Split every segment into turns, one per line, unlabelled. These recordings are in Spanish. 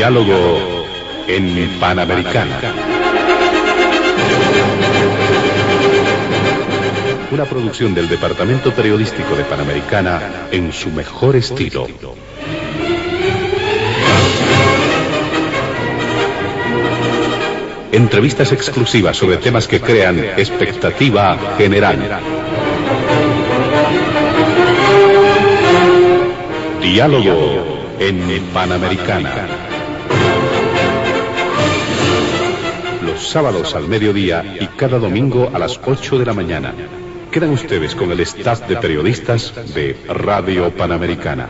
Diálogo en Panamericana. Una producción del Departamento Periodístico de Panamericana en su mejor estilo. Entrevistas exclusivas sobre temas que crean expectativa general. Diálogo en Panamericana. Los sábados al mediodía y cada domingo a las 8 de la mañana. Quedan ustedes con el staff de periodistas de Radio Panamericana.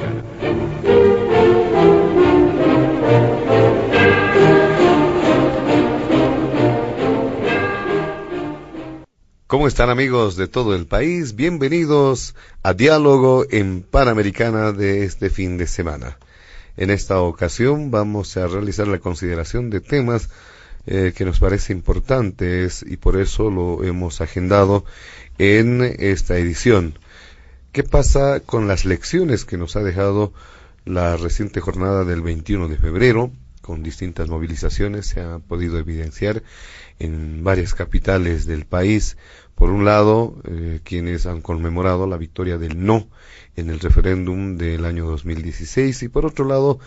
¿Cómo están, amigos de todo el país? Bienvenidos a Diálogo en Panamericana de este fin de semana. En esta ocasión vamos a realizar la consideración de temas que nos parece importantes y por eso lo hemos agendado en esta edición. ¿Qué pasa con las lecciones que nos ha dejado la reciente jornada del 21 de febrero? Con distintas movilizaciones se ha podido evidenciar en varias capitales del país. Por un lado, quienes han conmemorado la victoria del no en el referéndum del año 2016 y por otro lado,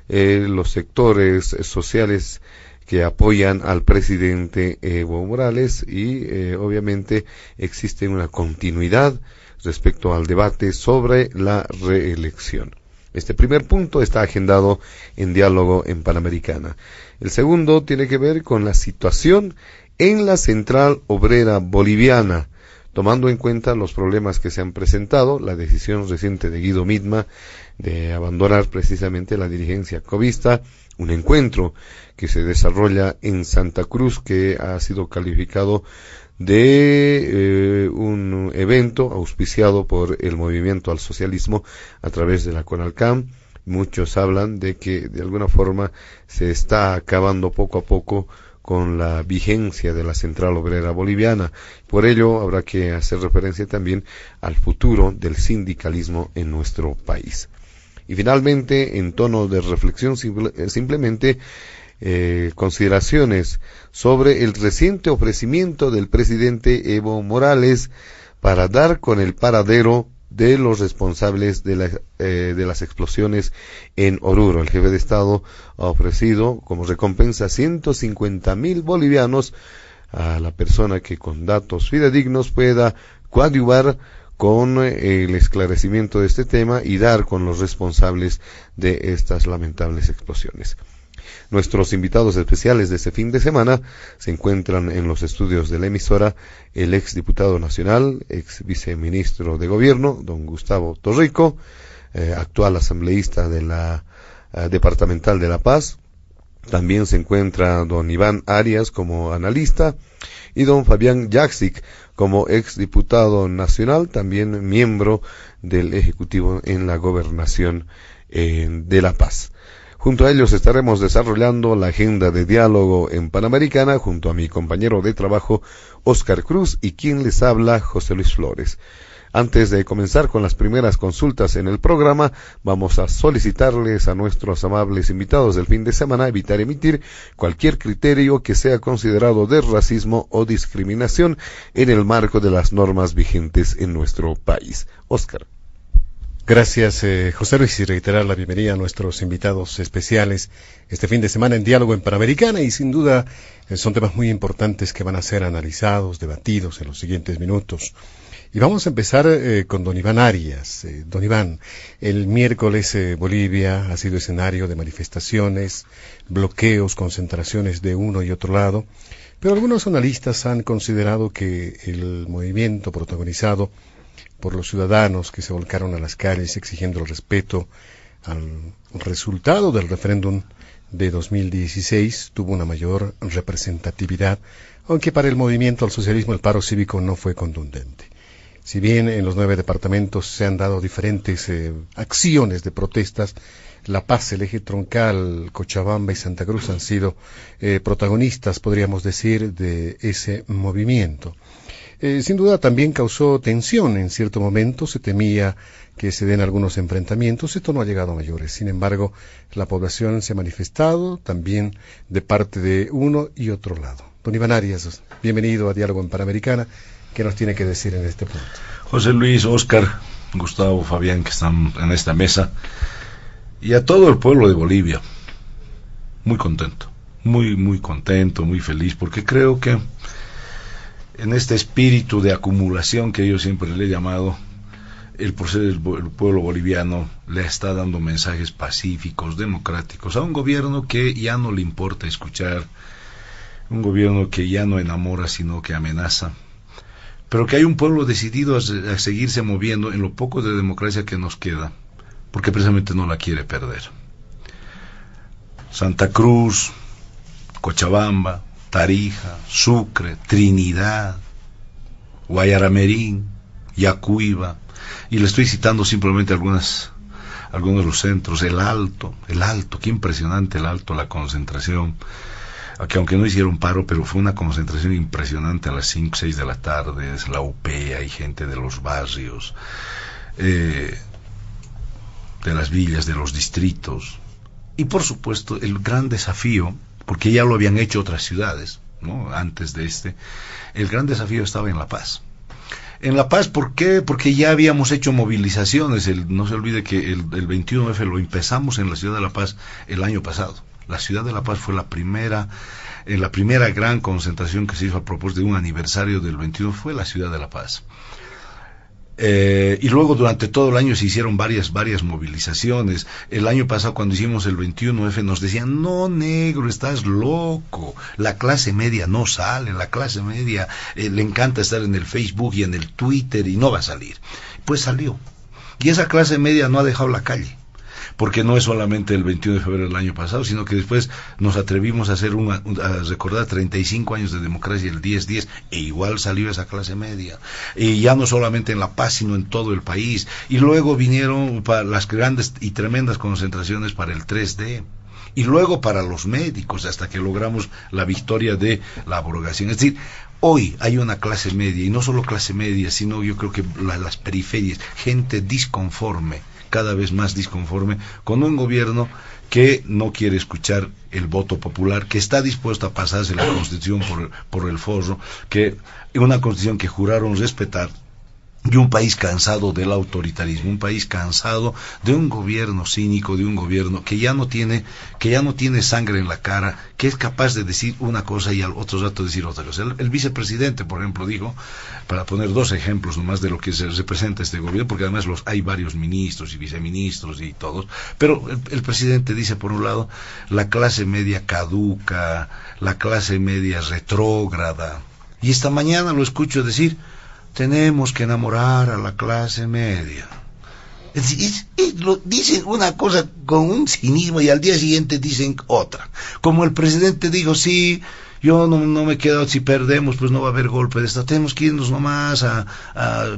los sectores sociales que apoyan al presidente Evo Morales y obviamente existe una continuidad respecto al debate sobre la reelección. Este primer punto está agendado en Diálogo en Panamericana. El segundo tiene que ver con la situación en la Central Obrera Boliviana, tomando en cuenta los problemas que se han presentado, la decisión reciente de Guido Midma de abandonar precisamente la dirigencia covista, un encuentro que se desarrolla en Santa Cruz que ha sido calificado de un evento auspiciado por el Movimiento al Socialismo a través de la CONALCAM. Muchos hablan de que de alguna forma se está acabando poco a poco con la vigencia de la Central Obrera Boliviana. Por ello habrá que hacer referencia también al futuro del sindicalismo en nuestro país. Y finalmente, en tono de reflexión, simplemente consideraciones sobre el reciente ofrecimiento del presidente Evo Morales para dar con el paradero de los responsables de las explosiones en Oruro. El jefe de Estado ha ofrecido como recompensa 150.000 bolivianos a la persona que con datos fidedignos pueda coadyuvar con el esclarecimiento de este tema y dar con los responsables de estas lamentables explosiones. Nuestros invitados especiales de este fin de semana se encuentran en los estudios de la emisora el ex diputado nacional, ex viceministro de gobierno, don Gustavo Torrico, actual asambleísta de la departamental de La Paz. También se encuentra don Iván Arias como analista y don Fabián Jaksic como ex diputado nacional, también miembro del Ejecutivo en la Gobernación de La Paz. Junto a ellos estaremos desarrollando la agenda de Diálogo en Panamericana junto a mi compañero de trabajo Óscar Cruz y quien les habla José Luis Flores. Antes de comenzar con las primeras consultas en el programa, vamos a solicitarles a nuestros amables invitados del fin de semana evitar emitir cualquier criterio que sea considerado de racismo o discriminación en el marco de las normas vigentes en nuestro país. Óscar.
Gracias, José Luis, y reiterar la bienvenida a nuestros invitados especiales este fin de semana en Diálogo en Panamericana, y sin duda son temas muy importantes que van a ser analizados, debatidos en los siguientes minutos. Y vamos a empezar con don Iván Arias. Don Iván, el miércoles Bolivia ha sido escenario de manifestaciones, bloqueos, concentraciones de uno y otro lado, pero algunos analistas han considerado que el movimiento protagonizado por los ciudadanos que se volcaron a las calles exigiendo el respeto al resultado del referéndum de 2016 tuvo una mayor representatividad, aunque para el movimiento al socialismo el paro cívico no fue contundente. Si bien en los 9 departamentos se han dado diferentes acciones de protestas, La Paz, el eje troncal, Cochabamba y Santa Cruz han sido protagonistas, podríamos decir, de ese movimiento. Sin duda también causó tensión en cierto momento, se temía que se den algunos enfrentamientos. Esto no ha llegado a mayores. Sin embargo, la población se ha manifestado también de parte de uno y otro lado. Don Iván Arias, bienvenido a Diálogo en Panamericana. ¿Qué nos tiene que decir en este punto?
José Luis, Oscar, Gustavo, Fabián, que están en esta mesa, y a todo el pueblo de Bolivia, muy contento, muy contento, muy feliz, porque creo que en este espíritu de acumulación que yo siempre le he llamado, el pueblo boliviano le está dando mensajes pacíficos, democráticos, a un gobierno que ya no le importa escuchar, un gobierno que ya no enamora, sino que amenaza, pero que hay un pueblo decidido a seguirse moviendo en lo poco de democracia que nos queda, porque precisamente no la quiere perder. Santa Cruz, Cochabamba, Tarija, Sucre, Trinidad, Guayaramerín, Yacuiba, y le estoy citando simplemente algunos de los centros, el Alto, qué impresionante el Alto, la concentración, que aunque no hicieron paro, pero fue una concentración impresionante a las 5, 6 de la tarde, es la UP, hay gente de los barrios, de las villas, de los distritos, y por supuesto el gran desafío, porque ya lo habían hecho otras ciudades, ¿no? Antes de el gran desafío estaba en La Paz. En La Paz, ¿por qué? Porque ya habíamos hecho movilizaciones, no se olvide que el 21F lo empezamos en la ciudad de La Paz el año pasado. La ciudad de La Paz fue la primera gran concentración que se hizo a propósito de un aniversario del 21, fue la ciudad de La Paz. Y luego durante todo el año se hicieron varias movilizaciones. El año pasado cuando hicimos el 21F nos decían, no negro, estás loco, la clase media no sale, la clase media le encanta estar en el Facebook y en el Twitter y no va a salir. Pues salió, y esa clase media no ha dejado la calle, porque no es solamente el 21 de febrero del año pasado, sino que después nos atrevimos a recordar 35 años de democracia, el 10-10, e igual salió esa clase media, y ya no solamente en La Paz, sino en todo el país, y luego vinieron para las grandes y tremendas concentraciones para el 3D, y luego para los médicos, hasta que logramos la victoria de la abrogación. Es decir, hoy hay una clase media, y no solo clase media, sino yo creo que las periferias, gente disconforme, cada vez más disconforme con un gobierno que no quiere escuchar el voto popular, que está dispuesto a pasarse la Constitución por el forro, que una Constitución que juraron respetar, y un país cansado del autoritarismo, un país cansado de un gobierno cínico, de un gobierno que ya no tiene sangre en la cara, que es capaz de decir una cosa y al otro rato decir otra cosa. El vicepresidente, por ejemplo, dijo, para poner dos ejemplos nomás de lo que se representa este gobierno, porque además hay varios ministros y viceministros y todos, pero el presidente dice, por un lado, la clase media caduca, la clase media retrógrada, y esta mañana lo escucho decir, tenemos que enamorar a la clase media. Dicen una cosa con un cinismo y al día siguiente dicen otra. Como el presidente dijo, sí, yo no me quedo, si perdemos pues no va a haber golpe de estado, tenemos que irnos nomás a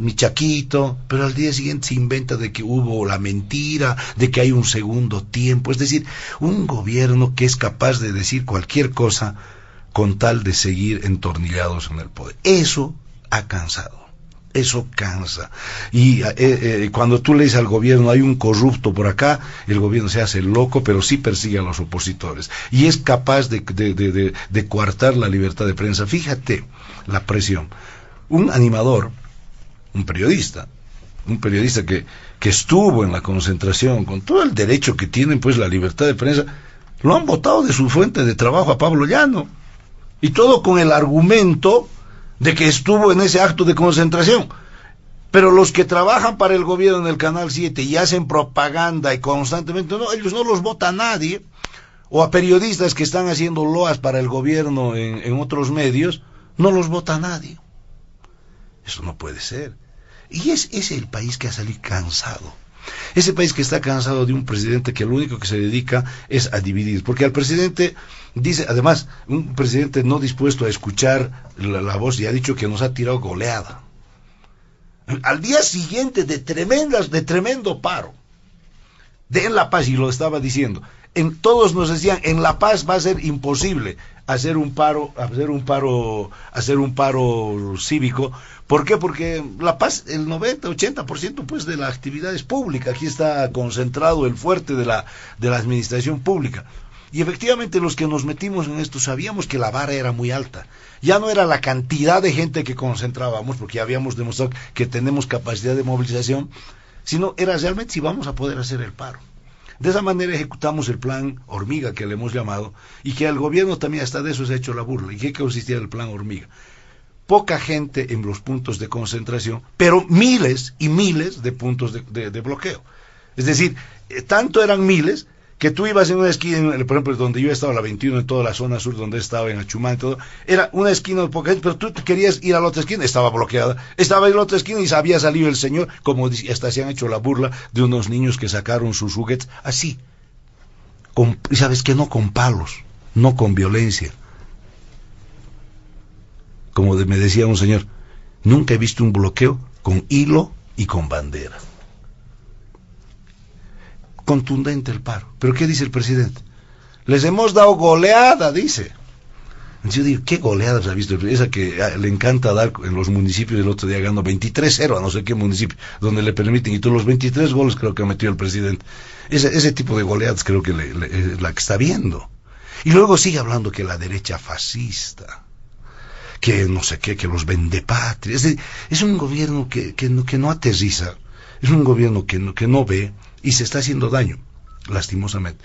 mi Chaquito, pero al día siguiente se inventa de que hubo la mentira, de que hay un segundo tiempo. Es decir, un gobierno que es capaz de decir cualquier cosa con tal de seguir entornillados en el poder. Eso ha cansado. Eso cansa. Y cuando tú le dices al gobierno, hay un corrupto por acá, el gobierno se hace loco, pero sí persigue a los opositores. Y es capaz de coartar la libertad de prensa. Fíjate la presión. Un animador, un periodista que estuvo en la concentración, con todo el derecho que tienen, pues la libertad de prensa, lo han botado de su fuente de trabajo a Pablo Llano. Y todo con el argumento de que estuvo en ese acto de concentración. Pero los que trabajan para el gobierno en el Canal 7 y hacen propaganda y constantemente, no, ellos no los vota nadie, o a periodistas que están haciendo loas para el gobierno en otros medios, no los vota nadie. Eso no puede ser. Y es el país que ha salido cansado. Ese país que está cansado de un presidente que lo único que se dedica es a dividir, porque al presidente dice, además, un presidente no dispuesto a escuchar la voz, y ha dicho que nos ha tirado goleada. Al día siguiente de tremendo paro, en La Paz, y lo estaba diciendo, todos nos decían, en La Paz va a ser imposible. hacer un paro cívico. ¿Por qué? Porque La Paz, el 90-80% pues de la actividad es pública. Aquí está concentrado el fuerte de la administración pública. Y efectivamente los que nos metimos en esto sabíamos que la vara era muy alta. Ya no era la cantidad de gente que concentrábamos, porque ya habíamos demostrado que tenemos capacidad de movilización, sino era realmente si vamos a poder hacer el paro. De esa manera ejecutamos el plan hormiga, que le hemos llamado, y que el gobierno también hasta de eso se ha hecho la burla. ¿Y qué consistía el plan hormiga? Poca gente en los puntos de concentración, pero miles y miles de puntos de bloqueo. Es decir, tanto eran miles que tú ibas en una esquina, por ejemplo, donde yo he estado, la 21, en toda la zona sur, donde he estado, en Achumán y todo, era una esquina de poca gente, pero tú querías ir a la otra esquina, estaba bloqueada, estaba en la otra esquina y había salido el señor, como hasta se han hecho la burla de unos niños que sacaron sus juguetes, así, y sabes que no con palos, no con violencia. Como me decía un señor, nunca he visto un bloqueo con hilo y con bandera. Contundente el paro. ¿Pero qué dice el presidente? Les hemos dado goleada, dice. Yo digo, ¿qué goleadas ha visto? Esa que le encanta dar en los municipios. El otro día ganó 23-0 a no sé qué municipio, donde le permiten, y todos los 23 goles creo que ha metido el presidente. Ese tipo de goleadas creo que la que está viendo. Y luego sigue hablando que la derecha fascista, que no sé qué, que los vendepatrias. Es un gobierno que no aterriza, es un gobierno que no ve, y se está haciendo daño, lastimosamente.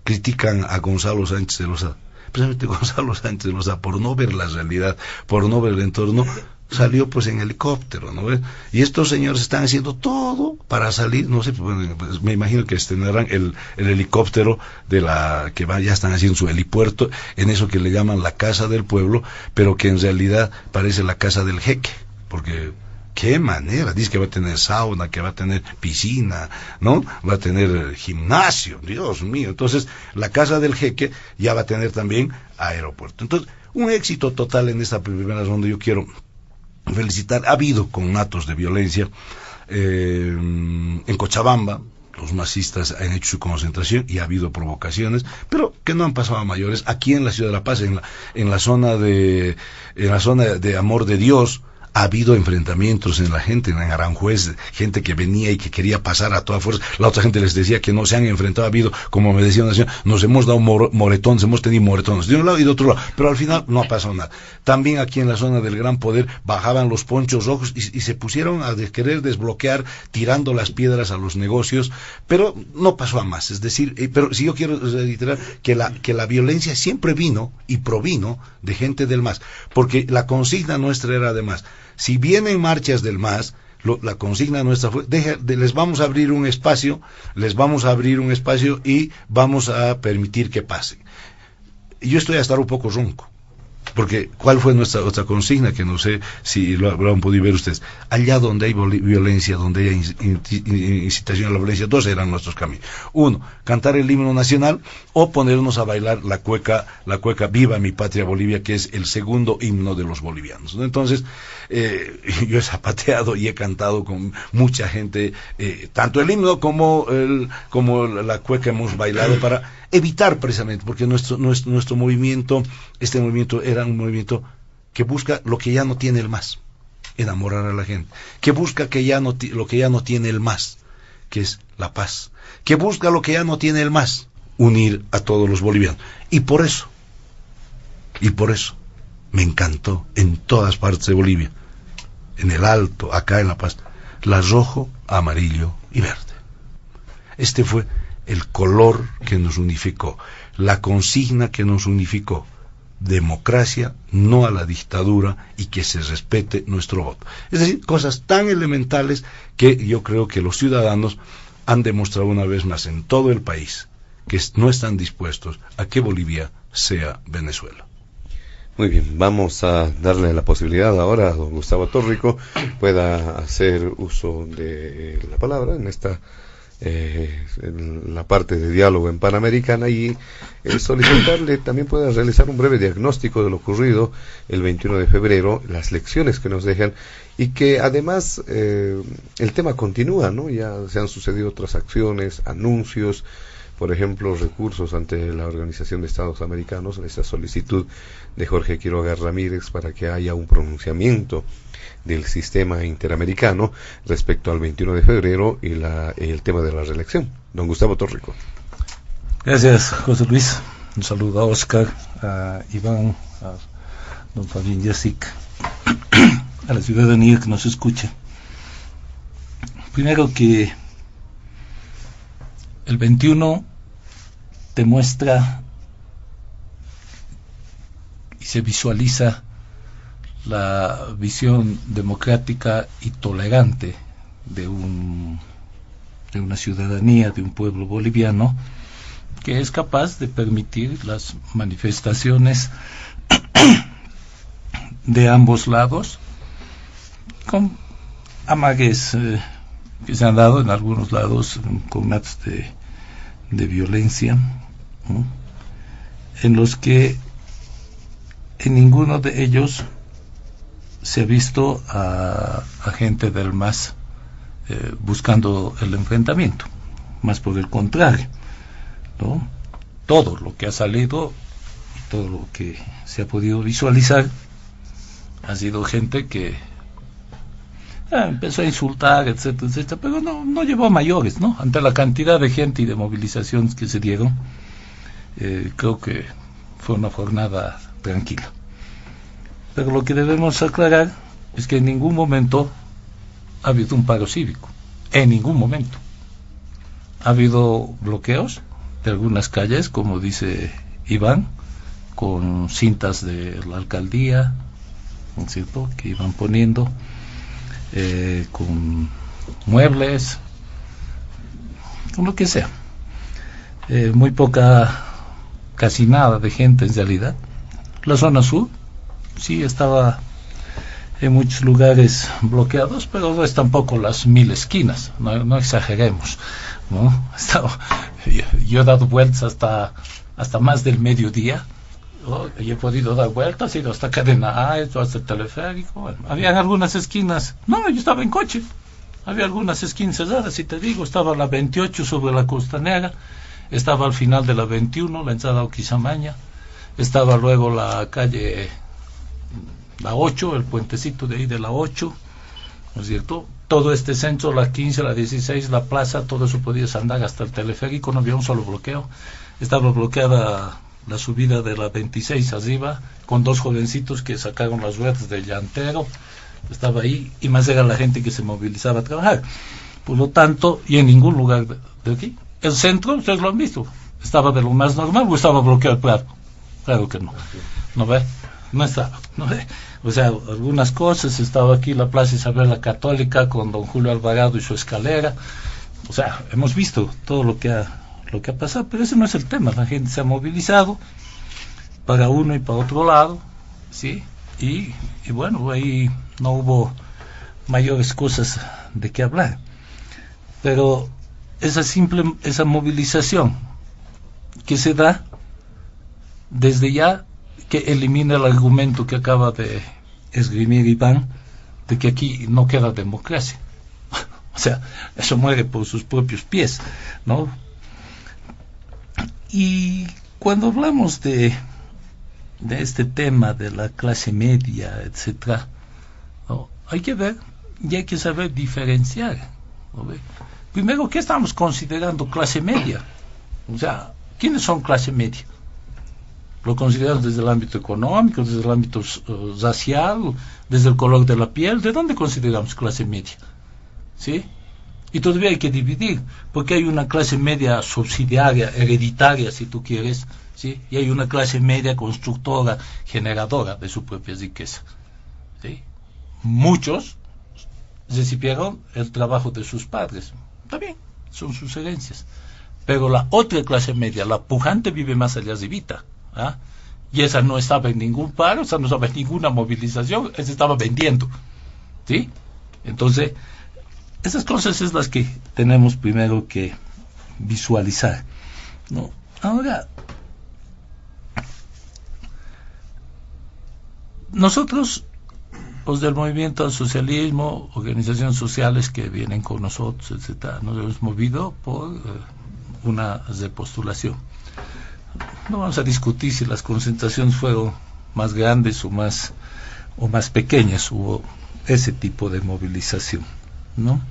Critican a Gonzalo Sánchez de Lozada. Precisamente Gonzalo Sánchez de Lozada, por no ver la realidad, por no ver el entorno, salió pues en helicóptero, ¿no ves? Y estos señores están haciendo todo para salir, no sé, pues, me imagino que estrenarán el helicóptero ya están haciendo su helipuerto, en eso que le llaman la casa del pueblo, pero que en realidad parece la casa del jeque, porque qué manera, dice que va a tener sauna, que va a tener piscina, ¿no? Va a tener gimnasio, Dios mío. Entonces, la casa del jeque ya va a tener también aeropuerto. Entonces, un éxito total en esta primera ronda. Yo quiero felicitar. Ha habido conatos de violencia en Cochabamba. Los masistas han hecho su concentración y ha habido provocaciones, pero que no han pasado a mayores. Aquí en la ciudad de La Paz, en la zona de Amor de Dios, ha habido enfrentamientos en la gente, en Aranjuez, gente que venía y que quería pasar a toda fuerza. La otra gente les decía que no se han enfrentado. Ha habido, como me decía una señora, nos hemos dado moretones, hemos tenido moretones de un lado y de otro lado, pero al final no ha pasado nada. También aquí en la zona del Gran Poder bajaban los ponchos rojos y se pusieron a querer desbloquear, tirando las piedras a los negocios, pero no pasó a más. Es decir, pero si yo quiero reiterar que la violencia siempre vino y provino de gente del MAS, porque la consigna nuestra era de MAS. Si vienen marchas del MAS, la consigna nuestra fue, les vamos a abrir un espacio y vamos a permitir que pasen. Yo estoy a estar un poco ronco, porque ¿cuál fue nuestra otra consigna? Que no sé si lo han podido ver ustedes. Allá donde hay violencia, donde hay incitación a la violencia, dos eran nuestros caminos. Uno, cantar el himno nacional o ponernos a bailar la cueca Viva mi patria Bolivia, que es el segundo himno de los bolivianos, ¿no? Entonces, yo he zapateado y he cantado con mucha gente, tanto el himno como la cueca hemos bailado para evitar precisamente, porque nuestro movimiento, este movimiento era un movimiento que busca lo que ya no tiene el MAS, enamorar a la gente, que busca lo que ya no tiene el MAS, que es la paz, que busca lo que ya no tiene el MAS, unir a todos los bolivianos. Y por eso me encantó en todas partes de Bolivia, en el Alto, acá en La Paz, la rojo, amarillo y verde. Este fue el color que nos unificó, la consigna que nos unificó: democracia, no a la dictadura, y que se respete nuestro voto. Es decir, cosas tan elementales que yo creo que los ciudadanos han demostrado una vez más en todo el país que no están dispuestos a que Bolivia sea Venezuela.
Muy bien, vamos a darle la posibilidad ahora a don Gustavo Torrico pueda hacer uso de la palabra en esta en la parte de diálogo en Panamericana, y solicitarle también pueda realizar un breve diagnóstico de lo ocurrido el 21 de febrero, las lecciones que nos dejan, y que además el tema continúa, ¿no? Ya se han sucedido otras acciones, anuncios, por ejemplo, recursos ante la Organización de Estados Americanos en esta solicitud de Jorge Quiroga Ramírez para que haya un pronunciamiento del sistema interamericano respecto al 21 de febrero y el tema de la reelección. Don Gustavo Torrico.
Gracias, José Luis. Un saludo a Oscar, a Iván, a don Fabián Jessic, a la ciudadanía que nos escucha. Primero que el 21 demuestra y se visualiza la visión democrática y tolerante de una ciudadanía, de un pueblo boliviano, que es capaz de permitir las manifestaciones de ambos lados, con amagues que se han dado en algunos lados con actos de violencia, ¿no?, en los que en ninguno de ellos se ha visto a gente del MAS buscando el enfrentamiento, más por el contrario, ¿no? Todo lo que ha salido y todo lo que se ha podido visualizar ha sido gente que empezó a insultar, etcétera, etcétera, pero no llevó a mayores, ¿no? Ante la cantidad de gente y de movilizaciones que se dieron, creo que fue una jornada tranquila. Pero lo que debemos aclarar es que en ningún momento ha habido un paro cívico, en ningún momento. Ha habido bloqueos de algunas calles, como dice Iván, con cintas de la alcaldía, ¿no es cierto?, que iban poniendo, con muebles, con lo que sea. Muy poca, casi nada de gente en realidad. La zona sur sí estaba en muchos lugares bloqueados, pero no es tampoco las 1000 esquinas, no exageremos, ¿no? Yo he dado vueltas hasta más del mediodía, ¿no? Y he podido dar vueltas, he ido hasta Cadena A, hasta el teleférico. Bueno, había algunas esquinas, no, yo estaba en coche, había algunas esquinas cerradas, si te digo, estaba la 28 sobre la Costanera, estaba al final de la 21, la entrada a Oquisamaña, estaba luego la calle, la 8, el puentecito de ahí de la 8, ¿no es cierto? Todo este centro, la 15, la 16, la plaza, todo eso podías andar hasta el teleférico, no había un solo bloqueo. Estaba bloqueada la subida de la 26 arriba, con 2 jovencitos que sacaron las ruedas del llantero, estaba ahí, y más era la gente que se movilizaba a trabajar. Por lo tanto, y en ningún lugar de aquí, el centro, ustedes lo han visto, estaba de lo más normal, o estaba bloqueado el Prado. Claro que no, ¿no ve? No estaba, ¿no ve? O sea, algunas cosas, estaba aquí la Plaza Isabel la Católica con don Julio Alvarado y su escalera, o sea, hemos visto todo lo que ha pasado, pero ese no es el tema. La gente se ha movilizado para uno y para otro lado, ¿sí? Y bueno, ahí no hubo mayores cosas de qué hablar, pero esa movilización que se da desde ya, que elimina el argumento que acaba de esgrimir Iván, de que aquí no queda democracia. O sea, eso muere por sus propios pies, ¿no? Y cuando hablamos de este tema de la clase media, etcétera, ¿no?, hay que ver y hay que saber diferenciar, ¿no? Primero, ¿qué estamos considerando clase media? O sea, ¿quiénes son clase media? Lo consideramos desde el ámbito económico, desde el ámbito racial, desde el color de la piel. ¿De dónde consideramos clase media? ¿Sí? Y todavía hay que dividir, porque hay una clase media subsidiaria, hereditaria, si tú quieres, ¿sí?, y hay una clase media constructora, generadora de su propia riqueza, ¿sí? Muchos recibieron el trabajo de sus padres, también son sus herencias, pero la otra clase media, la pujante, vive más allá de Vita, ¿ah? Y esa no estaba en ningún paro, esa no estaba en ninguna movilización, esa estaba vendiendo, ¿sí? Entonces, esas cosas es las que tenemos primero que visualizar, ¿no? Ahora, nosotros, los del movimiento al socialismo, organizaciones sociales que vienen con nosotros, etcétera, nos hemos movido por una repostulación. No vamos a discutir si las concentraciones fueron más grandes o más pequeñas. Hubo ese tipo de movilización, ¿no?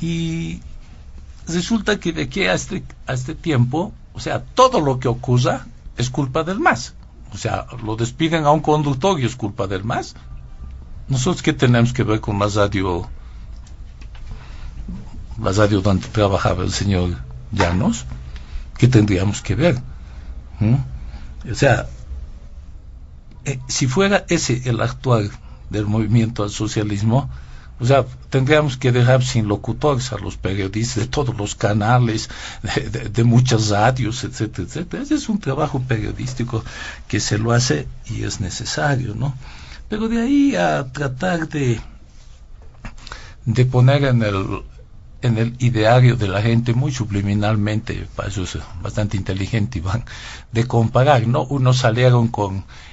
Y resulta que de aquí a este tiempo, o sea, todo lo que ocurra es culpa del MAS. O sea, lo despiden a un conductor y es culpa del MAS. Nosotros, ¿qué tenemos que ver con la radio donde trabajaba el señor Llanos? ¿Qué tendríamos que ver? O sea, si fuera ese el actuar del movimiento al socialismo, o sea, tendríamos que dejar sin locutores a los periodistas de todos los canales, de muchas radios, etcétera, etcétera. Ese es un trabajo periodístico que se lo hace y es necesario, ¿no? Pero de ahí a tratar de poner en el ideario de la gente, muy subliminalmente, para eso es bastante inteligente, Iván, de comparar, ¿no? Unos salieron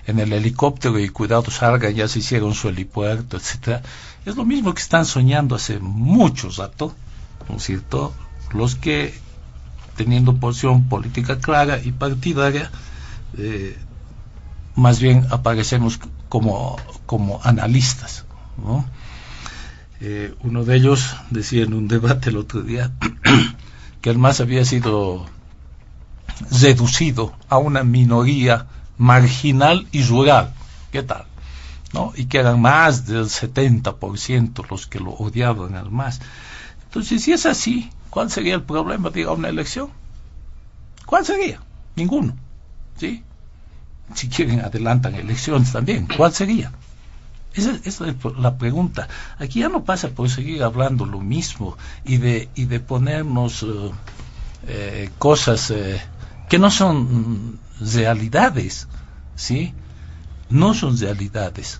en el helicóptero y cuidado salgan, ya se hicieron su helipuerto, etcétera. Es lo mismo que están soñando hace mucho rato, ¿no es cierto? Los que, teniendo posición política clara y partidaria, más bien aparecemos como analistas, ¿no? Uno de ellos decía en un debate el otro día que el MAS había sido reducido a una minoría marginal y rural. ¿Qué tal? ¿No? Y que eran más del 70% los que lo odiaban al MAS. Entonces, si es así, ¿cuál sería el problema de ir a una elección? ¿Cuál sería? Ninguno, ¿sí? Si quieren adelantan elecciones también, ¿cuál sería? Esa es la pregunta. Aquí ya no pasa por seguir hablando lo mismo y de ponernos cosas que no son realidades, ¿sí? No son realidades.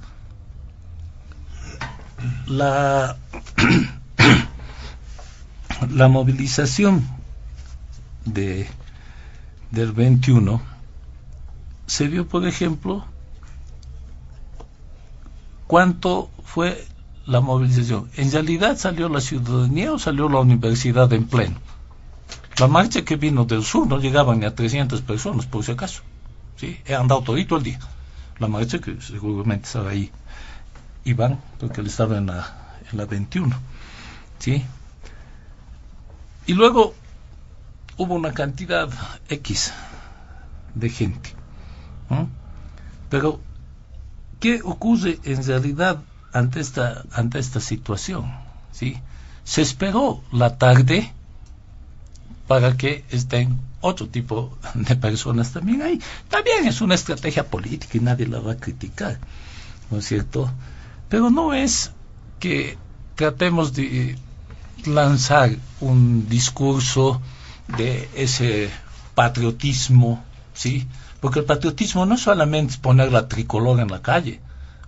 La movilización del 21 se vio, por ejemplo, ¿cuánto fue la movilización? ¿En realidad salió la ciudadanía o salió la universidad en pleno? La marcha que vino del sur no llegaban ni a 300 personas, por si acaso, ¿sí? He andado todito el día. La marcha que seguramente estaba ahí, Iván, porque él estaba en la 21, ¿sí? Y luego hubo una cantidad X de gente, ¿no? Pero ¿qué ocurre en realidad ante esta situación? ¿Sí? Se esperó la tarde para que estén otro tipo de personas también ahí. También es una estrategia política y nadie la va a criticar, ¿no es cierto? Pero no es que tratemos de lanzar un discurso de ese patriotismo, ¿sí? Porque el patriotismo no solamente es poner la tricolor en la calle,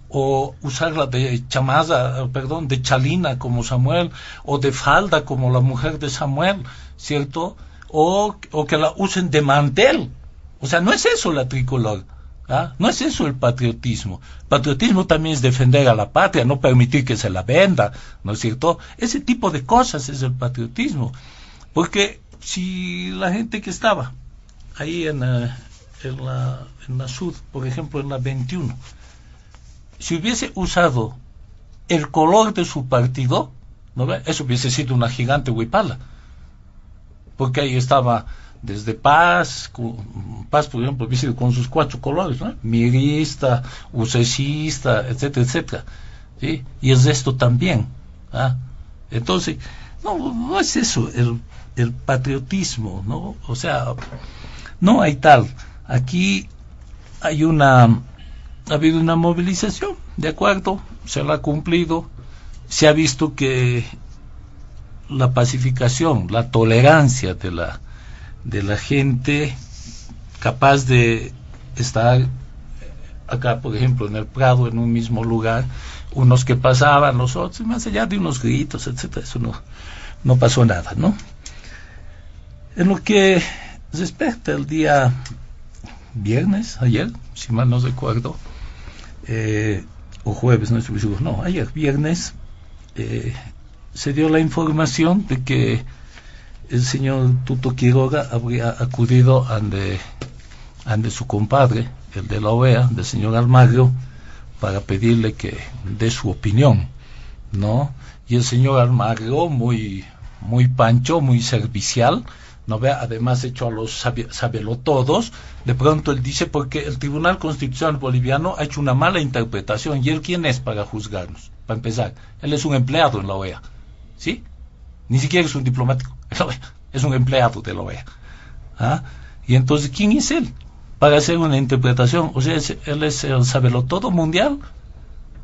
o usarla de de chalina como Samuel, o de falda como la mujer de Samuel, ¿cierto? O que la usen de mantel. O sea, no es eso la tricolor, ¿ah? No es eso el patriotismo. Patriotismo también es defender a la patria, no permitir que se la venda, ¿no es cierto? Ese tipo de cosas es el patriotismo. Porque si la gente que estaba ahí en la Sud, por ejemplo en la 21, si hubiese usado el color de su partido, ¿no ve? Eso hubiese sido una gigante huipala, porque ahí estaba desde Paz, por ejemplo, hubiese sido con sus 4 colores, ¿no? Mirista, ucesista, etcétera, etcétera, ¿sí? Y el resto también, ¿ah? Entonces, no es eso el patriotismo, ¿no? O sea, no hay tal. Aquí ha habido una movilización, de acuerdo, se la ha cumplido, se ha visto que la pacificación, la tolerancia de la gente capaz de estar acá, por ejemplo, en el Prado, en un mismo lugar, unos que pasaban, los otros, más allá de unos gritos, etcétera, eso no pasó nada, ¿no? En lo que respecta al día viernes, ayer, si mal no recuerdo, o jueves, no estoy seguro, ayer viernes, se dio la información de que el señor Tuto Quiroga habría acudido ante su compadre, el de la OEA, del señor Almagro, para pedirle que dé su opinión, ¿no? Y el señor Almagro, muy pancho, muy servicial, ¿no ve? Además hecho a los sabelotodos, de pronto él dice, porque el Tribunal Constitucional boliviano ha hecho una mala interpretación, ¿y él quién es para juzgarnos? Para empezar, él es un empleado en la OEA, ¿sí? Ni siquiera es un diplomático, es un empleado de la OEA. ¿Ah? Y entonces, ¿quién es él para hacer una interpretación? O sea, él es el sabelotodo mundial,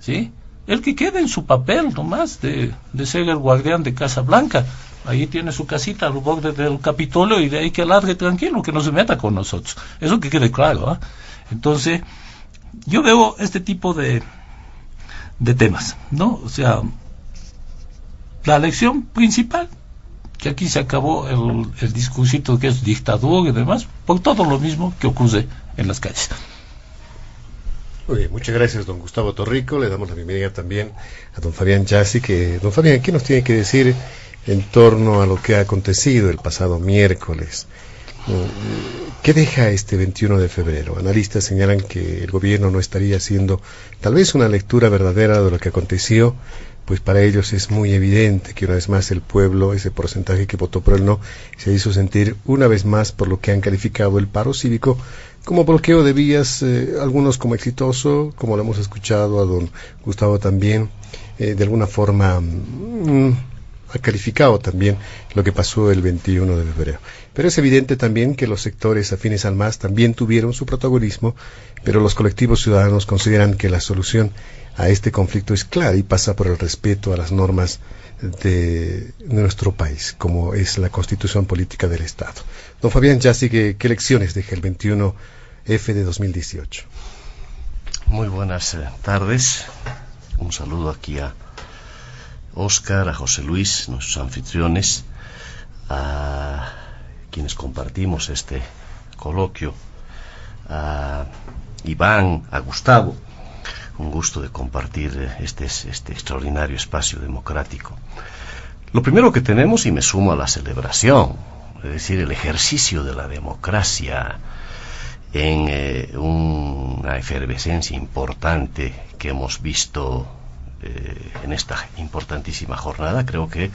¿sí? El que queda en su papel nomás de ser el guardián de Casa Blanca. Ahí tiene su casita al borde del Capitolio y de ahí que ladre tranquilo, que no se meta con nosotros. Eso que quede claro, ¿eh? Entonces, yo veo este tipo de temas, ¿no? O sea, la lección principal, que aquí se acabó el discursito que es dictadura y demás, por todo lo mismo que ocurre en las calles.
Muy bien, muchas gracias, don Gustavo Torrico. Le damos la bienvenida también a don Fabián Yassi, don Fabián, ¿qué nos tiene que decir en torno a lo que ha acontecido el pasado miércoles? ¿Qué deja este 21 de febrero? Analistas señalan que el gobierno no estaría haciendo tal vez una lectura verdadera de lo que aconteció, pues para ellos es muy evidente que una vez más el pueblo, ese porcentaje que votó por el no, se hizo sentir una vez más por lo que han calificado el paro cívico como bloqueo de vías, algunos como exitoso, como lo hemos escuchado a don Gustavo también, de alguna forma ha calificado también lo que pasó el 21 de febrero. Pero es evidente también que los sectores afines al MAS también tuvieron su protagonismo, pero los colectivos ciudadanos consideran que la solución a este conflicto es clara y pasa por el respeto a las normas de nuestro país, como es la Constitución Política del Estado. Don Fabián Yassi, ¿qué lecciones deja el 21F de 2018?
Muy buenas tardes. Un saludo aquí a Oscar, a José Luis, nuestros anfitriones, a quienes compartimos este coloquio, a Iván, a Gustavo. Un gusto de compartir este extraordinario espacio democrático. Lo primero que tenemos, y me sumo a la celebración, es decir, el ejercicio de la democracia en una efervescencia importante que hemos visto en esta importantísima jornada. Creo que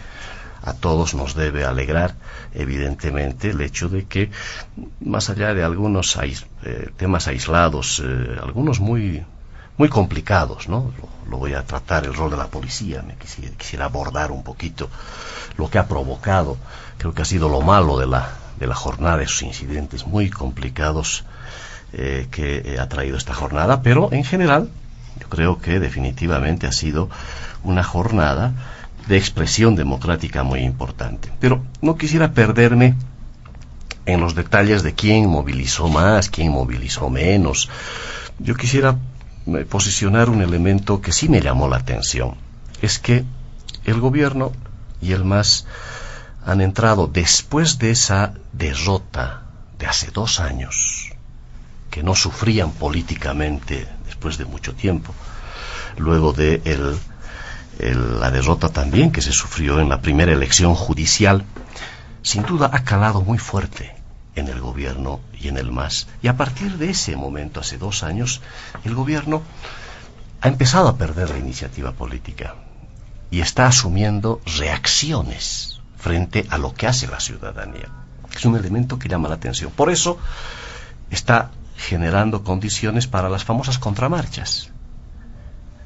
a todos nos debe alegrar, evidentemente, el hecho de que, más allá de algunos temas aislados, algunos muy complicados, ¿no? Lo voy a tratar, el rol de la policía, quisiera abordar un poquito lo que ha provocado, creo que ha sido lo malo de la jornada, esos incidentes muy complicados que ha traído esta jornada, pero en general yo creo que definitivamente ha sido una jornada de expresión democrática muy importante. Pero no quisiera perderme en los detalles de quién movilizó más, quién movilizó menos. Yo quisiera posicionar un elemento que sí me llamó la atención. Es que el gobierno y el MAS han entrado después de esa derrota de hace 2 años, que no sufrían políticamente después de mucho tiempo, luego de la derrota también que se sufrió en la primera elección judicial. Sin duda ha calado muy fuerte en el gobierno y en el MAS, y a partir de ese momento, hace 2 años, el gobierno ha empezado a perder la iniciativa política y está asumiendo reacciones frente a lo que hace la ciudadanía. Es un elemento que llama la atención. Por eso está generando condiciones para las famosas contramarchas.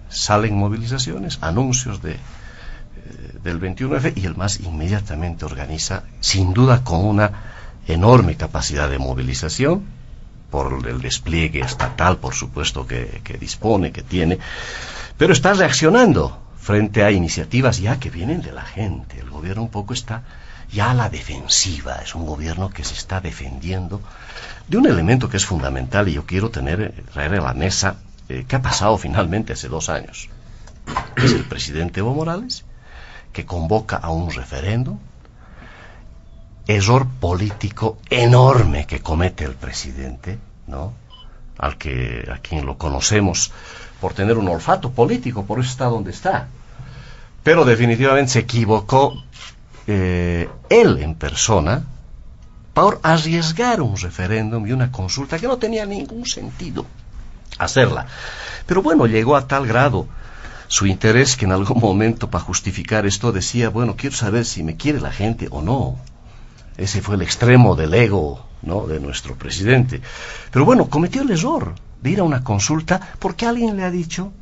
Salen movilizaciones, anuncios del 21F, y el MAS inmediatamente organiza, sin duda con una enorme capacidad de movilización, por el despliegue estatal, por supuesto, que dispone, que tiene, pero está reaccionando frente a iniciativas ya que vienen de la gente. El gobierno un poco está ya a la defensiva, es un gobierno que se está defendiendo de un elemento que es fundamental, y yo quiero traer a la mesa qué ha pasado finalmente hace 2 años. Es el presidente Evo Morales, que convoca a un referéndum. Error político enorme que comete el presidente, ¿no? A quien lo conocemos por tener un olfato político, por eso está donde está. Pero definitivamente se equivocó él en persona por arriesgar un referéndum y una consulta que no tenía ningún sentido hacerla. Pero bueno, llegó a tal grado su interés que en algún momento, para justificar esto, decía, bueno, quiero saber si me quiere la gente o no. Ese fue el extremo del ego, ¿no?, de nuestro presidente. Pero bueno, cometió el error de ir a una consulta porque alguien le ha dicho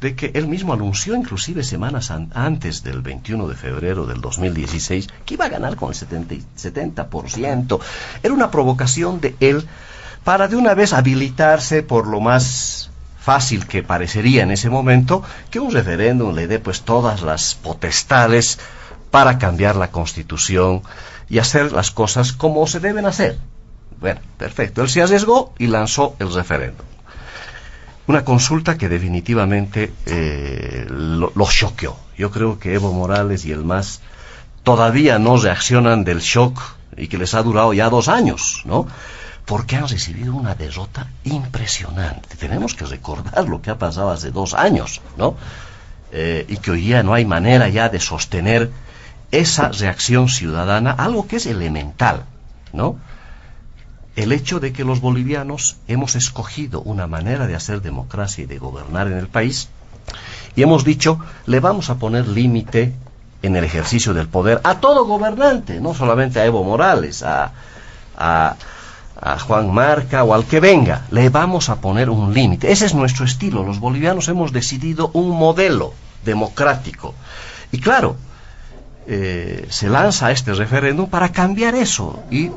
de que él mismo anunció, inclusive semanas antes del 21 de febrero del 2016, que iba a ganar con el 70%. Era una provocación de él para de una vez habilitarse por lo más fácil que parecería en ese momento, que un referéndum le dé pues todas las potestades para cambiar la Constitución y hacer las cosas como se deben hacer. Bueno, perfecto. Él se arriesgó y lanzó el referéndum. Una consulta que definitivamente lo choqueó. Yo creo que Evo Morales y el MAS todavía no reaccionan del shock y que les ha durado ya 2 años, ¿no? Porque han recibido una derrota impresionante. Tenemos que recordar lo que ha pasado hace 2 años, ¿no? Y que hoy día no hay manera ya de sostener esa reacción ciudadana, algo que es elemental, ¿no? El hecho de que los bolivianos hemos escogido una manera de hacer democracia y de gobernar en el país, y hemos dicho, le vamos a poner límite en el ejercicio del poder a todo gobernante, no solamente a Evo Morales, a Juan Marca o al que venga, le vamos a poner un límite. Ese es nuestro estilo. Los bolivianos hemos decidido un modelo democrático. Y claro, se lanza este referéndum para cambiar eso y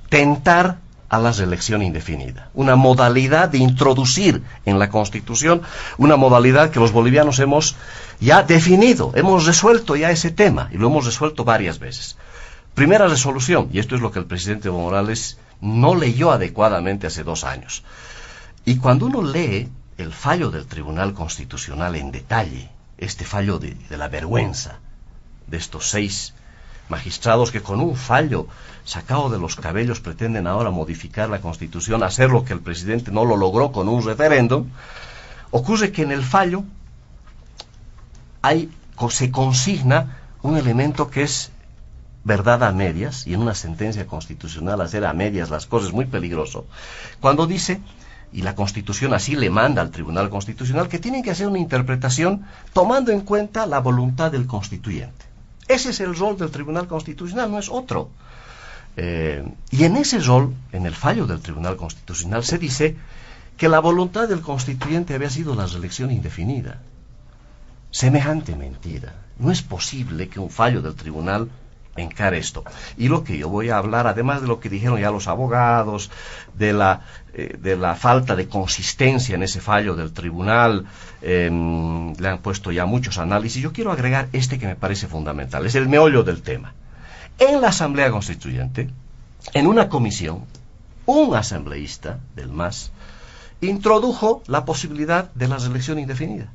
tentar a la reelección indefinida. Una modalidad de introducir en la Constitución, una modalidad que los bolivianos hemos ya definido, hemos resuelto ya ese tema y lo hemos resuelto varias veces. Primera resolución, y esto es lo que el presidente Evo Morales no leyó adecuadamente hace 2 años. Y cuando uno lee el fallo del Tribunal Constitucional en detalle, este fallo de la vergüenza de estos 6 magistrados que con un fallo sacado de los cabellos pretenden ahora modificar la Constitución, hacer lo que el presidente no lo logró con un referéndum, ocurre que en el fallo se consigna un elemento que es verdad a medias, y en una sentencia constitucional hacer a medias las cosas es muy peligroso, cuando dice, y la Constitución así le manda al Tribunal Constitucional, que tienen que hacer una interpretación tomando en cuenta la voluntad del constituyente. Ese es el rol del Tribunal Constitucional, no es otro. Y en ese rol, en el fallo del Tribunal Constitucional, se dice que la voluntad del constituyente había sido la reelección indefinida. Semejante mentira. No es posible que un fallo del tribunal encare esto. Y lo que yo voy a hablar, además de lo que dijeron ya los abogados, de la falta de consistencia en ese fallo del tribunal, le han puesto ya muchos análisis, yo quiero agregar este que me parece fundamental, es el meollo del tema. En la Asamblea Constituyente, en una comisión, un asambleísta del MAS introdujo la posibilidad de la reelección indefinida.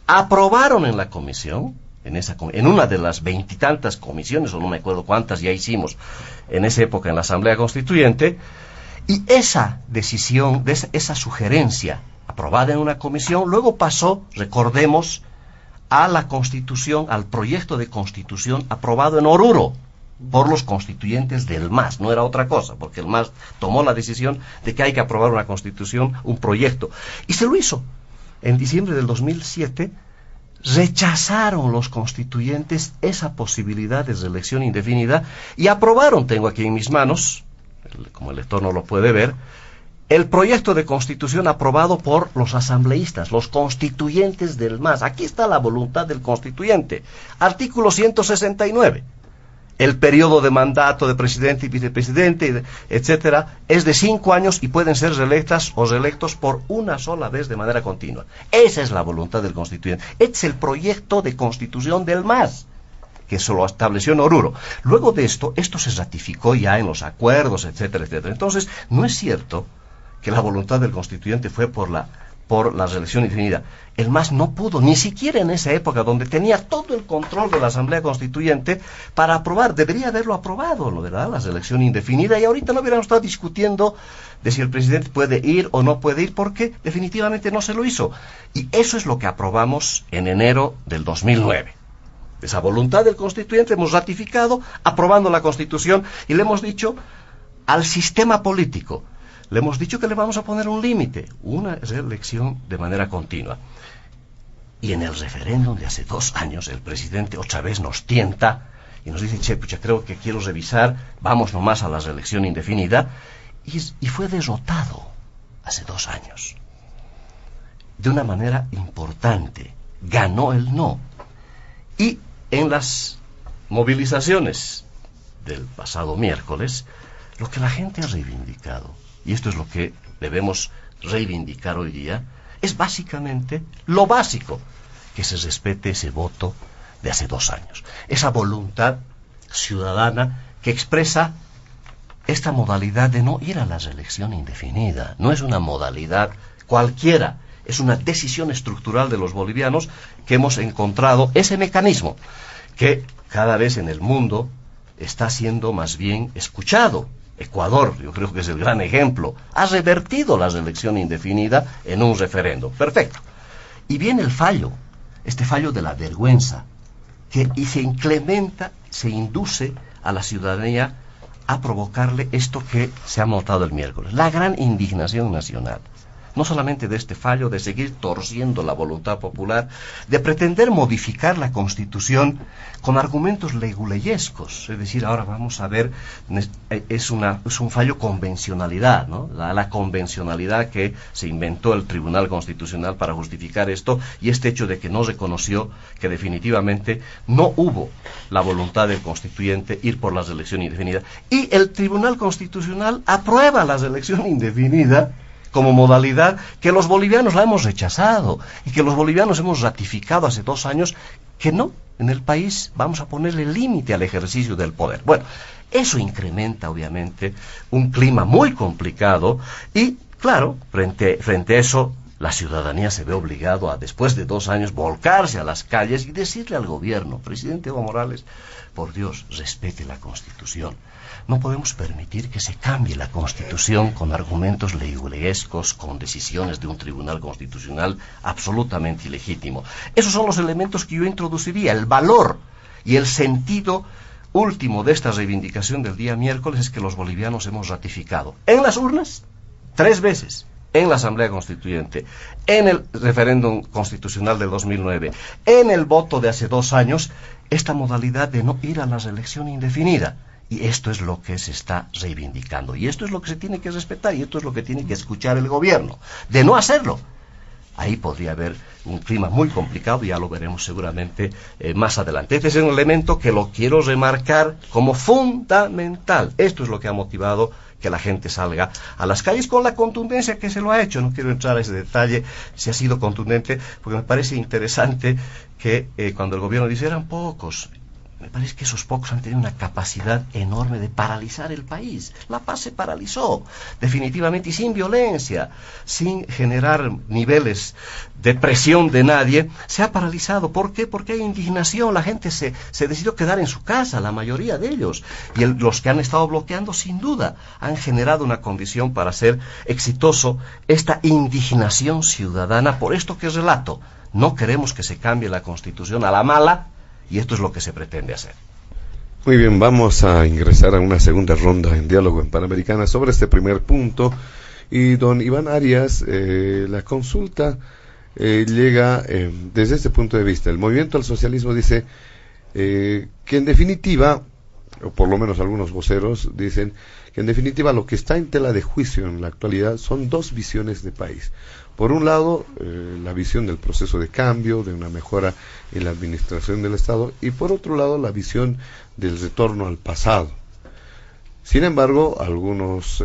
Aprobaron en la comisión, en una de las 20 y tantas comisiones, o no me acuerdo cuántas ya hicimos en esa época en la Asamblea Constituyente, y esa decisión, esa sugerencia aprobada en una comisión, luego pasó, recordemos, a la Constitución, al proyecto de Constitución aprobado en Oruro por los constituyentes del MAS. No era otra cosa, porque el MAS tomó la decisión de que hay que aprobar una Constitución, un proyecto, y se lo hizo. En diciembre del 2007 rechazaron los constituyentes esa posibilidad de reelección indefinida y aprobaron, tengo aquí en mis manos, como el lector no lo puede ver, el proyecto de Constitución aprobado por los asambleístas, los constituyentes del MAS. Aquí está la voluntad del constituyente. Artículo 169. El periodo de mandato de presidente y vicepresidente, etcétera, es de 5 años y pueden ser reelectas o reelectos por una sola vez de manera continua. Esa es la voluntad del constituyente. Este es el proyecto de Constitución del MAS, que se lo estableció en Oruro. Luego de esto se ratificó ya en los acuerdos, etcétera, etcétera. Entonces, no es cierto que la voluntad del constituyente fue por la reelección indefinida. El MAS no pudo, ni siquiera en esa época donde tenía todo el control de la Asamblea Constituyente para aprobar. Debería haberlo aprobado, ¿no, verdad? La reelección indefinida, y ahorita no hubiéramos estado discutiendo de si el presidente puede ir o no puede ir, porque definitivamente no se lo hizo. Y eso es lo que aprobamos en enero del 2009. esa voluntad del constituyente, hemos ratificado, aprobando la Constitución, y le hemos dicho al sistema político, le hemos dicho que le vamos a poner un límite, una reelección de manera continua. Y en el referéndum de hace 2 años, el presidente otra vez nos tienta y nos dice, che, pucha, creo que quiero revisar, vamos nomás a la reelección indefinida, y fue derrotado hace 2 años. De una manera importante, ganó el no. Y en las movilizaciones del pasado miércoles, lo que la gente ha reivindicado, y esto es lo que debemos reivindicar hoy día, es básicamente lo básico, que se respete ese voto de hace 2 años, esa voluntad ciudadana que expresa esta modalidad de no ir a la reelección indefinida. No es una modalidad cualquiera, es una decisión estructural de los bolivianos que hemos encontrado ese mecanismo que cada vez en el mundo está siendo más bien escuchado. Ecuador, yo creo que es el gran ejemplo, ha revertido la reelección indefinida en un referendo. Perfecto. Y viene el fallo, este fallo de la vergüenza, que y se incrementa, se induce a la ciudadanía a provocarle esto que se ha notado el miércoles, la gran indignación nacional. No solamente de este fallo, de seguir torciendo la voluntad popular, de pretender modificar la Constitución con argumentos leguleyescos. Es decir, ahora vamos a ver, es un fallo convencionalidad, ¿no? La convencionalidad que se inventó el Tribunal Constitucional para justificar esto, y este hecho de que no reconoció que definitivamente no hubo la voluntad del constituyente ir por la reelección indefinida. Y el Tribunal Constitucional aprueba la reelección indefinida como modalidad que los bolivianos la hemos rechazado y que los bolivianos hemos ratificado hace 2 años, que no, en el país vamos a ponerle límite al ejercicio del poder. Bueno, eso incrementa obviamente un clima muy complicado y, claro, frente a eso, la ciudadanía se ve obligado a, después de 2 años, volcarse a las calles y decirle al gobierno, presidente Evo Morales, por Dios, respete la Constitución. No podemos permitir que se cambie la Constitución con argumentos leguleyescos, con decisiones de un tribunal constitucional absolutamente ilegítimo. Esos son los elementos que yo introduciría. El valor y el sentido último de esta reivindicación del día miércoles es que los bolivianos hemos ratificado en las urnas 3 veces, en la Asamblea Constituyente, en el referéndum constitucional del 2009, en el voto de hace 2 años, esta modalidad de no ir a la reelección indefinida. Y esto es lo que se está reivindicando. Y esto es lo que se tiene que respetar. Y esto es lo que tiene que escuchar el gobierno. De no hacerlo, ahí podría haber un clima muy complicado. Y ya lo veremos seguramente más adelante. Este es un elemento que lo quiero remarcar como fundamental. Esto es lo que ha motivado que la gente salga a las calles con la contundencia que se lo ha hecho. No quiero entrar a ese detalle si ha sido contundente, porque me parece interesante que cuando el gobierno dice eran pocos, me parece que esos pocos han tenido una capacidad enorme de paralizar el país. La paz se paralizó, definitivamente, y sin violencia, sin generar niveles de presión de nadie, se ha paralizado. ¿Por qué? Porque hay indignación. La gente se decidió quedar en su casa, la mayoría de ellos. Y los que han estado bloqueando, sin duda, han generado una condición para ser exitoso esta indignación ciudadana por esto que relato. No queremos que se cambie la Constitución a la mala, y esto es lo que se pretende hacer.
Muy bien, vamos a ingresar a una segunda ronda en Diálogo en Panamericana sobre este primer punto. Y don Iván Arias, la consulta llega desde este punto de vista. El movimiento al socialismo dice que en definitiva, o por lo menos algunos voceros dicen que en definitiva lo que está en tela de juicio en la actualidad son 2 visiones de país. Por un lado, la visión del proceso de cambio, de una mejora en la administración del Estado, y por otro lado, la visión del retorno al pasado. Sin embargo, algunos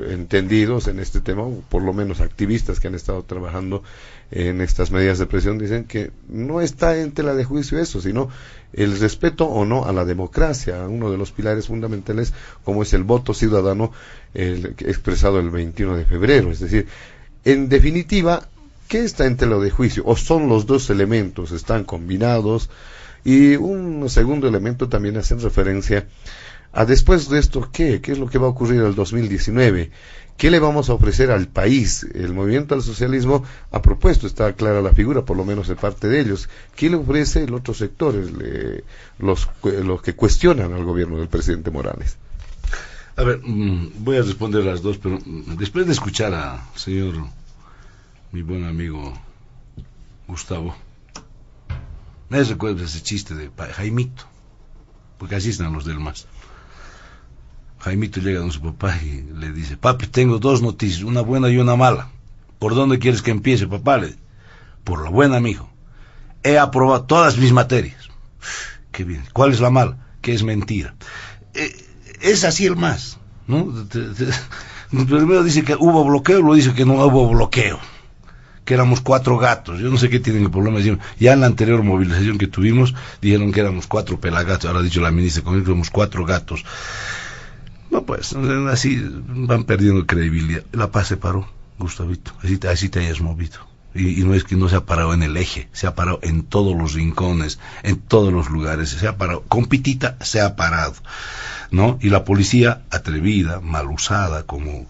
entendidos en este tema, o por lo menos activistas que han estado trabajando en estas medidas de presión, dicen que no está en tela de juicio eso, sino el respeto o no a la democracia, uno de los pilares fundamentales como es el voto ciudadano expresado el 21 de febrero, es decir, en definitiva, ¿qué está en tela de juicio? ¿O son los 2 elementos? ¿Están combinados? Y un segundo elemento también hace referencia Después de esto, ¿qué es lo que va a ocurrir en el 2019? ¿Qué le vamos a ofrecer al país? El movimiento al socialismo ha propuesto, está clara la figura, por lo menos de parte de ellos. ¿Qué le ofrece el otro sector, los que cuestionan al gobierno del presidente Morales?
A ver, voy a responder las dos, pero después de escuchar a señor, mi buen amigo Gustavo, me recuerda ese chiste de Jaimito, porque así están los del MAS. Jaimito llega con su papá y le dice: papi, tengo dos noticias, una buena y una mala. ¿Por dónde quieres que empiece, papá? Por la buena, mijo. He aprobado todas mis materias. Qué bien. ¿Cuál es la mala? Que es mentira. Es así el MAS, ¿no? Primero dice que hubo bloqueo, luego dice que no hubo bloqueo, que éramos 4 gatos. Yo no sé qué tienen el problema. Ya en la anterior movilización que tuvimos dijeron que éramos 4 pelagatos. Ahora ha dicho la ministra que éramos 4 gatos. No, pues, así van perdiendo credibilidad. La paz se paró, Gustavito, así te hayas movido. Y no es que no se ha parado en el eje, se ha parado en todos los rincones, en todos los lugares, se ha parado, con pitita se ha parado, ¿no? Y la policía atrevida, mal usada, como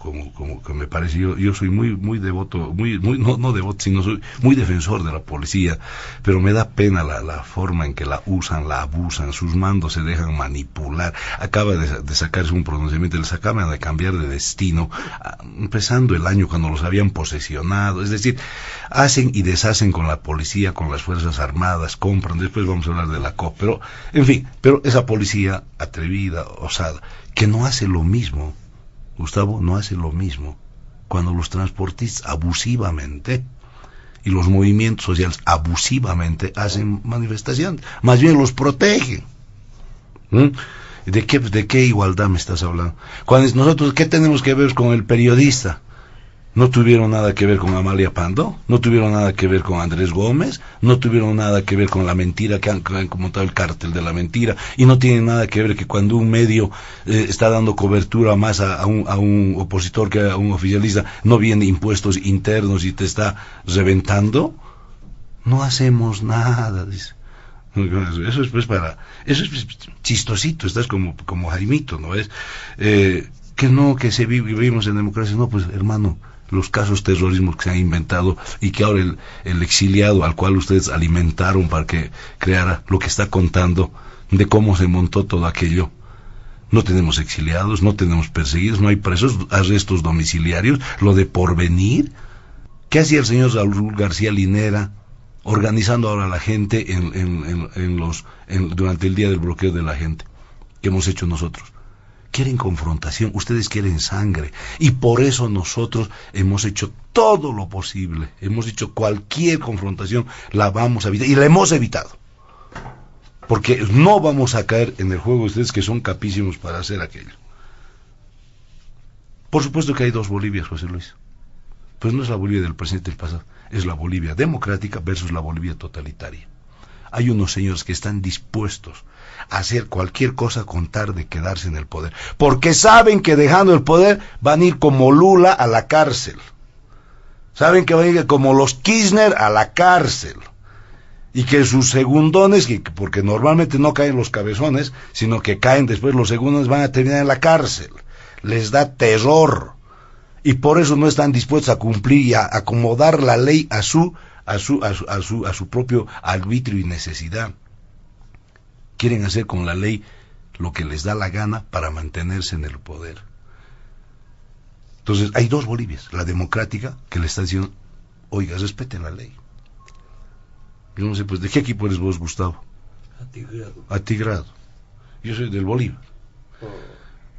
que me parece, yo soy muy devoto, no devoto, sino soy muy defensor de la policía, pero me da pena la forma en que la usan, la abusan, sus mandos se dejan manipular. Acaba de sacarse un pronunciamiento, les acaban de cambiar de destino, empezando el año cuando los habían posesionado, es decir, hacen y deshacen con la policía, con las Fuerzas Armadas, compran, después vamos a hablar de la COP, pero, en fin, pero esa policía atrevida, osada, que no hace lo mismo, Gustavo, no hace lo mismo cuando los transportistas abusivamente y los movimientos sociales abusivamente hacen manifestaciones, más bien los protegen. ¿De qué igualdad me estás hablando? Cuando nosotros, ¿qué tenemos que ver con el periodista? No tuvieron nada que ver con Amalia Pando, no tuvieron nada que ver con Andrés Gómez, no tuvieron nada que ver con la mentira que han montado el cártel de la mentira, y no tienen nada que ver que cuando un medio está dando cobertura más a un opositor que a un oficialista, no vienen impuestos internos y te está reventando. No hacemos nada, dice. Eso es pues eso es chistosito, estás como Jaimito, ¿no es? Que vivimos en democracia, no, pues hermano, los casos de terrorismo que se han inventado y que ahora el exiliado al cual ustedes alimentaron para que creara lo que está contando de cómo se montó todo aquello. No tenemos exiliados, no tenemos perseguidos, no hay presos, arrestos domiciliarios, lo de Porvenir. ¿Qué hacía el señor Raúl García Linera organizando ahora a la gente durante el día del bloqueo de la gente? ¿Qué hemos hecho nosotros? Quieren confrontación, ustedes quieren sangre, y por eso nosotros hemos hecho todo lo posible, hemos hecho cualquier confrontación, la vamos a evitar, y la hemos evitado, porque no vamos a caer en el juego de ustedes que son capísimos para hacer aquello. Por supuesto que hay 2 Bolivias, José Luis, pues no es la Bolivia del presente y del pasado, es la Bolivia democrática versus la Bolivia totalitaria. Hay unos señores que están dispuestos a hacer cualquier cosa con tal de quedarse en el poder, porque saben que dejando el poder van a ir como Lula a la cárcel, saben que van a ir como los Kirchner a la cárcel, y que sus segundones, porque normalmente no caen los cabezones, sino que caen después los segundones, van a terminar en la cárcel. Les da terror, y por eso no están dispuestos a cumplir y a acomodar la ley a su propio arbitrio y necesidad. Quieren hacer con la ley lo que les da la gana para mantenerse en el poder. Entonces hay 2 Bolivias, la democrática, que le está diciendo, oiga, respeten la ley. Yo no sé, pues, ¿de qué equipo eres vos, Gustavo? Atigrado. Yo soy del Bolívar.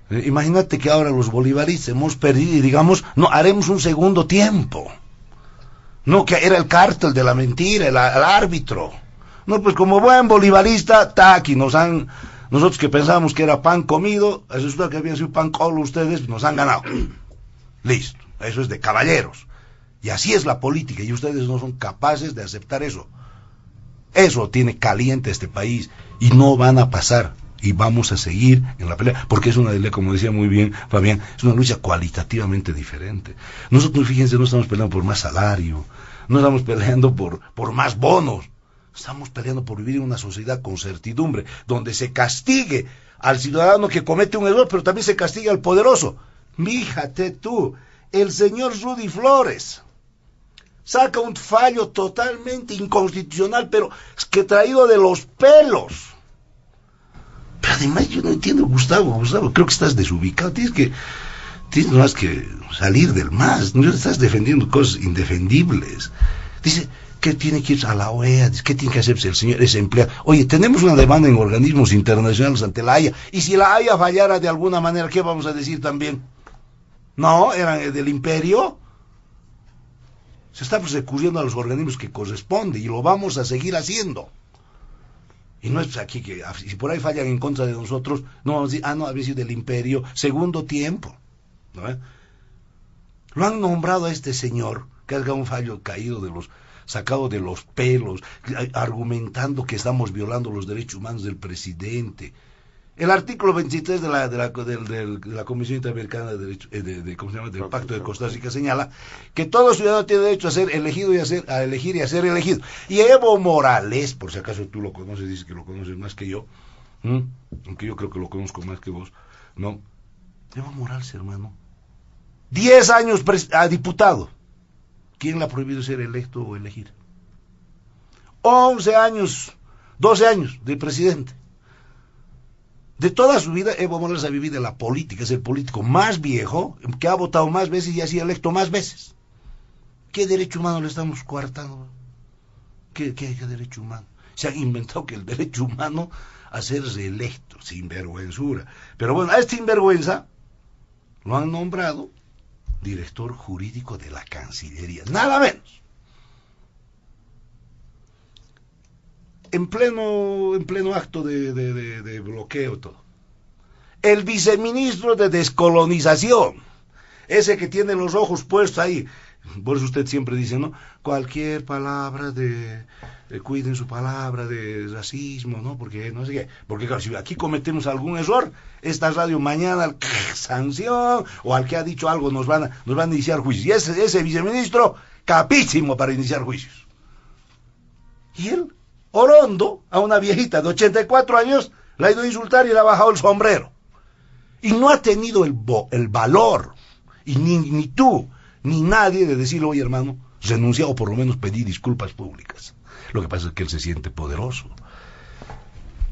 Imagínate que ahora los bolivaristas hemos perdido y digamos, no, haremos un segundo tiempo. No, que era el cártel de la mentira, el árbitro. No, pues como buen bolivarista, taqui, nosotros que pensábamos que era pan comido, resulta que habían sido pan colo ustedes, nos han ganado. Listo, eso es de caballeros. Y así es la política, y ustedes no son capaces de aceptar eso. Eso tiene caliente este país, y no van a pasar. Y vamos a seguir en la pelea, porque es una pelea, como decía muy bien Fabián, es una lucha cualitativamente diferente. Nosotros, fíjense, no estamos peleando por más salario, no estamos peleando por más bonos, estamos peleando por vivir en una sociedad con certidumbre, donde se castigue al ciudadano que comete un error, pero también se castiga al poderoso. Fíjate tú, el señor Rudy Flores saca un fallo totalmente inconstitucional, pero es que traído de los pelos. Pero además yo no entiendo, Gustavo, creo que estás desubicado, tienes más que salir del MAS, no estás defendiendo cosas indefendibles. Dice que tiene que ir a la OEA, dice que tiene que hacerse el señor ese empleado. Oye, tenemos una demanda en organismos internacionales ante la Haya, y si la Haya fallara de alguna manera, ¿qué vamos a decir también? No, eran del imperio. Se está recurriendo a los organismos que corresponde y lo vamos a seguir haciendo. Y no es aquí que, si por ahí fallan en contra de nosotros, no vamos a decir, no, había sido del imperio, segundo tiempo. ¿No? Lo han nombrado a este señor, que haga un fallo sacado de los pelos, argumentando que estamos violando los derechos humanos del presidente. El artículo 23 de la Comisión Interamericana de Derechos, del Pacto de Costa Rica señala que todo ciudadano tiene derecho a ser elegido a elegir y a ser elegido. Y Evo Morales, por si acaso tú lo conoces, dices que lo conoces más que yo, aunque yo creo que lo conozco más que vos, ¿no? Evo Morales, hermano, 10 años a diputado. ¿Quién le ha prohibido ser electo o elegir? 11 años, 12 años de presidente. De toda su vida, Evo Morales ha vivido en la política, es el político más viejo, que ha votado más veces y ha sido electo más veces. ¿Qué derecho humano le estamos coartando? ¿Qué derecho humano? Se han inventado que el derecho humano a ser reelecto, sinvergüenzura. Pero bueno, a este sinvergüenza lo han nombrado director jurídico de la Cancillería, nada menos. En pleno acto de bloqueo todo. El viceministro de Descolonización, ese que tiene los ojos puestos ahí, por eso usted siempre dice, ¿no? Cualquier palabra cuiden su palabra de racismo, ¿no? Porque no sé qué, porque claro, si aquí cometemos algún error, esta radio mañana sanción, o al que ha dicho algo nos van a iniciar juicios. Y ese viceministro, capísimo para iniciar juicios. Y él, orondo, a una viejita de 84 años, la ha ido a insultar y le ha bajado el sombrero. Y no ha tenido el valor, y ni tú, ni nadie de decirle, oye hermano, renuncia o por lo menos pedir disculpas públicas. Lo que pasa es que él se siente poderoso.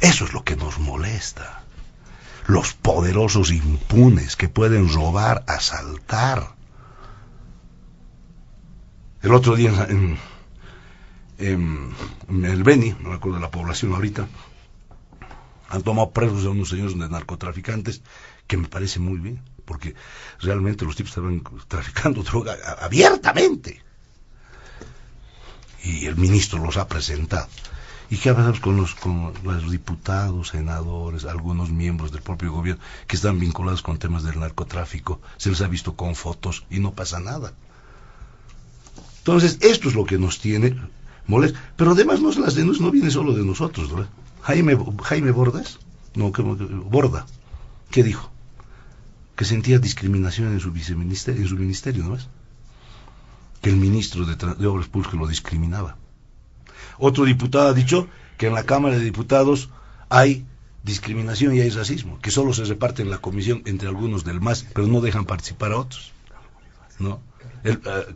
Eso es lo que nos molesta. Los poderosos impunes que pueden robar, asaltar. El otro día en el Beni, no me acuerdo de la población ahorita, han tomado presos a unos señores de narcotraficantes, que me parece muy bien, porque realmente los tipos estaban traficando droga abiertamente. Y el ministro los ha presentado. ¿Y qué pasamos con los diputados, senadores, algunos miembros del propio gobierno que están vinculados con temas del narcotráfico? Se les ha visto con fotos y no pasa nada. Entonces, esto es lo que nos tiene molestos. Pero además las denuncias no vienen solo de nosotros, ¿no? Jaime Bordas, Borda, ¿qué dijo? Que sentía discriminación en su ministerio, ¿no es? Que el ministro de Obras Públicas lo discriminaba. Otro diputado ha dicho que en la Cámara de Diputados hay discriminación y hay racismo, que solo se reparte en la comisión entre algunos del MAS, pero no dejan participar a otros, ¿no?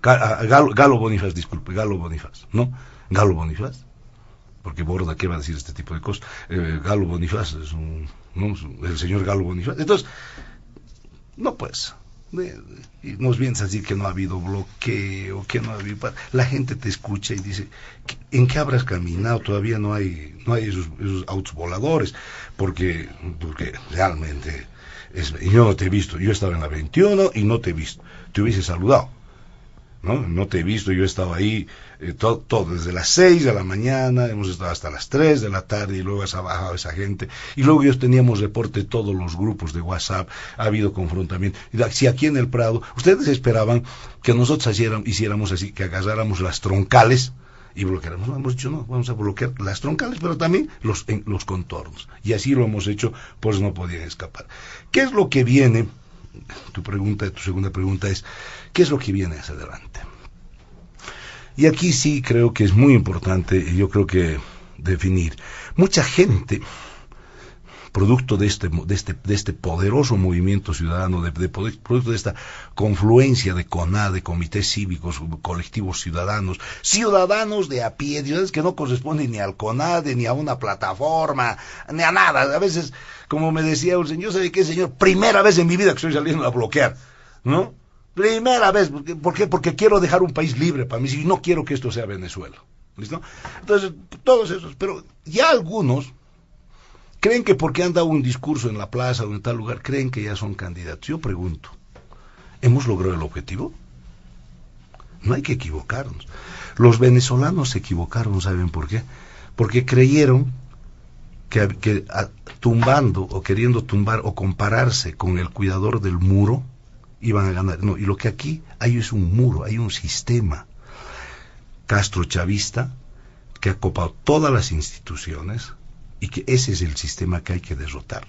Galo Bonifaz, ¿no? Galo Bonifaz, porque Borda, ¿qué va a decir este tipo de cosas? Galo Bonifaz es el señor Galo Bonifaz. Entonces, no pues, nos vienes a decir que no ha habido bloqueo, que no ha habido... La gente te escucha y dice, ¿en qué habrás caminado? Todavía no hay esos autos voladores, porque realmente, yo no te he visto, yo estaba en la 21 y no te he visto, te hubiese saludado. No te he visto, yo he estado ahí todo desde las 6 de la mañana, hemos estado hasta las 3 de la tarde y luego se ha bajado esa gente, y luego yo teníamos reporte de todos los grupos de WhatsApp, ha habido confrontamiento. Si aquí en el Prado, ustedes esperaban que nosotros hiciéramos así, que agarráramos las troncales y bloqueáramos. No, hemos dicho no, vamos a bloquear las troncales, pero también los contornos, y así lo hemos hecho, pues no podían escapar. ¿Qué es lo que viene? Tu segunda pregunta es, ¿qué es lo que viene hacia adelante? Y aquí sí creo que es muy importante, y yo creo que definir. Mucha gente producto de este poderoso movimiento ciudadano, producto de esta confluencia de CONADE, comités cívicos, colectivos ciudadanos de a pie, ciudadanos que no corresponden ni al CONADE, ni a una plataforma, ni a nada. A veces, como me decía un señor, ¿sabe qué, señor? Primera vez en mi vida que estoy saliendo a bloquear, ¿no? Primera vez. ¿Por qué? Porque quiero dejar un país libre para mí, y no quiero que esto sea Venezuela. ¿Listo? Entonces, todos esos, pero ya algunos creen que porque han dado un discurso en la plaza o en tal lugar, creen que ya son candidatos. Yo pregunto, ¿hemos logrado el objetivo? No hay que equivocarnos. Los venezolanos se equivocaron, ¿saben por qué? Porque creyeron que tumbando o queriendo tumbar o compararse con el cuidador del muro, iban a ganar. No, y lo que aquí hay es un muro, hay un sistema castrochavista que ha copado todas las instituciones, y que ese es el sistema que hay que derrotar.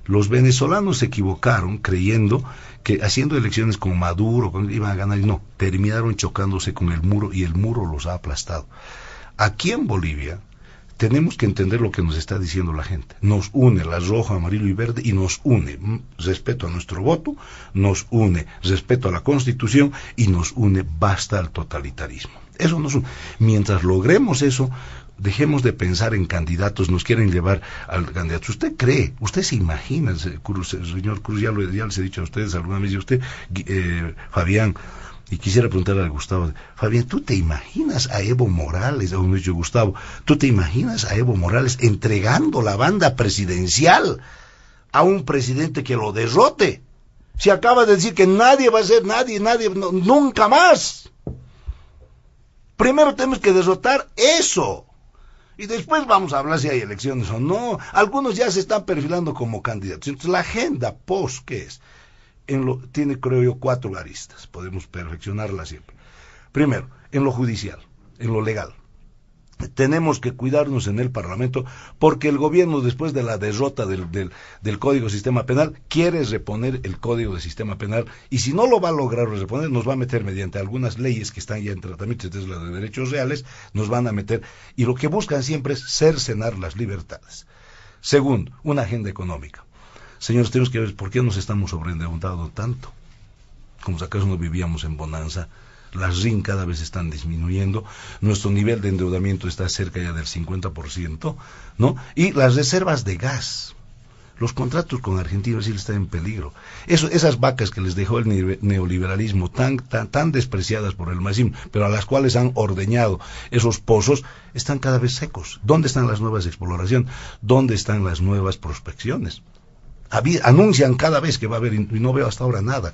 Los venezolanos se equivocaron creyendo que haciendo elecciones con Maduro iban a ganar, y no, terminaron chocándose con el muro, y el muro los ha aplastado. Aquí en Bolivia tenemos que entender lo que nos está diciendo la gente. Nos une la roja, amarillo y verde, y nos une respeto a nuestro voto, nos une respeto a la Constitución, y nos une basta al totalitarismo. Eso nos une. Mientras logremos eso, dejemos de pensar en candidatos. Nos quieren llevar al candidato. ¿Usted cree? ¿Usted se imagina, señor Cruz? Ya les he dicho a ustedes alguna vez, y usted, Fabián, y quisiera preguntarle a Gustavo, Fabián, ¿tú te imaginas a Evo Morales, o no, Gustavo, ¿tú te imaginas a Evo Morales entregando la banda presidencial a un presidente que lo derrote? Se acaba de decir que nadie va a ser, nadie, no, nunca más. Primero tenemos que derrotar eso, y después vamos a hablar si hay elecciones o no. Algunos ya se están perfilando como candidatos. Entonces la agenda post, ¿qué es? Tiene, creo yo, 4 aristas. Podemos perfeccionarla siempre. Primero, en lo judicial, en lo legal. Tenemos que cuidarnos en el Parlamento, porque el gobierno, después de la derrota del Código de Sistema Penal, quiere reponer el Código de Sistema Penal, y si no lo va a lograr reponer, nos va a meter mediante algunas leyes que están ya en tratamiento, desde las de derechos reales, nos van a meter, y lo que buscan siempre es cercenar las libertades. Segundo, una agenda económica. Señores, tenemos que ver por qué nos estamos sobreendeudando tanto. Como si acaso no vivíamos en bonanza. Las RIN cada vez están disminuyendo, nuestro nivel de endeudamiento está cerca ya del 50%, ¿no? Y las reservas de gas, los contratos con Argentina sí están en peligro. Esas vacas que les dejó el neoliberalismo tan despreciadas por el masismo, pero a las cuales han ordeñado esos pozos, están cada vez secos. ¿Dónde están las nuevas exploraciones? ¿Dónde están las nuevas prospecciones? Anuncian cada vez que va a haber, y no veo hasta ahora nada.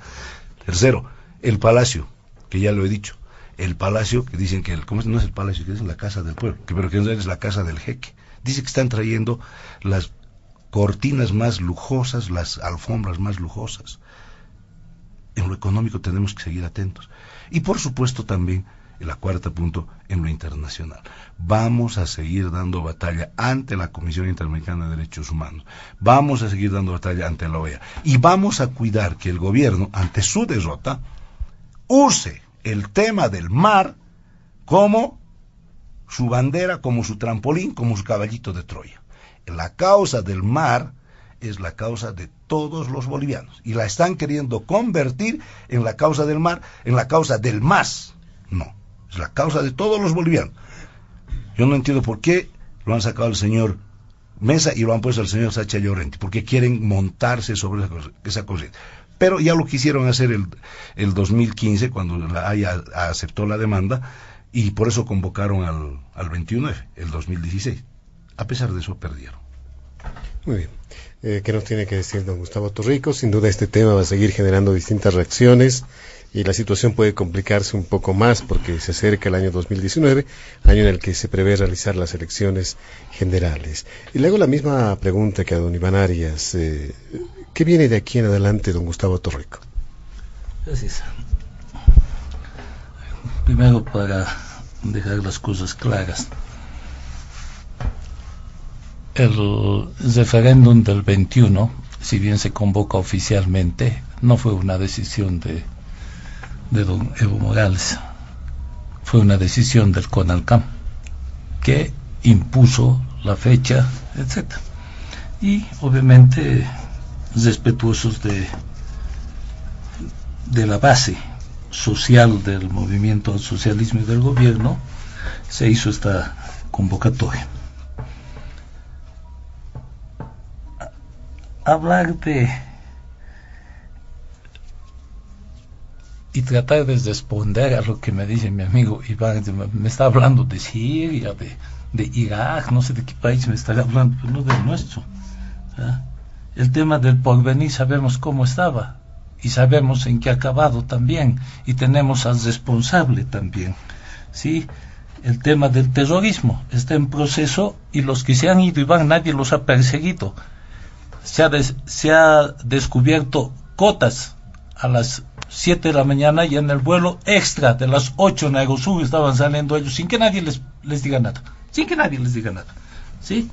Tercero, el Palacio, que ya lo he dicho, el Palacio, que dicen que no es el Palacio, que es la Casa del Pueblo, pero que no es la Casa del Jeque. Dice que están trayendo las cortinas más lujosas, las alfombras más lujosas. En lo económico tenemos que seguir atentos. Y por supuesto también, el cuarto punto, en lo internacional. Vamos a seguir dando batalla ante la Comisión Interamericana de Derechos Humanos. Vamos a seguir dando batalla ante la OEA. Y vamos a cuidar que el gobierno, ante su derrota, use el tema del mar como su bandera, como su trampolín, como su caballito de Troya. La causa del mar es la causa de todos los bolivianos, y la están queriendo convertir en la causa del mar, en la causa del MAS. No, es la causa de todos los bolivianos. Yo no entiendo por qué lo han sacado el señor Mesa y lo han puesto al señor Sacha Llorenti, porque quieren montarse sobre esa corriente. Pero ya lo quisieron hacer el 2015, cuando la Haya aceptó la demanda, y por eso convocaron al 21F, el 2016. A pesar de eso, perdieron.
Muy bien. ¿Qué nos tiene que decir don Gustavo Torrico? Sin duda este tema va a seguir generando distintas reacciones, y la situación puede complicarse un poco más porque se acerca el año 2019, año en el que se prevé realizar las elecciones generales. Y le hago la misma pregunta que a don Iván Arias. ¿Qué viene de aquí en adelante, don Gustavo Torrico?
Gracias. Primero, para dejar las cosas claras, el referéndum del 21, si bien se convoca oficialmente, no fue una decisión de don Evo Morales, fue una decisión del CONALCAM, que impuso la fecha, etcétera. y obviamente respetuosos de la base social del movimiento al socialismo y del gobierno, se hizo esta convocatoria. Hablar y tratar de responder a lo que me dice mi amigo Iván, me está hablando de Siria, de Irak, no sé de qué país me está hablando, pero no del nuestro. El tema del porvenir sabemos cómo estaba y sabemos en qué ha acabado también, y tenemos al responsable también, ¿sí? El tema del terrorismo está en proceso y los que se han ido, Iván, nadie los ha perseguido. Se ha descubierto cotas a las 7 de la mañana y en el vuelo extra de las 8 en Aerosur estaban saliendo ellos sin que nadie les diga nada, ¿sí?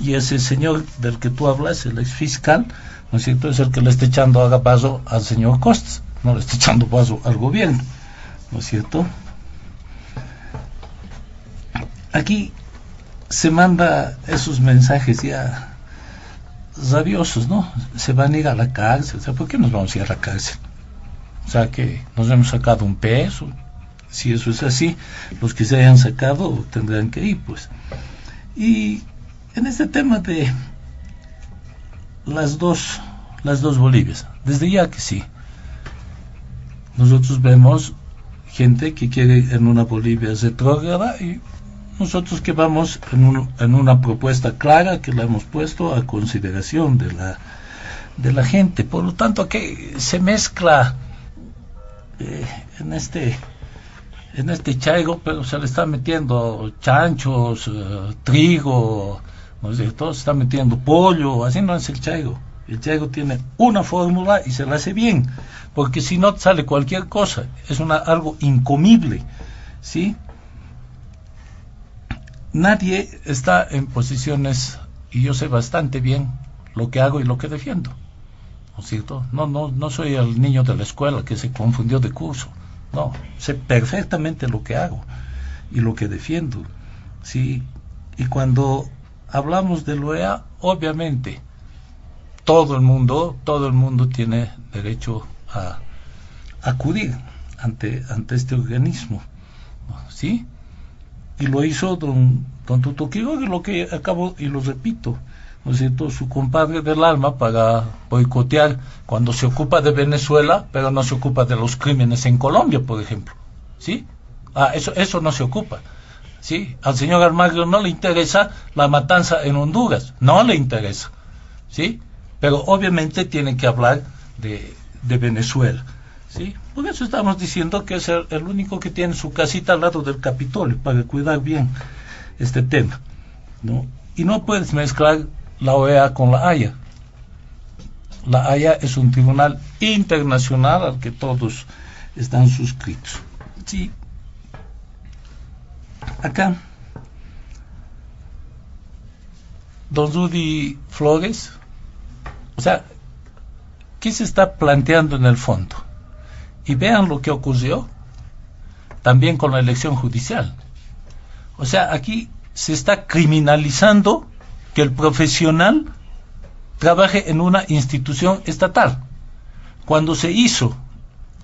Y ese señor del que tú hablas, el ex fiscal, ¿no es cierto?, es el que le está echando vaso al señor Costas, no le está echando vaso al gobierno, ¿no es cierto? Aquí se manda esos mensajes ya rabiosos, ¿no? Se van a ir a la cárcel. O sea, ¿por qué nos vamos a ir a la cárcel? O sea, que nos hemos sacado un peso. Si eso es así, los que se hayan sacado tendrán que ir, pues. Y en este tema de las dos Bolivias, desde ya que sí, nosotros vemos gente que quiere en una Bolivia retrógrada y nosotros que vamos en una propuesta clara que la hemos puesto a consideración de la gente. Por lo tanto, que se mezcla en este chaigo, pero se le está metiendo chanchos, trigo, ¿no es cierto? Se está metiendo pollo, así no es el chaigo. El chaigo tiene una fórmula y se la hace bien, porque si no sale cualquier cosa, es algo incomible, ¿sí? Nadie está en posiciones, y yo sé bastante bien lo que hago y lo que defiendo, ¿no es cierto? No soy el niño de la escuela que se confundió de curso, no, sé perfectamente lo que hago y lo que defiendo, ¿sí? Y cuando hablamos del OEA, obviamente todo el mundo tiene derecho a acudir ante este organismo, ¿sí? Y lo hizo don Tuto Quiroga, lo que acabo y lo repito, ¿no es cierto?, su compadre del alma, para boicotear cuando se ocupa de Venezuela, pero no se ocupa de los crímenes en Colombia, por ejemplo, ¿sí? Eso no se ocupa, ¿sí? Al señor Almagro no le interesa la matanza en Honduras, no le interesa, ¿sí? Pero obviamente tiene que hablar de Venezuela, ¿sí? Por eso estamos diciendo que es el único que tiene su casita al lado del Capitolio para cuidar bien este tema, ¿no? Y no puedes mezclar la OEA con la Haya. La Haya es un tribunal internacional al que todos están suscritos, ¿sí? Acá don Rudy Flores, o sea, ¿qué se está planteando en el fondo? Y vean lo que ocurrió también con la elección judicial. O sea, aquí se está criminalizando que el profesional trabaje en una institución estatal. Cuando se hizo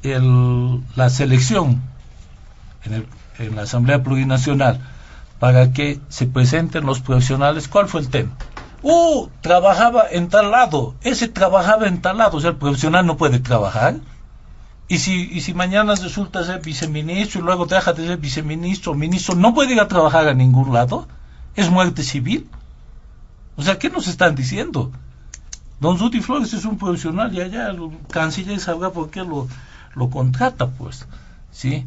la selección en la Asamblea Plurinacional para que se presenten los profesionales, ¿cuál fue el tema? Trabajaba en tal lado, ese trabajaba en tal lado, o sea, el profesional no puede trabajar. Y si mañana resulta ser viceministro y luego deja de ser viceministro o ministro, no puede ir a trabajar a ningún lado, es muerte civil. O sea, ¿qué nos están diciendo? Don Rudy Flores es un profesional y allá el canciller sabrá por qué lo contrata, pues, ¿sí?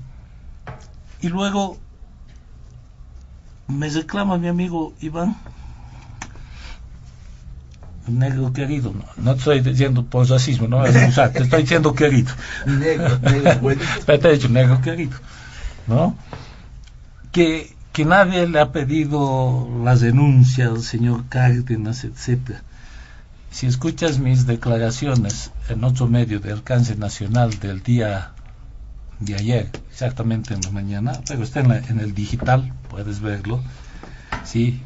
Y luego me reclama mi amigo Iván, negro querido, no estoy diciendo por racismo, no es usar, te estoy diciendo querido. Negro, bueno. Te he dicho negro querido, ¿no? Que nadie le ha pedido la denuncia al señor Cárdenas, etcétera. Si escuchas mis declaraciones en otro medio de alcance nacional del día de ayer, exactamente en la mañana, pero está en el digital, puedes verlo, sí,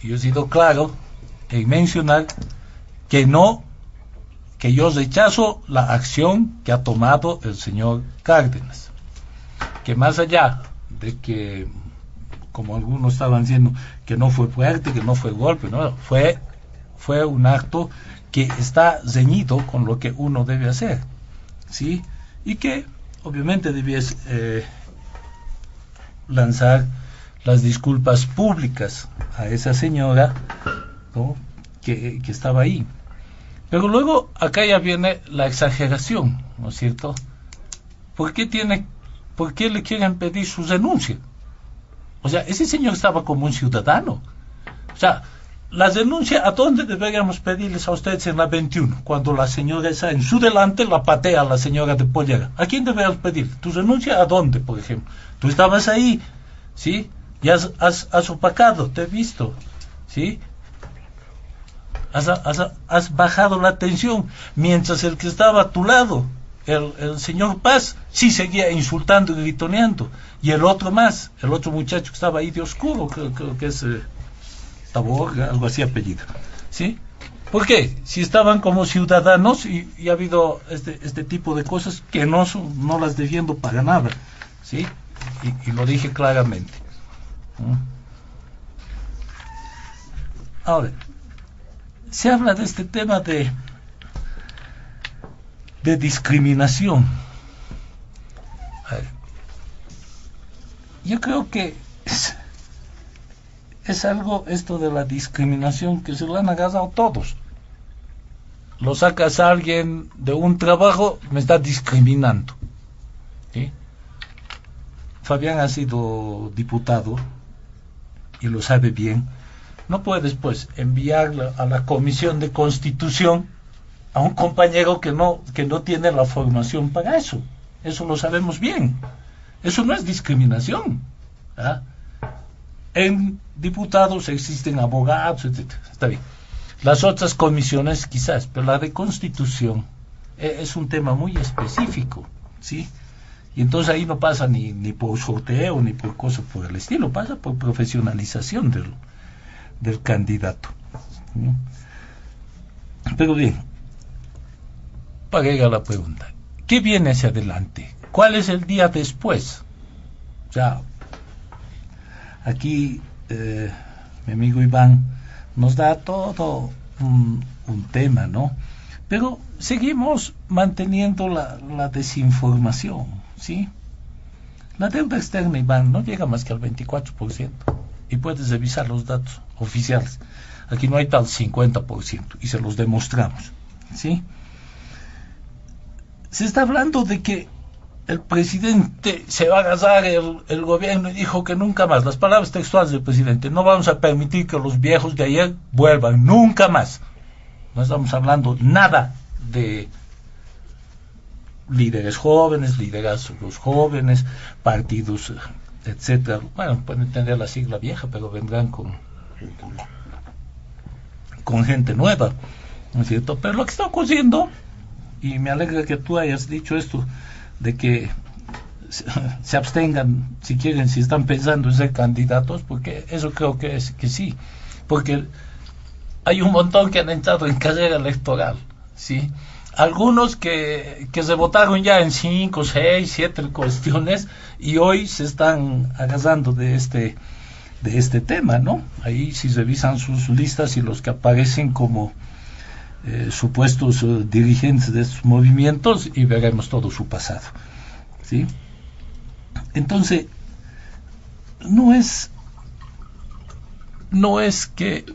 yo he sido claro en mencionar que yo rechazo la acción que ha tomado el señor Cárdenas, que más allá de que, como algunos estaban diciendo, que no fue fuerte, que no fue golpe, no, fue un acto que está ceñido con lo que uno debe hacer, ¿sí? Y que obviamente debías lanzar las disculpas públicas a esa señora, ¿no?, que estaba ahí. Pero luego acá ya viene la exageración, ¿no es cierto? ¿Por qué le quieren pedir su renuncia? O sea, ese señor estaba como un ciudadano. O sea, la denuncia, ¿a dónde deberíamos pedirles a ustedes en la 21? Cuando la señora esa en su delante la patea a la señora de pollera. ¿A quién deberíamos pedir? ¿Tu renuncia a dónde, por ejemplo? Tú estabas ahí, ¿sí? Y has opacado, te he visto, ¿sí? Has bajado la tensión, mientras el que estaba a tu lado, el señor Paz, sí seguía insultando y gritoneando. Y el otro muchacho que estaba ahí de oscuro, creo que es Taborga, algo así apellido, ¿sí? ¿Por qué? Si estaban como ciudadanos y ha habido este tipo de cosas que no las defiendo para nada, ¿sí? Y lo dije claramente. Ahora, se habla de este tema de discriminación. A ver, yo creo que es algo esto de la discriminación que se lo han agarrado todos. Lo sacas a alguien de un trabajo, me está discriminando, ¿sí? Fabián ha sido diputado y lo sabe bien. No puedes pues enviarlo a la Comisión de Constitución a un compañero que no tiene la formación para eso. Eso lo sabemos bien. Eso no es discriminación, ¿ah? En diputados existen abogados, etcétera. Está bien. Las otras comisiones quizás, pero la de Constitución es un tema muy específico, ¿sí? Y entonces ahí no pasa ni por sorteo ni por cosas por el estilo, pasa por profesionalización del candidato. Pero bien, para ir a la pregunta, ¿qué viene hacia adelante? ¿Cuál es el día después? O sea, aquí mi amigo Iván nos da todo un tema, ¿no? Pero seguimos manteniendo la desinformación, ¿sí? La deuda externa, Iván, no llega más que al 24%. Y puedes revisar los datos oficiales. Aquí no hay tal 50%, y se los demostramos, ¿sí? Se está hablando de que el presidente se va a agarrar el gobierno y dijo que nunca más, las palabras textuales del presidente, no vamos a permitir que los viejos de ayer vuelvan, nunca más. No estamos hablando nada de líderes jóvenes, liderazgos jóvenes, partidos, etcétera. Bueno, pueden tener la sigla vieja, pero vendrán con gente nueva, ¿no es cierto? Pero lo que está ocurriendo, y me alegra que tú hayas dicho esto, de que se abstengan si quieren, si están pensando en ser candidatos, porque eso creo que sí, porque hay un montón que han entrado en carrera electoral, ¿sí? Algunos que se votaron ya en 5, 6, 7 cuestiones y hoy se están agarrando de este tema, ¿no? Ahí si revisan sus listas y los que aparecen como supuestos dirigentes de estos movimientos, y veremos todo su pasado, ¿sí? Entonces, no es que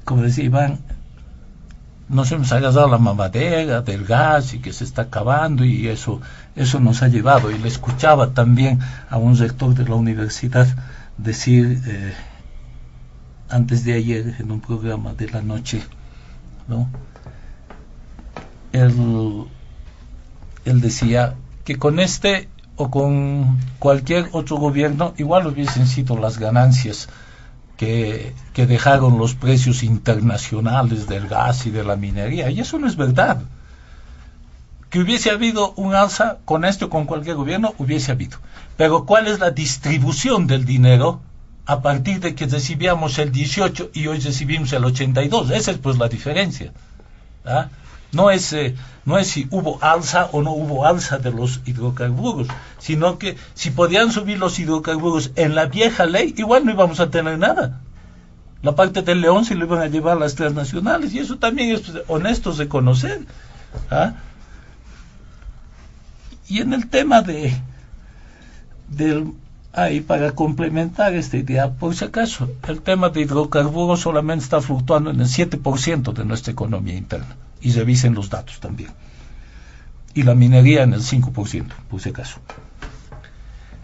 como decía Iván, nos hemos agarrado la mamadera del gas y que se está acabando, y eso nos ha llevado. Y le escuchaba también a un rector de la universidad decir antes de ayer en un programa de la noche, ¿no? Él decía que con este o con cualquier otro gobierno igual hubiesen sido las ganancias que dejaron los precios internacionales del gas y de la minería, y eso no es verdad. Que hubiese habido un alza con este o con cualquier gobierno, hubiese habido, pero ¿cuál es la distribución del dinero? a partir de que recibíamos el 18 y hoy recibimos el 82. Esa es pues la diferencia. ¿Ah? No es si hubo alza o no hubo alza de los hidrocarburos, sino que si podían subir los hidrocarburos en la vieja ley, igual no íbamos a tener nada. La parte del León se lo iban a llevar las transnacionales, y eso también es honesto reconocer. ¿Ah? Y en el tema para complementar esta idea, por si acaso, el tema de hidrocarburos solamente está fluctuando en el 7% de nuestra economía interna, y revisen los datos también, y la minería en el 5%, por si acaso.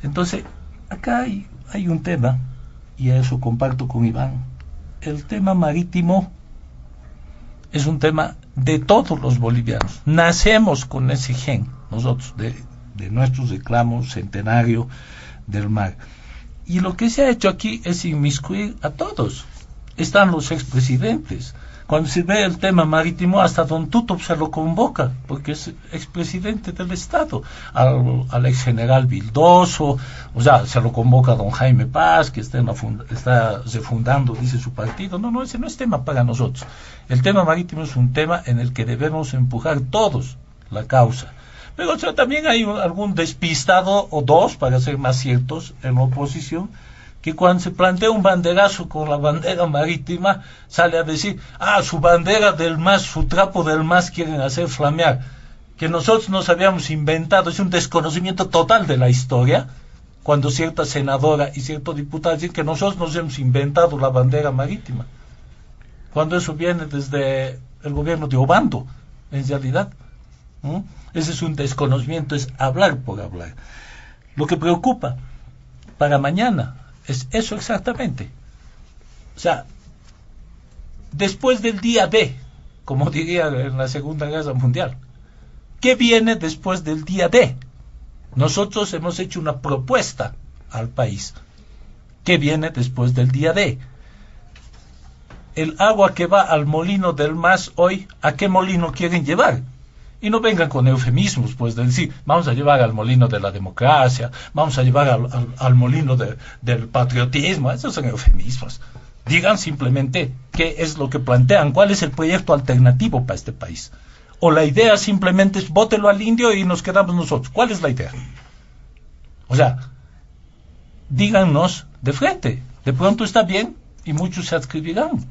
Entonces, acá hay un tema, y eso comparto con Iván. El tema marítimo es un tema de todos los bolivianos. Nacemos con ese gen, nosotros, de nuestros reclamos centenario del mar. Y lo que se ha hecho aquí es inmiscuir a todos. Están los expresidentes. Cuando se ve el tema marítimo, hasta don Tuto se lo convoca, porque es expresidente del Estado. Al ex general Vildoso, o sea, se lo convoca a don Jaime Paz, que está refundando, dice su partido. No, ese no es tema para nosotros. El tema marítimo es un tema en el que debemos empujar todos la causa. Pero o sea, también hay algún despistado o dos, para ser más ciertos, en la oposición, que cuando se plantea un banderazo con la bandera marítima, sale a decir, su bandera del MAS, su trapo del MAS quieren hacer flamear, que nosotros nos habíamos inventado. Es un desconocimiento total de la historia, cuando cierta senadora y cierto diputado dicen que nosotros nos hemos inventado la bandera marítima, cuando eso viene desde el gobierno de Obando, en realidad. Ese es un desconocimiento, es hablar por hablar. Lo que preocupa para mañana es eso exactamente. O sea, después del día D, como diría en la Segunda Guerra Mundial, ¿qué viene después del día D? Nosotros hemos hecho una propuesta al país. ¿Qué viene después del día D? El agua que va al molino del MAS hoy, ¿a qué molino quieren llevar? Y no vengan con eufemismos, pues, de decir, vamos a llevar al molino de la democracia, vamos a llevar al molino del patriotismo. Esos son eufemismos. Digan simplemente qué es lo que plantean, cuál es el proyecto alternativo para este país. O la idea simplemente es, bótelo al indio y nos quedamos nosotros. ¿Cuál es la idea? O sea, díganos de frente. De pronto está bien y muchos se adscribirán.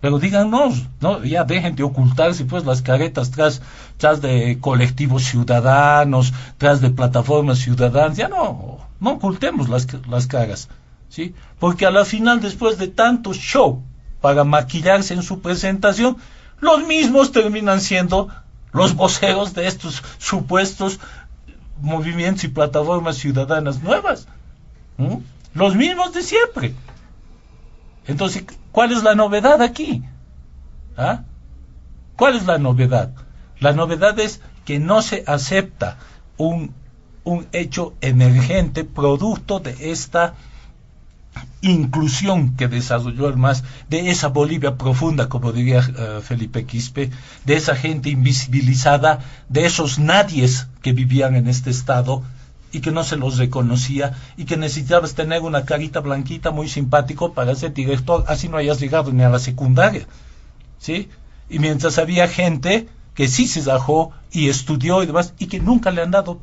Pero díganos, no, ya dejen de ocultarse pues las caretas tras de colectivos ciudadanos, tras de plataformas ciudadanas. Ya no ocultemos las caras, ¿sí? Porque a la final, después de tanto show para maquillarse en su presentación, los mismos terminan siendo los voceros de estos supuestos movimientos y plataformas ciudadanas nuevas. Los mismos de siempre. Entonces, ¿cuál es la novedad aquí? ¿Cuál es la novedad? La novedad es que no se acepta un hecho emergente producto de esta inclusión que desarrolló el MAS, de esa Bolivia profunda, como diría Felipe Quispe, de esa gente invisibilizada, de esos nadies que vivían en este estado y que no se los reconocía, y que necesitabas tener una carita blanquita muy simpático para ser director, así no hayas llegado ni a la secundaria, ¿sí? Y mientras había gente que sí se rajó y estudió y demás, y que nunca le han dado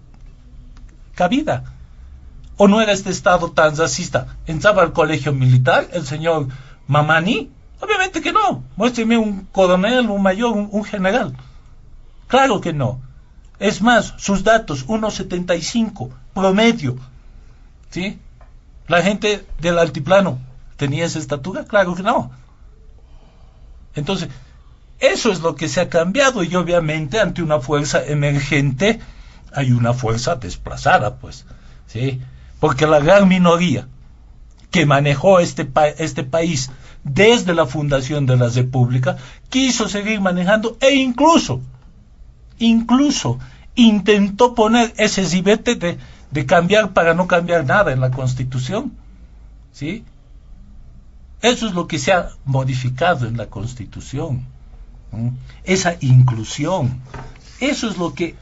cabida. ¿O no era este estado tan racista? ¿Entraba al colegio militar el señor Mamani? Obviamente que no. Muéstreme un coronel, un mayor, un general. Claro que no. Es más, sus datos, 1.75 promedio, ¿sí? La gente del altiplano, ¿tenía esa estatura? Claro que no. Entonces, eso es lo que se ha cambiado, y obviamente ante una fuerza emergente hay una fuerza desplazada, pues, ¿sí? Porque la gran minoría que manejó este país desde la fundación de la República quiso seguir manejando, e incluso intentó poner ese ribete de cambiar para no cambiar nada en la Constitución, ¿sí? Eso es lo que se ha modificado en la Constitución, esa inclusión. Eso es lo que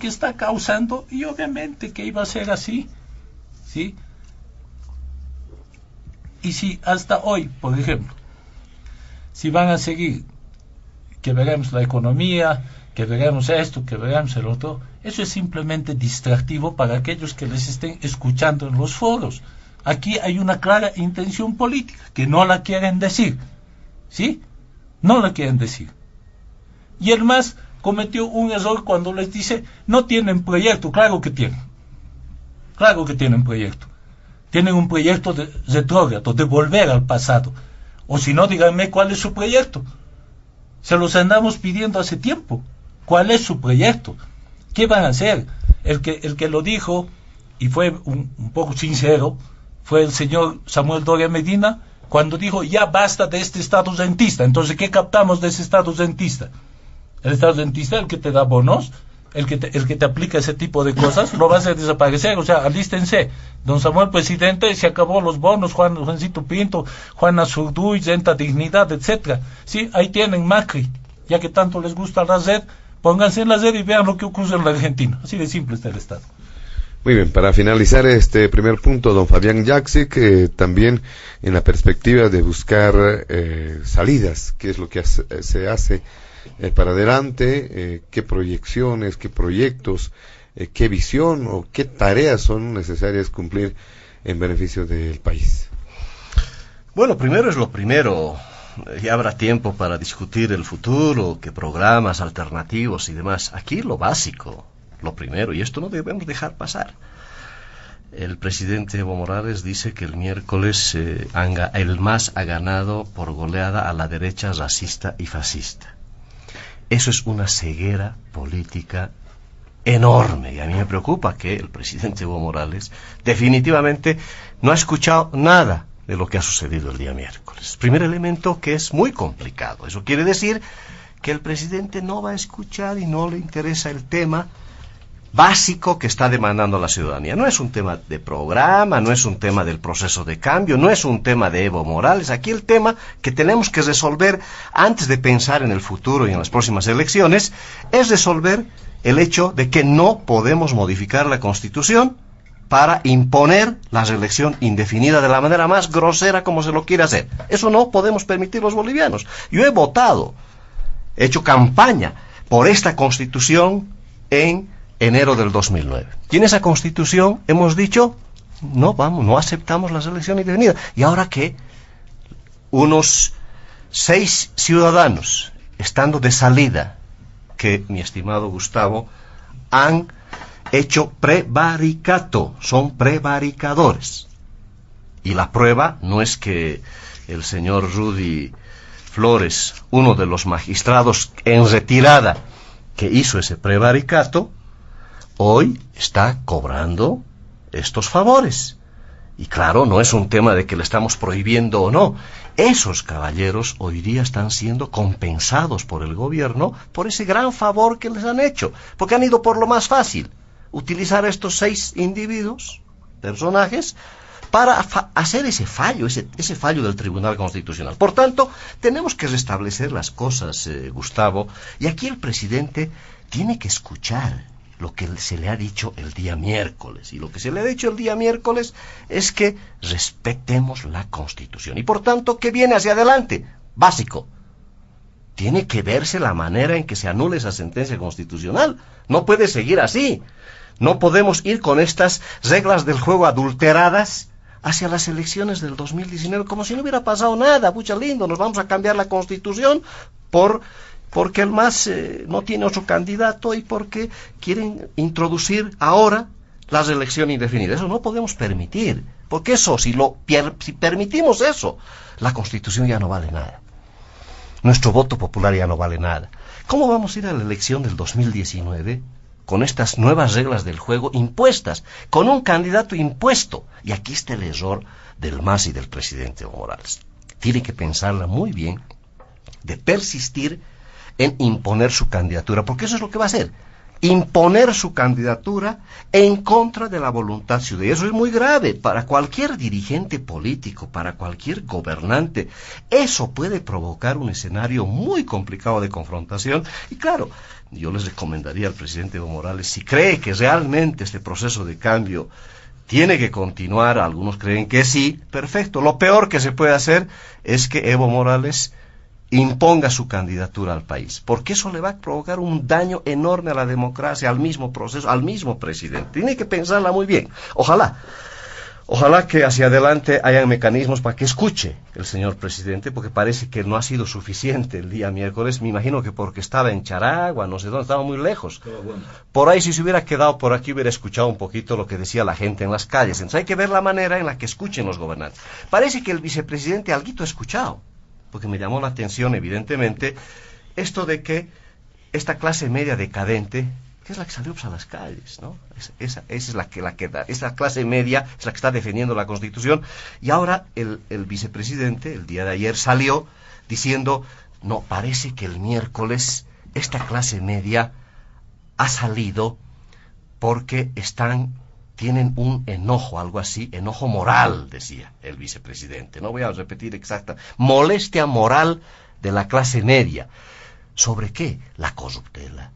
está causando, y obviamente que iba a ser así, ¿sí? Y si hasta hoy, por ejemplo, si van a seguir, que veremos la economía, que veremos esto, que veremos el otro, eso es simplemente distractivo para aquellos que les estén escuchando en los foros. Aquí hay una clara intención política, que no la quieren decir, ¿sí? No la quieren decir. Y el MAS cometió un error cuando les dice, no tienen proyecto. Claro que tienen. Claro que tienen proyecto. Tienen un proyecto de retrógrado, de volver al pasado. O si no, díganme cuál es su proyecto. Se los andamos pidiendo hace tiempo. ¿Cuál es su proyecto? ¿Qué van a hacer? El que lo dijo, y fue un poco sincero, fue el señor Samuel Doria Medina, cuando dijo, ya basta de este Estado rentista. Entonces, ¿qué captamos de ese Estado rentista? El Estado rentista, el que te da bonos, el que te aplica ese tipo de cosas, lo va a hacer desaparecer. O sea, alístense. Don Samuel, presidente, se acabó los bonos, Juancito Pinto, Juana Zurduy, Renta Dignidad, etcétera. Sí, ahí tienen Macri. Ya que tanto les gusta la red, pónganse en la red y vean lo que ocurre en la Argentina. Así de simple está el Estado.
Muy bien, para finalizar este primer punto, don Fabián Jaksic, también en la perspectiva de buscar salidas, qué es lo que se hace para adelante, qué proyecciones, qué proyectos, qué visión o qué tareas son necesarias cumplir en beneficio del país.
Bueno, primero es lo primero. Ya habrá tiempo para discutir el futuro, qué programas alternativos y demás. Aquí lo básico, lo primero, y esto no debemos dejar pasar. El presidente Evo Morales dice que el miércoles el MAS ha ganado por goleada a la derecha racista y fascista. Eso es una ceguera política enorme, y a mí me preocupa que el presidente Evo Morales definitivamente no ha escuchado nada de lo que ha sucedido el día miércoles. Primer elemento, que es muy complicado. Eso quiere decir que el presidente no va a escuchar y no le interesa el tema básico que está demandando la ciudadanía. No es un tema de programa, no es un tema del proceso de cambio, no es un tema de Evo Morales. Aquí el tema que tenemos que resolver antes de pensar en el futuro y en las próximas elecciones es resolver el hecho de que no podemos modificar la Constitución para imponer la reelección indefinida de la manera más grosera como se lo quiere hacer. Eso no podemos permitir los bolivianos. Yo he votado, he hecho campaña por esta Constitución en enero del 2009. Y en esa Constitución hemos dicho, no aceptamos la reelección indefinida. Y ahora que unos 6 ciudadanos, estando de salida, que mi estimado Gustavo, han hecho prevaricato, son prevaricadores. Y la prueba no es que el señor Rudy Flores, uno de los magistrados en retirada que hizo ese prevaricato, hoy está cobrando estos favores. Y claro, no es un tema de que le estamos prohibiendo o no. Esos caballeros hoy día están siendo compensados por el gobierno por ese gran favor que les han hecho, porque han ido por lo más fácil, utilizar a estos 6 individuos, personajes, para hacer ese fallo del Tribunal Constitucional. Por tanto, tenemos que restablecer las cosas, Gustavo, y aquí el presidente tiene que escuchar lo que se le ha dicho el día miércoles. Y lo que se le ha dicho el día miércoles es que respetemos la Constitución. Y por tanto, ¿qué viene hacia adelante? Básico. Tiene que verse la manera en que se anule esa sentencia constitucional. No puede seguir así. No podemos ir con estas reglas del juego adulteradas hacia las elecciones del 2019 como si no hubiera pasado nada. Pucha lindo, nos vamos a cambiar la Constitución porque el MAS no tiene otro candidato y porque quieren introducir ahora la reelección indefinida. Eso no podemos permitir, porque eso, si permitimos eso, la Constitución ya no vale nada. Nuestro voto popular ya no vale nada. ¿Cómo vamos a ir a la elección del 2019 con estas nuevas reglas del juego impuestas, con un candidato impuesto? Y aquí está el error del MAS y del presidente Evo Morales. Tiene que pensarla muy bien de persistir en imponer su candidatura, porque eso es lo que va a hacer, imponer su candidatura en contra de la voluntad ciudadana. Eso es muy grave para cualquier dirigente político, para cualquier gobernante. Eso puede provocar un escenario muy complicado de confrontación. Y claro, yo les recomendaría al presidente Evo Morales, si cree que realmente este proceso de cambio tiene que continuar, algunos creen que sí, perfecto. Lo peor que se puede hacer es que Evo Morales imponga su candidatura al país, porque eso le va a provocar un daño enorme a la democracia, al mismo proceso, al mismo presidente. Tiene que pensarla muy bien. Ojalá que hacia adelante hayan mecanismos para que escuche el señor presidente, porque parece que no ha sido suficiente el día miércoles. Me imagino que porque estaba en Charagua, no sé dónde, estaba muy lejos. Por ahí, si se hubiera quedado por aquí, hubiera escuchado un poquito lo que decía la gente en las calles. Entonces hay que ver la manera en la que escuchen los gobernantes. Parece que el vicepresidente alguito ha escuchado, porque me llamó la atención, evidentemente, esto de que esta clase media decadente, que es la que salió pues, a las calles, ¿no? Esa es esa clase media es la que está defendiendo la Constitución, y ahora el vicepresidente, el día de ayer, salió diciendo, no, parece que el miércoles esta clase media ha salido porque tienen un enojo, algo así, enojo moral, decía el vicepresidente. No voy a repetir exacta, molestia moral de la clase media. ¿Sobre qué? La corruptela.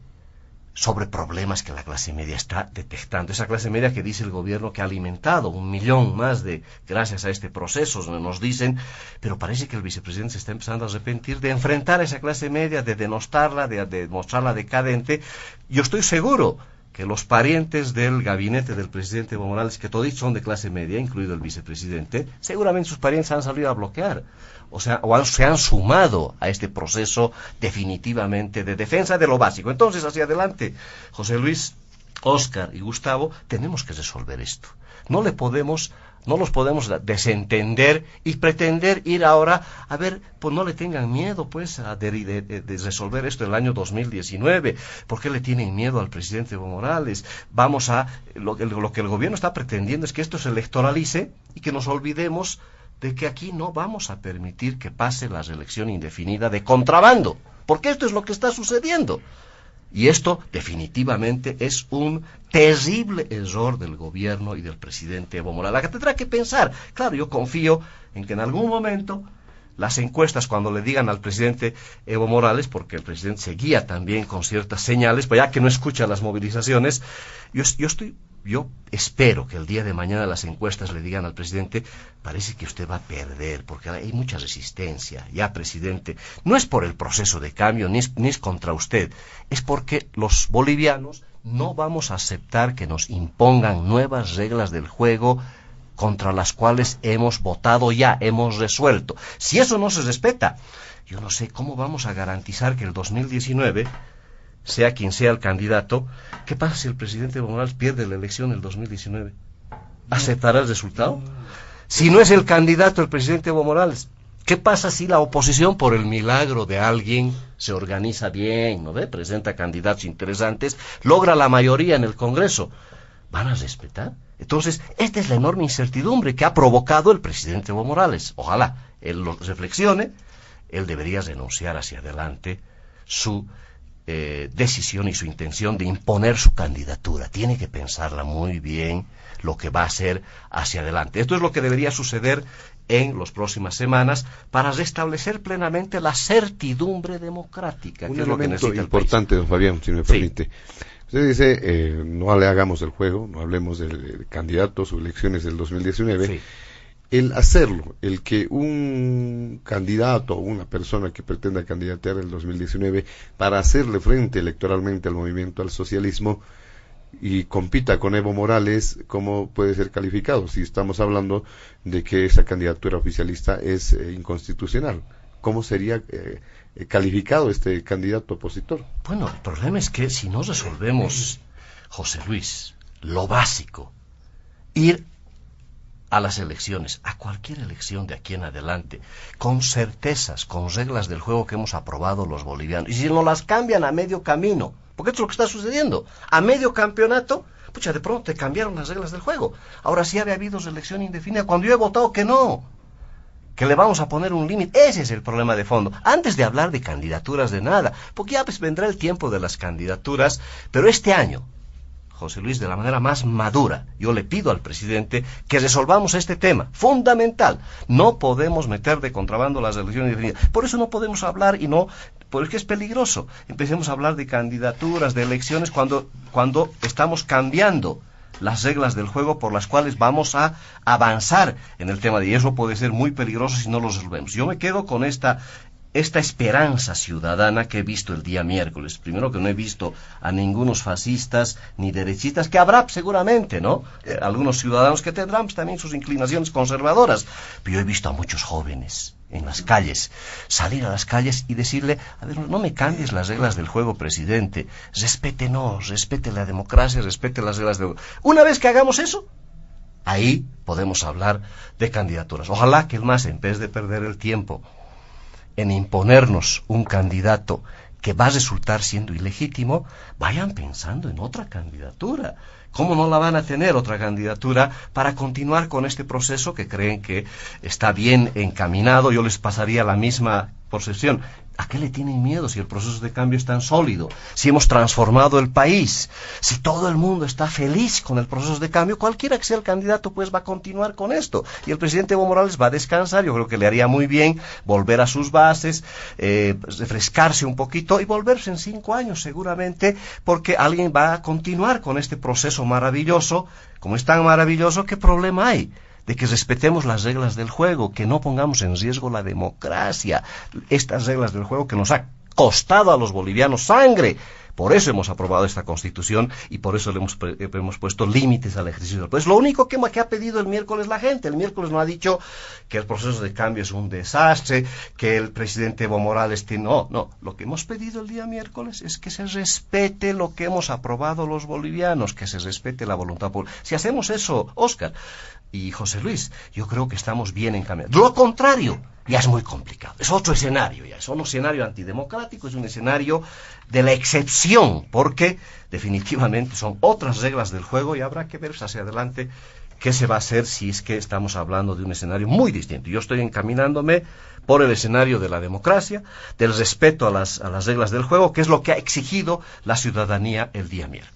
Sobre problemas que la clase media está detectando. Esa clase media que dice el gobierno que ha alimentado 1 millón más gracias a este proceso, nos dicen, pero parece que el vicepresidente se está empezando a arrepentir de enfrentar a esa clase media, de denostarla, de mostrarla decadente. Yo estoy seguro que los parientes del gabinete del presidente Evo Morales, que todos son de clase media, incluido el vicepresidente, seguramente sus parientes han salido a bloquear, se han sumado a este proceso definitivamente de defensa de lo básico. Entonces, hacia adelante, José Luis, Óscar y Gustavo, tenemos que resolver esto. No los podemos desentender y pretender ir ahora, a ver, pues no le tengan miedo, pues, de resolver esto en el año 2019. ¿Por qué le tienen miedo al presidente Evo Morales? Lo que el gobierno está pretendiendo es que esto se electoralice y que nos olvidemos de que aquí no vamos a permitir que pase la reelección indefinida de contrabando, porque esto es lo que está sucediendo. Y esto definitivamente es un terrible error del gobierno y del presidente Evo Morales. La que tendrá que pensar, claro, yo confío en que en algún momento las encuestas, cuando le digan al presidente Evo Morales, porque el presidente se guía también con ciertas señales, pues ya que no escucha las movilizaciones, yo espero que el día de mañana las encuestas le digan al presidente, parece que usted va a perder, porque hay mucha resistencia. Ya, presidente, no es por el proceso de cambio, ni es contra usted, es porque los bolivianos no vamos a aceptar que nos impongan nuevas reglas del juego contra las cuales hemos votado ya, hemos resuelto. Si eso no se respeta, yo no sé cómo vamos a garantizar que el 2019... sea quien sea el candidato, ¿qué pasa si el presidente Evo Morales pierde la elección en el 2019? ¿Aceptará el resultado? Si no es el candidato el presidente Evo Morales, ¿qué pasa si la oposición, por el milagro de alguien, se organiza bien, ¿no ve? Presenta candidatos interesantes, logra la mayoría en el Congreso? ¿Van a respetar? Entonces, esta es la enorme incertidumbre que ha provocado el presidente Evo Morales. Ojalá él lo reflexione, él debería renunciar hacia adelante su decisión y su intención de imponer su candidatura. Tiene que pensarla muy bien lo que va a hacer hacia adelante. Esto es lo que debería suceder en las próximas semanas para restablecer plenamente la certidumbre democrática, que es lo que necesita el
importante,
país.
Don Fabián, si me permite. Usted dice, no le hagamos el juego, no hablemos del candidato, sus elecciones del 2019.
Sí.
El hacerlo, el que un candidato o una persona que pretenda candidatear el 2019 para hacerle frente electoralmente al movimiento al socialismo y compita con Evo Morales, ¿cómo puede ser calificado? Si estamos hablando de que esa candidatura oficialista es inconstitucional, ¿cómo sería calificado este candidato opositor?
Bueno, el problema es que si no resolvemos, José Luis, lo básico, ir a las elecciones, a cualquier elección de aquí en adelante, con certezas, con reglas del juego que hemos aprobado los bolivianos, y si no las cambian a medio camino, porque esto es lo que está sucediendo, a medio campeonato, pucha, de pronto te cambiaron las reglas del juego. Ahora sí había habido elección indefinida, cuando yo he votado que no, que le vamos a poner un límite. Ese es el problema de fondo, antes de hablar de candidaturas de nada, porque ya pues vendrá el tiempo de las candidaturas, pero este año, José Luis, de la manera más madura, yo le pido al presidente que resolvamos este tema fundamental. No podemos meter de contrabando las elecciones indefinidas. Por eso no podemos hablar porque es peligroso. Empecemos a hablar de candidaturas, de elecciones cuando estamos cambiando las reglas del juego por las cuales vamos a avanzar en el tema, y eso puede ser muy peligroso si no lo resolvemos. Yo me quedo con esta esperanza ciudadana que he visto el día miércoles. Primero, que no he visto a ningunos fascistas ni derechistas, que habrá seguramente, ¿no? Algunos ciudadanos que tendrán también sus inclinaciones conservadoras, pero yo he visto a muchos jóvenes en las calles, salir a las calles y decirle: a ver, no me cambies las reglas del juego, presidente, respétenos, respete la democracia, respete las reglas del juego. Una vez que hagamos eso, ahí podemos hablar de candidaturas. Ojalá que el MAS, en vez de perder el tiempo en imponernos un candidato que va a resultar siendo ilegítimo, vayan pensando en otra candidatura. ¿Cómo no la van a tener, otra candidatura, para continuar con este proceso que creen que está bien encaminado? Yo les pasaría la misma percepción. ¿A qué le tienen miedo si el proceso de cambio es tan sólido? Si hemos transformado el país, si todo el mundo está feliz con el proceso de cambio, cualquiera que sea el candidato pues va a continuar con esto. Y el presidente Evo Morales va a descansar. Yo creo que le haría muy bien volver a sus bases, refrescarse un poquito y volverse en 5 años seguramente, porque alguien va a continuar con este proceso maravilloso. Como es tan maravilloso, ¿qué problema hay de que respetemos las reglas del juego, que no pongamos en riesgo la democracia? Estas reglas del juego que nos ha costado a los bolivianos sangre. Por eso hemos aprobado esta Constitución y por eso le hemos puesto límites al ejercicio del poder. Es lo único que ha pedido el miércoles la gente. El miércoles no ha dicho que el proceso de cambio es un desastre, que el presidente Evo Morales tiene... No. Lo que hemos pedido el día miércoles es que se respete lo que hemos aprobado los bolivianos, que se respete la voluntad popular. Si hacemos eso, Óscar y José Luis, yo creo que estamos bien encaminados. Lo contrario ya es muy complicado. Es otro escenario ya. Es un escenario antidemocrático, es un escenario de la excepción, porque definitivamente son otras reglas del juego y habrá que ver hacia adelante qué se va a hacer si es que estamos hablando de un escenario muy distinto. Yo estoy encaminándome por el escenario de la democracia, del respeto a las reglas del juego, que es lo que ha exigido la ciudadanía el día miércoles.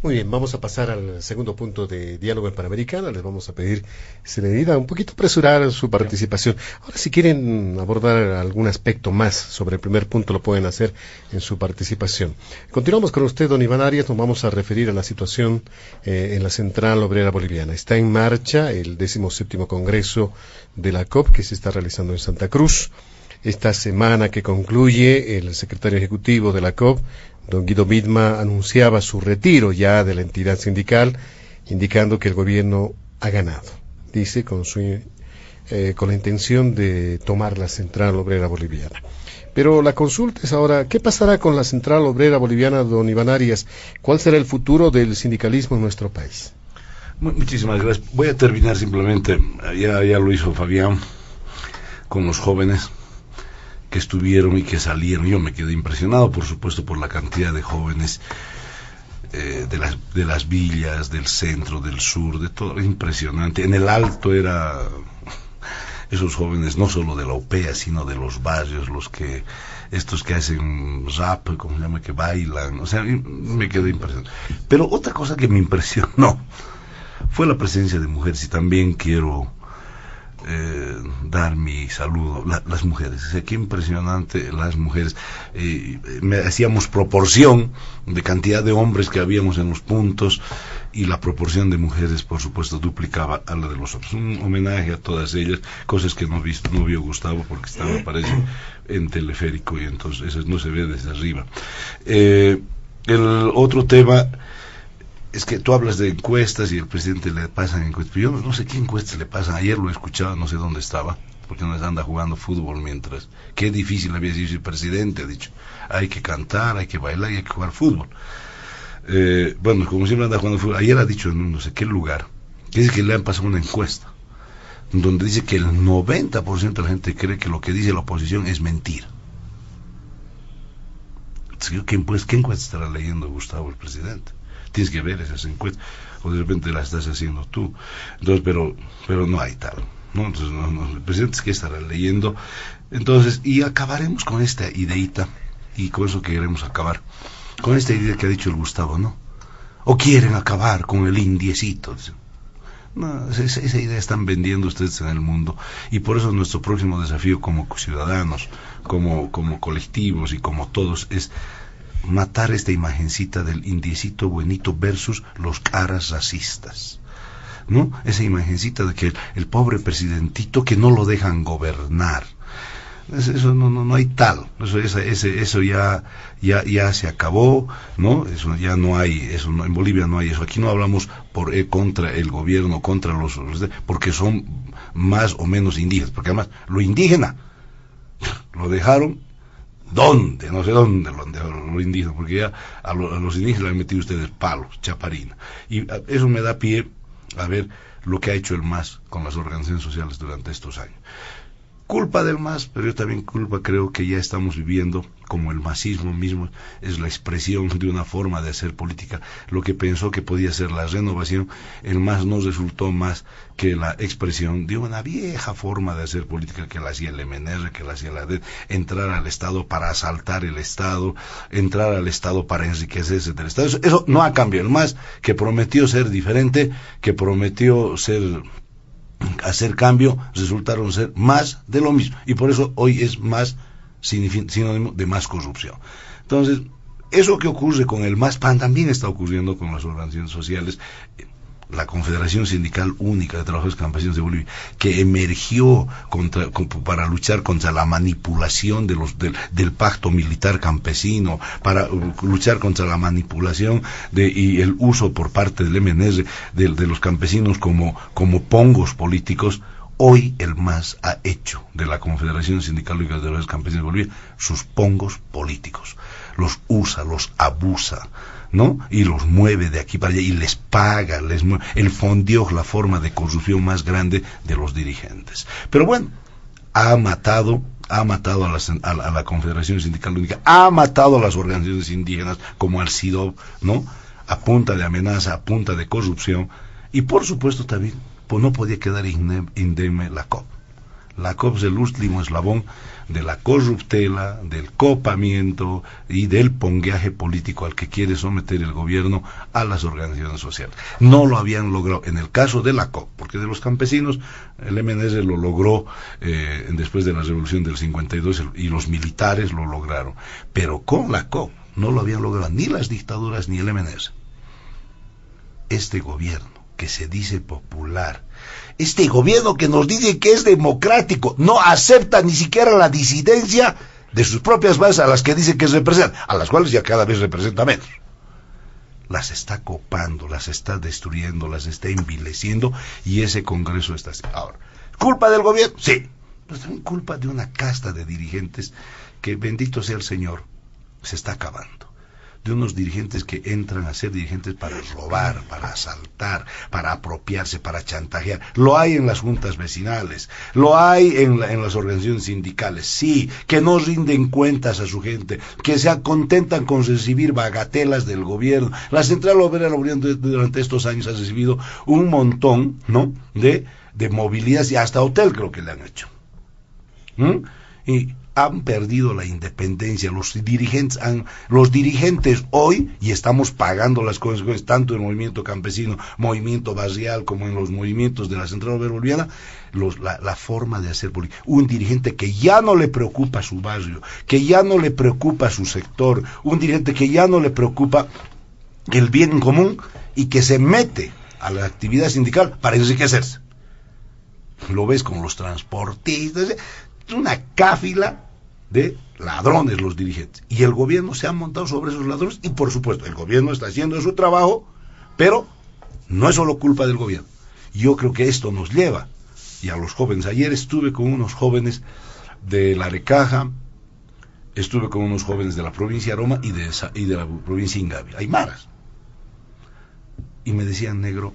Muy bien, vamos a pasar al segundo punto de Diálogo en Panamericana. Les vamos a pedir serenidad, un poquito apresurar su participación. Ahora, si quieren abordar algún aspecto más sobre el primer punto, lo pueden hacer en su participación. Continuamos con usted, don Iván Arias. Nos vamos a referir a la situación en la Central Obrera Boliviana. Está en marcha el 17º Congreso de la COP, que se está realizando en Santa Cruz. Esta semana que concluye, el secretario ejecutivo de la COP, don Guido Midma, anunciaba su retiro ya de la entidad sindical, indicando que el gobierno ha ganado, dice, con la intención de tomar la Central Obrera Boliviana. Pero la consulta es ahora, ¿qué pasará con la Central Obrera Boliviana, don Iván Arias? ¿Cuál será el futuro del sindicalismo en nuestro país?
Muchísimas gracias. Voy a terminar simplemente, ya lo hizo Fabián, con los jóvenes que estuvieron y que salieron. Yo me quedé impresionado, por supuesto, por la cantidad de jóvenes de las villas, del centro, del sur, de todo. Impresionante. En el Alto esos jóvenes, no solo de la OPEA, sino de los barrios, estos que hacen rap, como se llama, que bailan. O sea, me quedé impresionado. Pero otra cosa que me impresionó fue la presencia de mujeres, y también quiero dar mi saludo. Las mujeres, o sea, qué impresionante las mujeres. Hacíamos proporción de cantidad de hombres que habíamos en los puntos, y la proporción de mujeres, por supuesto, duplicaba a la de los hombres. Un homenaje a todas ellas, cosas que no vio Gustavo porque estaba, parece, en teleférico, y entonces eso no se ve desde arriba. El otro tema es que tú hablas de encuestas y el presidente le pasan encuestas, pero yo no sé qué encuestas le pasan. Ayer lo he escuchado, no sé dónde estaba, porque no anda jugando fútbol mientras. Qué difícil había sido el presidente, ha dicho. Hay que cantar, hay que bailar y hay que jugar fútbol. Bueno, como siempre anda jugando fútbol. Ayer ha dicho en no sé qué lugar, que dice que le han pasado una encuesta, donde dice que el 90% de la gente cree que lo que dice la oposición es mentira. ¿Qué encuesta estará leyendo Gustavo, el presidente? Tienes que ver esas encuestas, o de repente las estás haciendo tú. Entonces, pero no hay tal, ¿no? Entonces, el presidente es que estará leyendo. Entonces, y acabaremos con esta ideita, y con eso queremos acabar, con esta idea que ha dicho el Gustavo, ¿no? O quieren acabar con el indiecito. No, esa idea están vendiendo ustedes en el mundo, y por eso nuestro próximo desafío como ciudadanos, como colectivos y como todos, es matar esta imagencita del indiecito buenito versus los caras racistas, ¿no? Esa imagencita de que el pobre presidentito que no lo dejan gobernar. Eso no hay tal, eso ya se acabó, ¿no? Eso ya no hay, eso no, en Bolivia no hay eso. Aquí no hablamos contra el gobierno, contra los porque son más o menos indígenas, porque además lo indígena lo dejaron ¿dónde? No sé dónde lo indígena, porque ya a los indígenas le han metido ustedes palos, chaparina. Y eso me da pie a ver lo que ha hecho el MAS con las organizaciones sociales durante estos años. Culpa del MAS, pero yo también creo que ya estamos viviendo, como el masismo mismo es la expresión de una forma de hacer política, lo que pensó que podía ser la renovación, el MAS no resultó más que la expresión de una vieja forma de hacer política que la hacía el MNR, que la hacía la DED, entrar al Estado para asaltar el Estado, entrar al Estado para enriquecerse del Estado. Eso no ha cambiado. El MAS, que prometió ser diferente, que prometió hacer cambio, resultaron ser más de lo mismo, y por eso hoy es más sinónimo de más corrupción. Entonces, eso que ocurre con el MASPAN también está ocurriendo con las organizaciones sociales. La Confederación Sindical Única de Trabajadores Campesinos de Bolivia, que emergió para luchar contra la manipulación del pacto militar campesino, para luchar contra la manipulación y el uso por parte del MNR de los campesinos como pongos políticos. Hoy el MAS ha hecho de la Confederación Sindical Única de Trabajadores Campesinos de Bolivia sus pongos políticos. Los usa, los abusa, ¿no? Y los mueve de aquí para allá y les paga, les mueve. El fondió la forma de corrupción más grande de los dirigentes. Pero bueno, ha matado a la Confederación Sindical Única, ha matado a las organizaciones indígenas como al CIDOB, ¿no? A punta de amenaza, a punta de corrupción, y por supuesto también pues no podía quedar indemne la COP. La COP es el último eslabón de la corruptela, del copamiento y del pongueaje político al que quiere someter el gobierno a las organizaciones sociales. No lo habían logrado en el caso de la COP, porque de los campesinos el MNR lo logró después de la revolución del 52 y los militares lo lograron, pero con la COP no lo habían logrado ni las dictaduras ni el MNR. Este gobierno que se dice popular, este gobierno que nos dice que es democrático, no acepta ni siquiera la disidencia de sus propias bases a las que dice que representa, a las cuales ya cada vez representa menos. Las está copando, las está destruyendo, las está envileciendo, y ese Congreso está así. Ahora, ¿culpa del gobierno? Sí, pero es culpa de una casta de dirigentes que, bendito sea el Señor, se está acabando. De unos dirigentes que entran a ser dirigentes para robar, para asaltar, para apropiarse, para chantajear. Lo hay en las juntas vecinales, lo hay en las organizaciones sindicales, sí, que no rinden cuentas a su gente, que se contentan con recibir bagatelas del gobierno. La Central Obrera durante estos años ha recibido un montón, ¿no?, de movilidades, y hasta hotel creo que le han hecho. Y han perdido la independencia, los dirigentes hoy, y estamos pagando las consecuencias, tanto en el movimiento campesino, movimiento barrial, como en los movimientos de la Central Obrera Boliviana, la forma de hacer política. Un dirigente que ya no le preocupa su barrio, que ya no le preocupa su sector, un dirigente que ya no le preocupa el bien común, y que se mete a la actividad sindical para enriquecerse. Lo ves con los transportistas, una cáfila de ladrones los dirigentes, y el gobierno se ha montado sobre esos ladrones, y por supuesto el gobierno está haciendo su trabajo, pero no es solo culpa del gobierno. Yo creo que esto nos lleva, y a los jóvenes, ayer estuve con unos jóvenes de La Arecaja, estuve con unos jóvenes de la provincia de Roma y de la provincia de Ingavi, aymaras, y me decían: negro,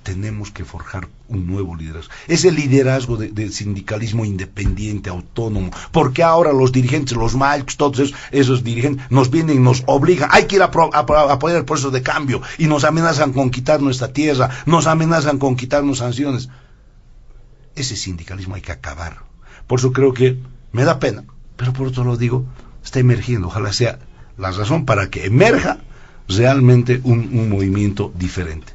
tenemos que forjar un nuevo liderazgo. Ese liderazgo de sindicalismo independiente, autónomo. Porque ahora los dirigentes, los malcos, todos esos dirigentes nos vienen y nos obligan. Hay que ir a apoyar el proceso de cambio, y nos amenazan con quitar nuestra tierra, nos amenazan con quitarnos sanciones. Ese sindicalismo hay que acabar. Por eso creo que me da pena, pero por otro lado digo, está emergiendo. Ojalá sea la razón para que emerja realmente un movimiento diferente.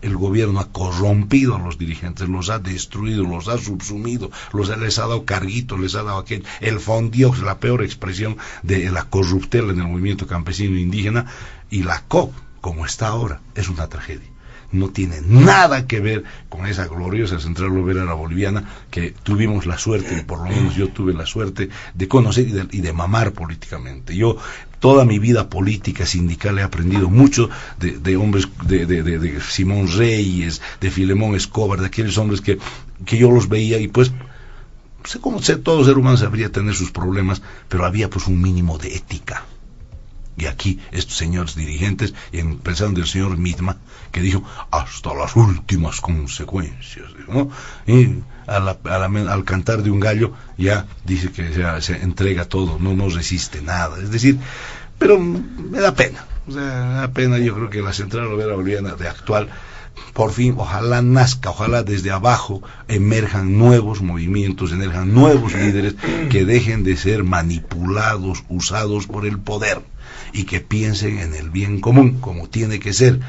el gobierno ha corrompido a los dirigentes, los ha destruido, los ha subsumido, les ha dado carguitos, les ha dado aquello, el fondiox, la peor expresión de la corruptela en el movimiento campesino indígena, y la COP, como está ahora, es una tragedia. No tiene nada que ver con esa gloriosa Central Obrera Boliviana que tuvimos la suerte, por lo menos yo tuve la suerte de conocer y de mamar políticamente. Yo toda mi vida política sindical he aprendido mucho de hombres, de Simón Reyes, de Filemón Escobar, de aquellos hombres que yo los veía, y pues como todo ser humano sabría tener sus problemas, pero había pues un mínimo de ética. Y aquí estos señores dirigentes, empezando el señor Mitma, que dijo hasta las últimas consecuencias, ¿no? Y al cantar de un gallo ya dice que se entrega todo, no resiste nada. Es decir, pero me da pena. O sea, me da pena. Yo creo que la Central Obrera Boliviana de actual, por fin, ojalá nazca, ojalá desde abajo emerjan nuevos movimientos, emerjan nuevos líderes que dejen de ser manipulados, usados por el poder, y que piensen en el bien común, como tiene que ser.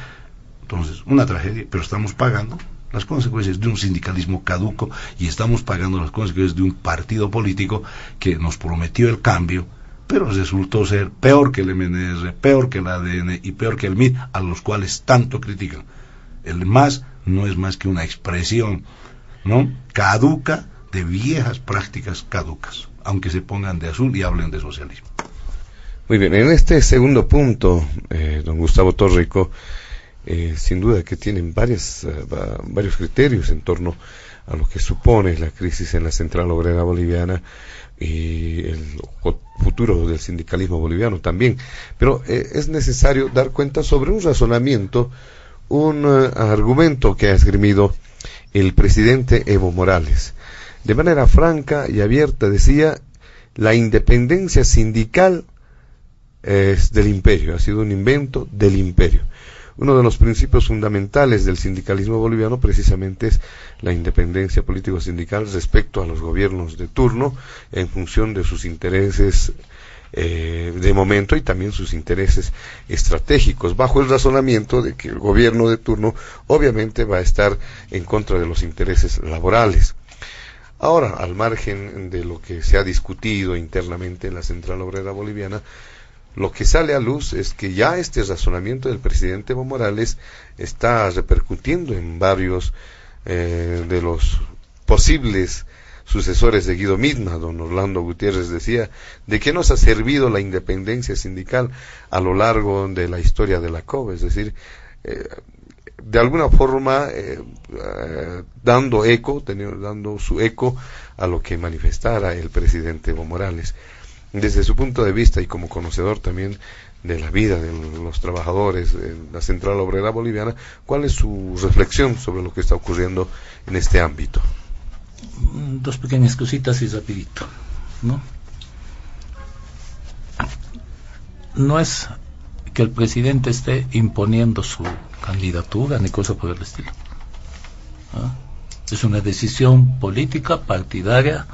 Entonces, una tragedia, pero estamos pagando las consecuencias de un sindicalismo caduco, y estamos pagando las consecuencias de un partido político que nos prometió el cambio, pero resultó ser peor que el MNR, peor que el ADN y peor que el MID, a los cuales tanto critican. El MAS no es más que una expresión, ¿no?, caduca de viejas prácticas caducas, aunque se pongan de azul y hablen de socialismo.
Muy bien, en este segundo punto, don Gustavo Torrico, sin duda que tienen varios criterios en torno a lo que supone la crisis en la Central Obrera Boliviana y el futuro del sindicalismo boliviano también. Pero es necesario dar cuenta sobre un razonamiento, un argumento que ha esgrimido el presidente Evo Morales. De manera franca y abierta decía: la independencia sindical es del imperio, ha sido un invento del imperio. Uno de los principios fundamentales del sindicalismo boliviano precisamente es la independencia político-sindical respecto a los gobiernos de turno, en función de sus intereses de momento y también sus intereses estratégicos, bajo el razonamiento de que el gobierno de turno obviamente va a estar en contra de los intereses laborales. Ahora, al margen de lo que se ha discutido internamente en la Central Obrera Boliviana, lo que sale a luz es que ya este razonamiento del presidente Evo Morales está repercutiendo en varios de los posibles sucesores de Guido Mitma. Don Orlando Gutiérrez decía: ¿de qué nos ha servido la independencia sindical a lo largo de la historia de la COB? Es decir, de alguna forma dando su eco a lo que manifestara el presidente Evo Morales. Desde su punto de vista y como conocedor también de la vida de los trabajadores en la Central Obrera Boliviana, ¿cuál es su reflexión sobre lo que está ocurriendo en este ámbito?
Dos pequeñas cositas y rapidito, ¿no? No es que el presidente esté imponiendo su candidatura ni cosa por el estilo, ¿no? Es una decisión política partidaria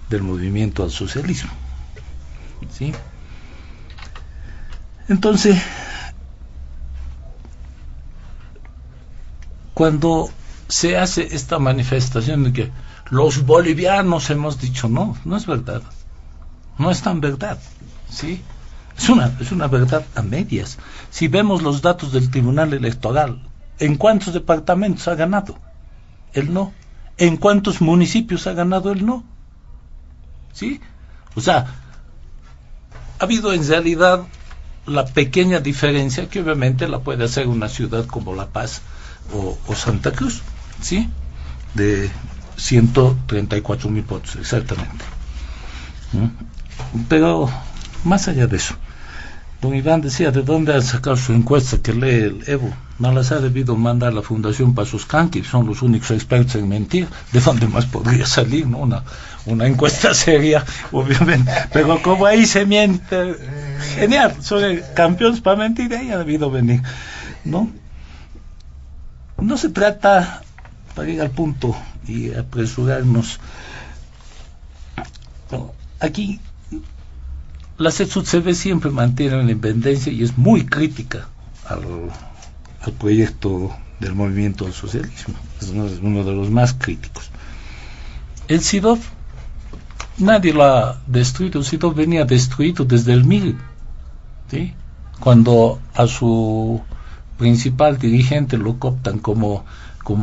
del movimiento al socialismo, ¿sí? Entonces, cuando se hace esta manifestación de que los bolivianos hemos dicho, no es verdad, no es tan verdad, ¿sí? Es una verdad a medias. Si vemos los datos del Tribunal Electoral, ¿en cuántos departamentos ha ganado el no? ¿En cuántos municipios ha ganado el no? ¿Sí? O sea, ha habido en realidad la pequeña diferencia que obviamente la puede hacer una ciudad como La Paz o Santa Cruz, ¿sí? De 134.000 votos, exactamente. Pero más allá de eso, don Iván decía: ¿de dónde ha sacado su encuesta que lee el Evo? No las ha debido mandar la Fundación Pasuscanqui, son los únicos expertos en mentir. ¿De dónde más podría salir, no? Una encuesta seria, obviamente, pero como ahí se miente, genial, son campeones para mentir, ahí ha debido venir, ¿no? No se trata, para ir al punto y apresurarnos, aquí la CESUTCB siempre mantiene la independencia y es muy crítica al proyecto del movimiento del socialismo, es uno de los más críticos. El SIDOF, nadie lo ha destruido, el SIDOF venía destruido desde el 1000, ¿sí? Cuando a su principal dirigente lo cooptan como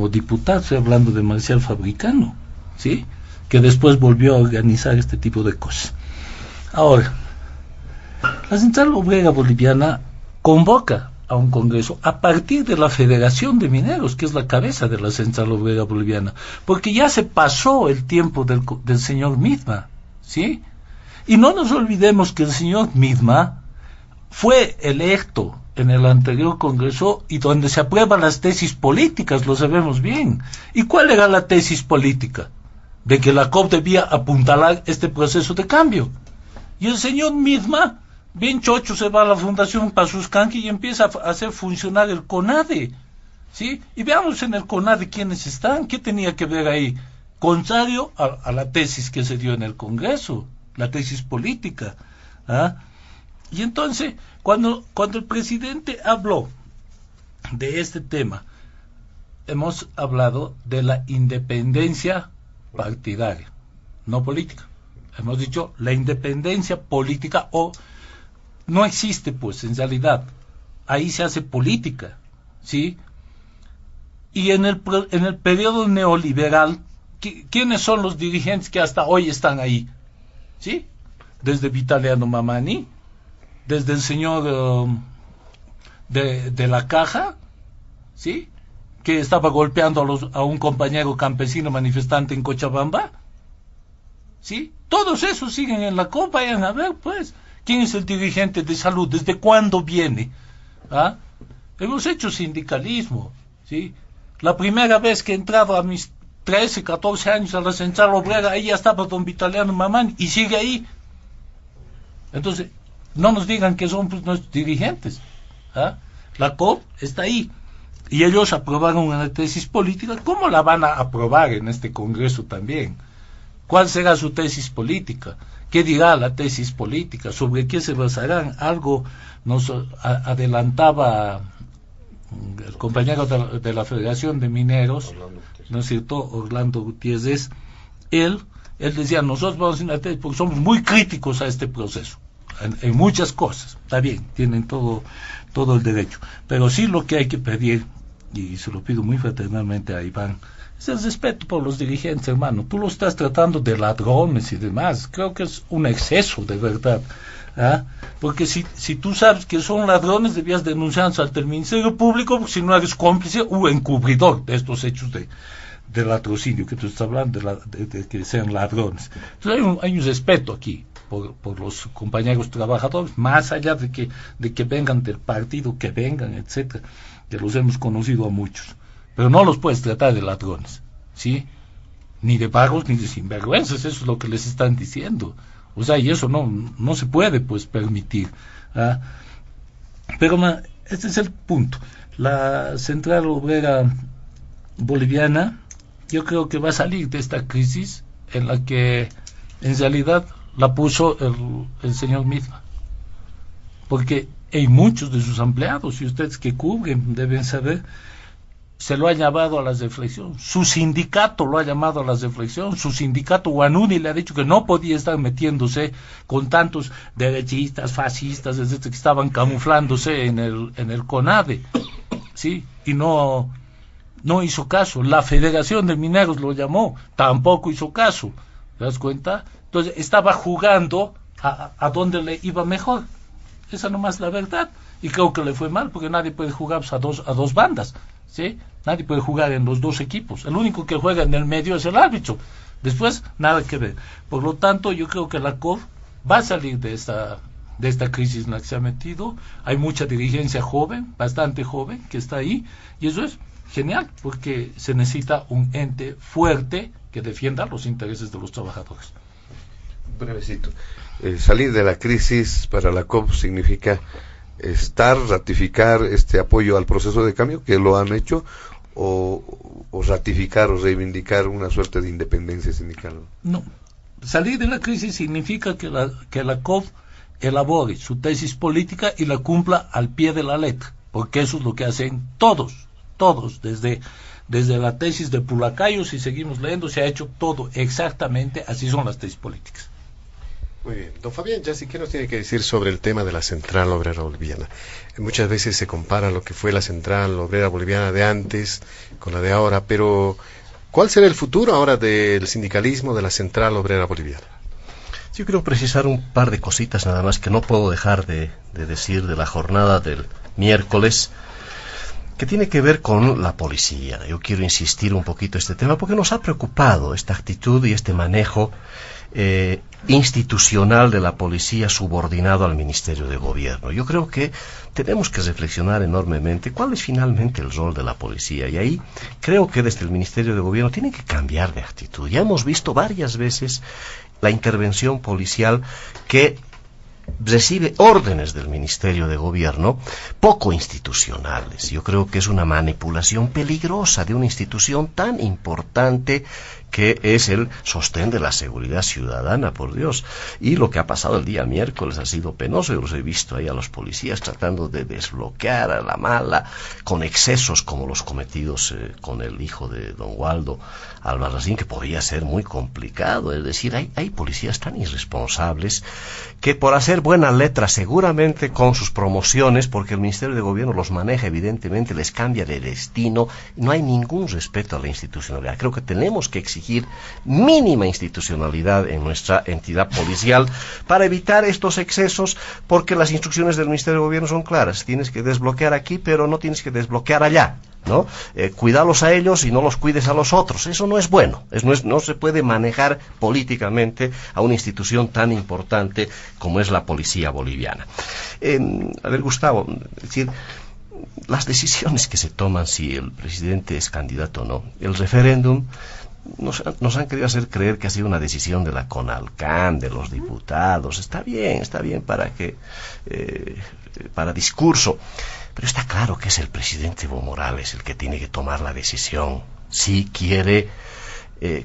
diputado, estoy hablando de Marcial Fabricano, ¿sí? Que después volvió a organizar este tipo de cosas. Ahora, la Central Obrera Boliviana convoca a un congreso a partir de la Federación de Mineros, que es la cabeza de la Central Obrera Boliviana, porque ya se pasó el tiempo del señor Midma, ¿sí? Y no nos olvidemos que el señor Midma fue electo en el anterior congreso y donde se aprueban las tesis políticas, lo sabemos bien. ¿Y cuál era la tesis política? De que la COP debía apuntalar este proceso de cambio. Y el señor Midma, bien chocho, se va a la Fundación Pazuscanqui y empieza a hacer funcionar el CONADE, ¿sí? Y veamos en el CONADE quiénes están, qué tenía que ver ahí, contrario a la tesis que se dio en el Congreso, la tesis política, ¿ah? Y entonces, cuando el presidente habló de este tema, hemos hablado de la independencia partidaria, no política. Hemos dicho la independencia política no existe, pues, en realidad. Ahí se hace política, ¿sí? Y en el periodo neoliberal, ¿quiénes son los dirigentes que hasta hoy están ahí? ¿Sí? Desde Vitaliano Mamani, desde el señor de la Caja, ¿sí? Que estaba golpeando a un compañero campesino manifestante en Cochabamba, ¿sí? Todos esos siguen en la COP, vayan a ver, pues, ¿quién es el dirigente de salud? ¿Desde cuándo viene? ¿Ah? Hemos hecho sindicalismo, ¿sí? La primera vez que he entrado a mis 13, 14 años a la Central Obrera, ahí ya estaba don Vitaliano Mamani, y sigue ahí. Entonces, no nos digan que son, pues, nuestros dirigentes, ¿ah? La COP está ahí. Y ellos aprobaron una tesis política. ¿Cómo la van a aprobar en este Congreso también? ¿Cuál será su tesis política? ¿Qué dirá la tesis política? ¿Sobre qué se basarán? Algo nos adelantaba el compañero de la Federación de Mineros, ¿no es cierto? Orlando Gutiérrez. Él decía, nosotros vamos a hacer una tesis porque somos muy críticos a este proceso. En muchas cosas, está bien, tienen todo el derecho, pero sí lo que hay que pedir, y se lo pido muy fraternalmente a Iván, es el respeto por los dirigentes, hermano. Tú lo estás tratando de ladrones y demás, creo que es un exceso, de verdad, ¿ah? Porque si tú sabes que son ladrones, debías denunciarlos ante el Ministerio Público, porque si no eres cómplice o encubridor de estos hechos de latrocinio que tú estás hablando, de que sean ladrones. Entonces hay un respeto aquí por los compañeros trabajadores, más allá de que vengan del partido que vengan, etcétera, que los hemos conocido a muchos, pero no los puedes tratar de ladrones, ¿sí? Ni de vagos ni de sinvergüenzas, eso es lo que les están diciendo, o sea, y eso no se puede, pues, permitir, ¿ah? Pero este es el punto. La Central Obrera Boliviana, yo creo que va a salir de esta crisis en la que en realidad la puso el señor Midma, porque hay muchos de sus empleados, y ustedes que cubren deben saber, se lo ha llamado a la reflexión, su sindicato lo ha llamado a la reflexión, su sindicato Guanuni le ha dicho que no podía estar metiéndose con tantos derechistas, fascistas, etcétera, que estaban camuflándose en el CONADE, ¿sí? Y no hizo caso. La Federación de Mineros lo llamó, tampoco hizo caso, ¿te das cuenta? Entonces estaba jugando a donde le iba mejor. Esa nomás es la verdad. Y creo que le fue mal, porque nadie puede jugar, pues, a dos bandas, ¿sí? Nadie puede jugar en los dos equipos. El único que juega en el medio es el árbitro. Después, nada que ver. Por lo tanto, yo creo que la COP va a salir de esta crisis en la que se ha metido. Hay mucha dirigencia joven, bastante joven, que está ahí. Y eso es genial, porque se necesita un ente fuerte que defienda los intereses de los trabajadores.
Brevecito. Salir de la crisis para la COP significa ratificar este apoyo al proceso de cambio, que lo han hecho, o ratificar o reivindicar una suerte de independencia sindical.
No, salir de la crisis significa que la COP elabore su tesis política y la cumpla al pie de la letra, porque eso es lo que hacen todos todos, desde la tesis de Pulacayo, si seguimos leyendo, se ha hecho todo exactamente, así son las tesis políticas.
Muy bien. Don Fabián Yassi, ¿qué nos tiene que decir sobre el tema de la Central Obrera Boliviana? Muchas veces se compara lo que fue la Central Obrera Boliviana de antes con la de ahora, pero ¿cuál será el futuro ahora del sindicalismo de la Central Obrera Boliviana?
Yo quiero precisar un par de cositas nada más que no puedo dejar de decir de la jornada del miércoles, que tiene que ver con la policía. Yo quiero insistir un poquito en este tema porque nos ha preocupado esta actitud y este manejo institucional de la policía subordinado al Ministerio de Gobierno. Yo creo que tenemos que reflexionar enormemente cuál es finalmente el rol de la policía, y ahí creo que desde el Ministerio de Gobierno tiene que cambiar de actitud. Ya hemos visto varias veces la intervención policial que recibe órdenes del Ministerio de Gobierno poco institucionales. Yo creo que es una manipulación peligrosa de una institución tan importante que es el sostén de la seguridad ciudadana, por Dios. Y lo que ha pasado el día miércoles ha sido penoso. Yo los he visto ahí a los policías tratando de desbloquear a la mala, con excesos como los cometidos con el hijo de don Waldo Albarracín, que podría ser muy complicado. Es decir, hay policías tan irresponsables que por hacer buena letra, seguramente con sus promociones, porque el Ministerio de Gobierno los maneja, evidentemente les cambia de destino, no hay ningún respeto a la institucionalidad. Creo que tenemos que exigir mínima institucionalidad en nuestra entidad policial para evitar estos excesos, porque las instrucciones del Ministerio de Gobierno son claras: tienes que desbloquear aquí, pero no tienes que desbloquear allá, ¿no? Cuídalos a ellos y no los cuides a los otros. Eso no es bueno. No se puede manejar políticamente a una institución tan importante como es la policía boliviana. A ver, Gustavo, es decir, las decisiones que se toman, si el presidente es candidato o no, el referéndum, nos han querido hacer creer que ha sido una decisión de la CONALCAN, de los diputados. Está bien para discurso, pero está claro que es el presidente Evo Morales el que tiene que tomar la decisión si quiere,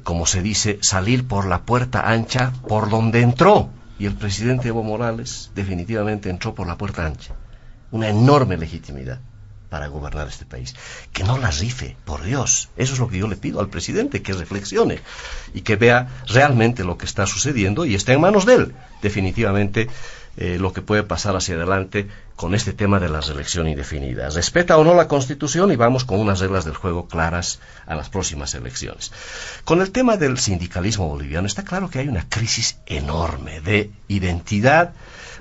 como se dice, salir por la puerta ancha por donde entró. Y el presidente Evo Morales definitivamente entró por la puerta ancha, una enorme legitimidad para gobernar este país. Que no la rife, por Dios. Eso es lo que yo le pido al presidente, que reflexione y que vea realmente lo que está sucediendo, y está en manos de él, definitivamente, lo que puede pasar hacia adelante con este tema de la reelección indefinida. Respeta o no la Constitución, y vamos con unas reglas del juego claras a las próximas elecciones. Con el tema del sindicalismo boliviano, está claro que hay una crisis enorme de identidad,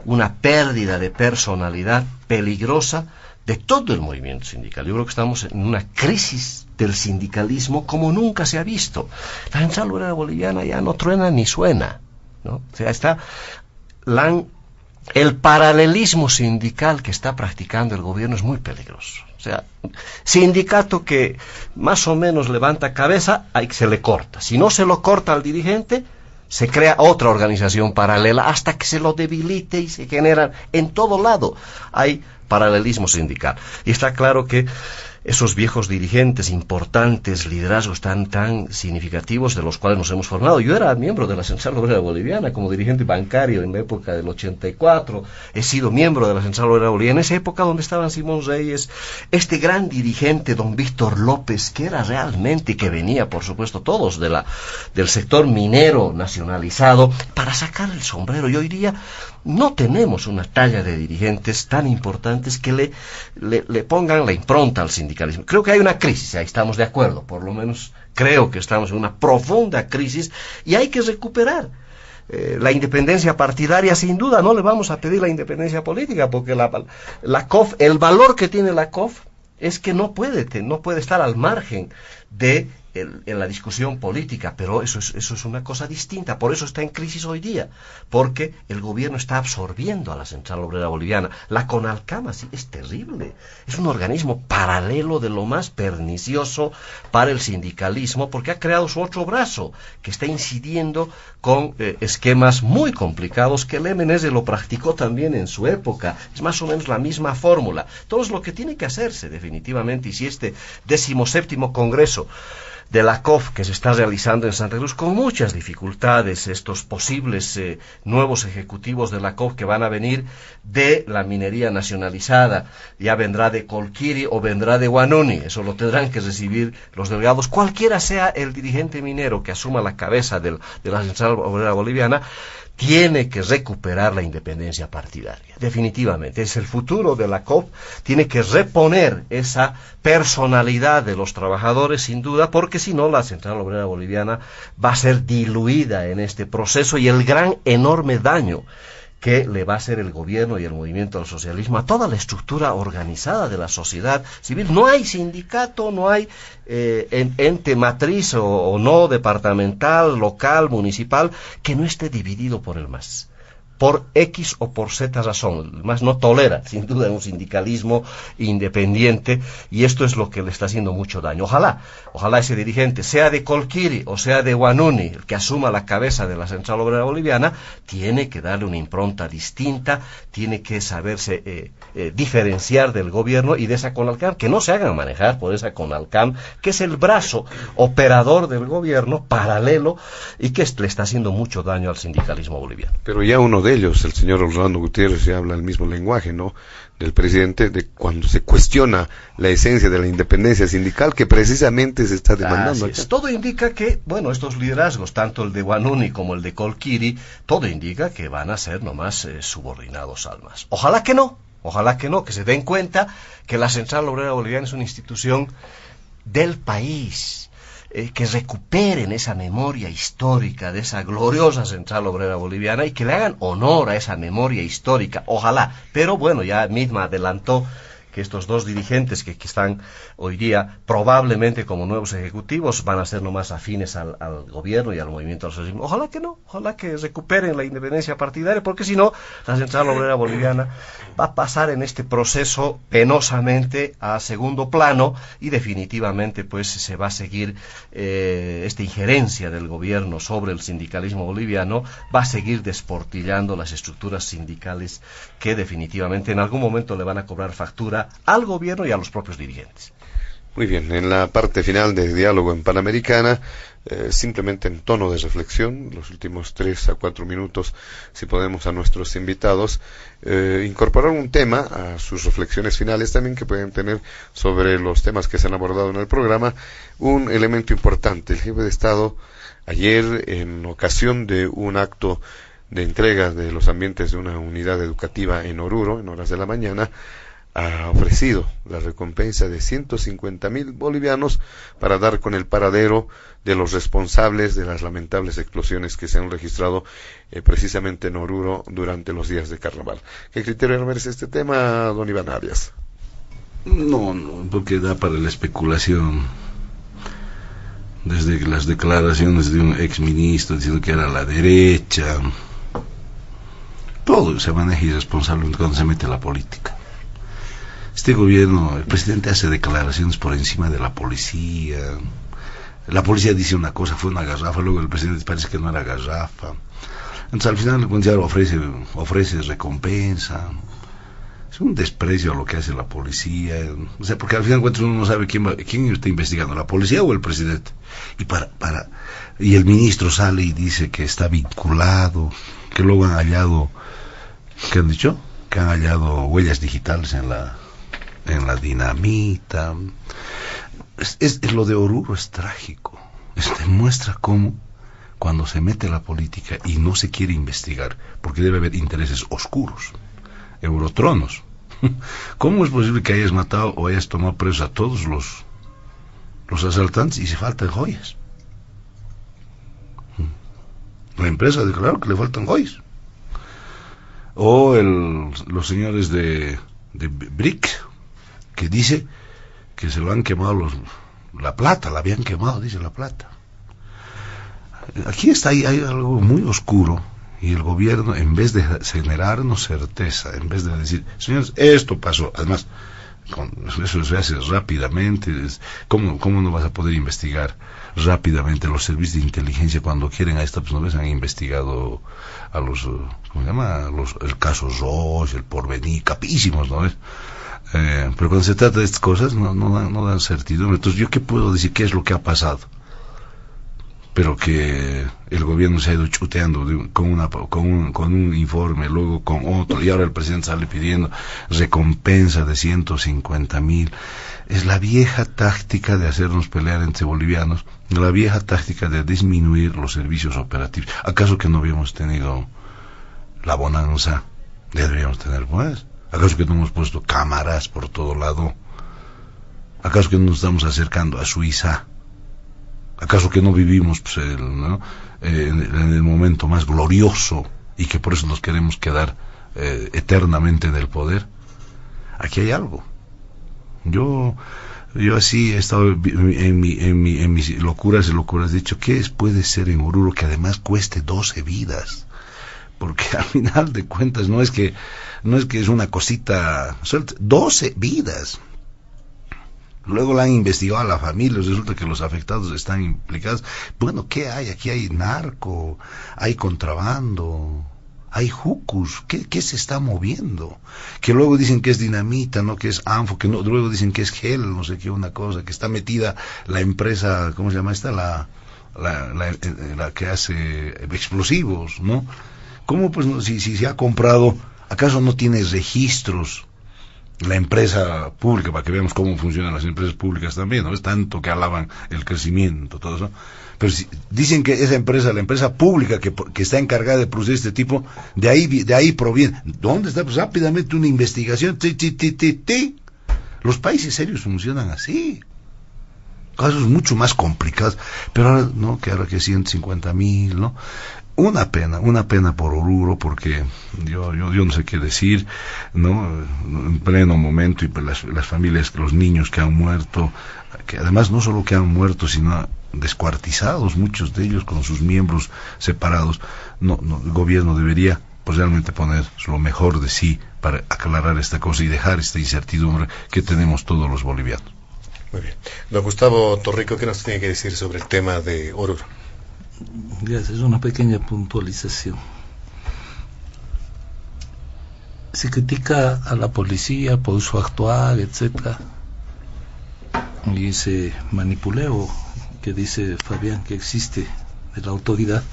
una pérdida de personalidad peligrosa de todo el movimiento sindical. Yo creo que estamos en una crisis del sindicalismo como nunca se ha visto. La Central Obrera Boliviana ya no truena ni suena, ¿no? O sea, está el paralelismo sindical que está practicando el gobierno es muy peligroso. O sea, sindicato que más o menos levanta cabeza, ahí se le corta. Si no se lo corta al dirigente, se crea otra organización paralela hasta que se lo debilite, y se generan en todo lado. Hay paralelismo sindical. Y está claro que esos viejos dirigentes importantes, liderazgos tan significativos de los cuales nos hemos formado. Yo era miembro de la Central Obrera Boliviana como dirigente bancario en la época del 84. He sido miembro de la Central Obrera Boliviana en esa época donde estaban Simón Reyes, este gran dirigente don Víctor López, que era realmente, que venía por supuesto todos del sector minero nacionalizado, para sacar el sombrero. Y hoy día no tenemos una talla de dirigentes tan importantes que le pongan la impronta al sindicalismo. Creo que hay una crisis, ahí estamos de acuerdo, por lo menos creo que estamos en una profunda crisis y hay que recuperar la independencia partidaria. Sin duda no le vamos a pedir la independencia política, porque la COF, el valor que tiene la COF es que no puede estar al margen de en la discusión política, pero eso es una cosa distinta. Por eso está en crisis hoy día, porque el gobierno está absorbiendo a la Central Obrera Boliviana. La CONALCAM, sí, es terrible, es un organismo paralelo de lo más pernicioso para el sindicalismo, porque ha creado su otro brazo, que está incidiendo con esquemas muy complicados, que el MNS lo practicó también en su época. Es más o menos la misma fórmula. Todo es lo que tiene que hacerse definitivamente, y si este 17º Congreso de la COF que se está realizando en Santa Cruz con muchas dificultades, estos posibles nuevos ejecutivos de la COF que van a venir de la minería nacionalizada, ya vendrá de Colquiri o vendrá de Huanuni, eso lo tendrán que recibir los delegados, cualquiera sea el dirigente minero que asuma la cabeza de la Central Obrera Boliviana, tiene que recuperar la independencia partidaria, definitivamente. Es el futuro de la COP, tiene que reponer esa personalidad de los trabajadores, sin duda, porque si no, la Central Obrera Boliviana va a ser diluida en este proceso y el gran, enorme daño que le va a hacer el gobierno y el movimiento al socialismo a toda la estructura organizada de la sociedad civil. No hay sindicato, no hay ente matriz o no departamental, local, municipal, que no esté dividido por el MAS. Por X o por Z razón. El MAS no tolera, sin duda, un sindicalismo independiente, y esto es lo que le está haciendo mucho daño. Ojalá ese dirigente, sea de Colquiri o sea de Huanuni, el que asuma la cabeza de la Central Obrera Boliviana, tiene que darle una impronta distinta, tiene que saberse diferenciar del gobierno y de esa CONALCAM, que no se hagan manejar por esa CONALCAM, que es el brazo operador del gobierno, paralelo, y que le está haciendo mucho daño al sindicalismo boliviano.
Pero ya uno de ellos, el señor Orlando Gutiérrez, ya habla el mismo lenguaje, ¿no?, del presidente, de cuando se cuestiona la esencia de la independencia sindical que precisamente se está demandando acá.
Todo indica que, bueno, estos liderazgos, tanto el de Huanuni como el de Colquiri, todo indica que van a ser nomás subordinados al MAS. Ojalá que no, que se den cuenta que la Central Obrera Boliviana es una institución del país, que recuperen esa memoria histórica de esa gloriosa Central Obrera Boliviana y que le hagan honor a esa memoria histórica, ojalá. Pero bueno, ya misma adelantó que estos dos dirigentes que están hoy día probablemente como nuevos ejecutivos van a ser nomás afines al gobierno y al movimiento al socialismo. Ojalá que no, ojalá que recuperen la independencia partidaria, porque si no, la Central Obrera Boliviana va a pasar en este proceso penosamente a segundo plano y definitivamente pues se va a seguir esta injerencia del gobierno sobre el sindicalismo boliviano, va a seguir desportillando las estructuras sindicales que definitivamente en algún momento le van a cobrar factura al gobierno y a los propios dirigentes.
Muy bien, en la parte final de Diálogo en Panamericana, simplemente en tono de reflexión, los últimos 3 a 4 minutos, si podemos, a nuestros invitados, incorporar un tema a sus reflexiones finales también que pueden tener sobre los temas que se han abordado en el programa. Un elemento importante, el jefe de Estado ayer, en ocasión de un acto de entrega de los ambientes de una unidad educativa en Oruro, en horas de la mañana, ha ofrecido la recompensa de 150,000 bolivianos para dar con el paradero de los responsables de las lamentables explosiones que se han registrado precisamente en Oruro durante los días de carnaval. ¿Qué criterio merece este tema, don Iván Arias?
No, porque da para la especulación. Desde las declaraciones de un exministro diciendo que era la derecha, todo se maneja irresponsable cuando se mete la política. Este gobierno, el presidente hace declaraciones por encima de la policía. La policía dice una cosa, fue una garrafa, luego el presidente parece que no era garrafa. Entonces al final ya ofrece recompensa. Es un desprecio a lo que hace la policía. O sea, porque al final uno no sabe quién está investigando, la policía o el presidente. Y el ministro sale y dice que está vinculado, que luego han hallado, ¿qué han dicho? Que han hallado huellas digitales en la dinamita. Lo de Oruro es trágico. Demuestra cómo cuando se mete la política y no se quiere investigar, porque debe haber intereses oscuros, eurotronos. ¿Cómo es posible que hayas matado o hayas tomado presos a todos los asaltantes y se faltan joyas? La empresa declaró que le faltan joyas. O los señores de BRIC, que dice que se lo han quemado la plata, la habían quemado, dice la plata. Aquí hay algo muy oscuro, y el gobierno, en vez de generarnos certeza, en vez de decir, señores, esto pasó, además, eso se hace rápidamente. ¿Cómo no vas a poder investigar rápidamente? Los servicios de inteligencia, cuando quieren a estas personas, han investigado a los, ¿cómo se llama? El caso Roche, el Porvenir, capísimos, ¿no ves? Pero cuando se trata de estas cosas no dan certidumbre. Entonces, ¿yo qué puedo decir? ¿Qué es lo que ha pasado? pero que el gobierno se ha ido chuteando con un informe, luego con otro, y ahora el presidente sale pidiendo recompensa de 150.000. Es la vieja táctica de hacernos pelear entre bolivianos, la vieja táctica de disminuir los servicios operativos. ¿Acaso que no habíamos tenido la bonanza? Ya deberíamos tener, pues. ¿Acaso que no hemos puesto cámaras por todo lado? ¿Acaso que no nos estamos acercando a Suiza? ¿Acaso que no vivimos pues, en el momento más glorioso y que por eso nos queremos quedar eternamente en el poder? Aquí hay algo. Yo así he estado en mis locuras he dicho, ¿qué puede ser en Oruro que además cueste 12 vidas? Porque al final de cuentas no es que es una cosita suelta, 12 vidas. Luego la han investigado a la familia, resulta que los afectados están implicados. Bueno, ¿qué hay? Aquí hay narco, hay contrabando, hay jucus. ¿Qué se está moviendo? Que luego dicen que es dinamita, no que es anfo, que no, luego dicen que es gel, no sé qué, una cosa, que está metida la empresa, ¿cómo se llama esta? La que hace explosivos, ¿no? ¿Cómo pues no, si se ha comprado, acaso no tiene registros la empresa pública, para que veamos cómo funcionan las empresas públicas también, ¿no? Es tanto que alaban el crecimiento, todo eso. Pero si dicen que esa empresa, la empresa pública que está encargada de producir este tipo, de ahí proviene. ¿Dónde está? Pues rápidamente una investigación. Los países serios funcionan así. Casos mucho más complicados. Pero ahora, ¿no? Que ahora que 150.000, ¿no? Una pena por Oruro, porque yo no sé qué decir, ¿no? En pleno momento, y pues las familias, los niños que han muerto, que además no solo que han muerto, sino descuartizados, muchos de ellos con sus miembros separados. No, el gobierno debería pues realmente poner lo mejor de sí para aclarar esta cosa y dejar esta incertidumbre que tenemos todos los bolivianos.
Muy bien. Don Gustavo Torrico, ¿qué nos tiene que decir sobre el tema de Oruro?
Gracias, una pequeña puntualización. Se critica a la policía por su actuar, etcétera, y ese manipuleo que dice Fabián que existe de la autoridad,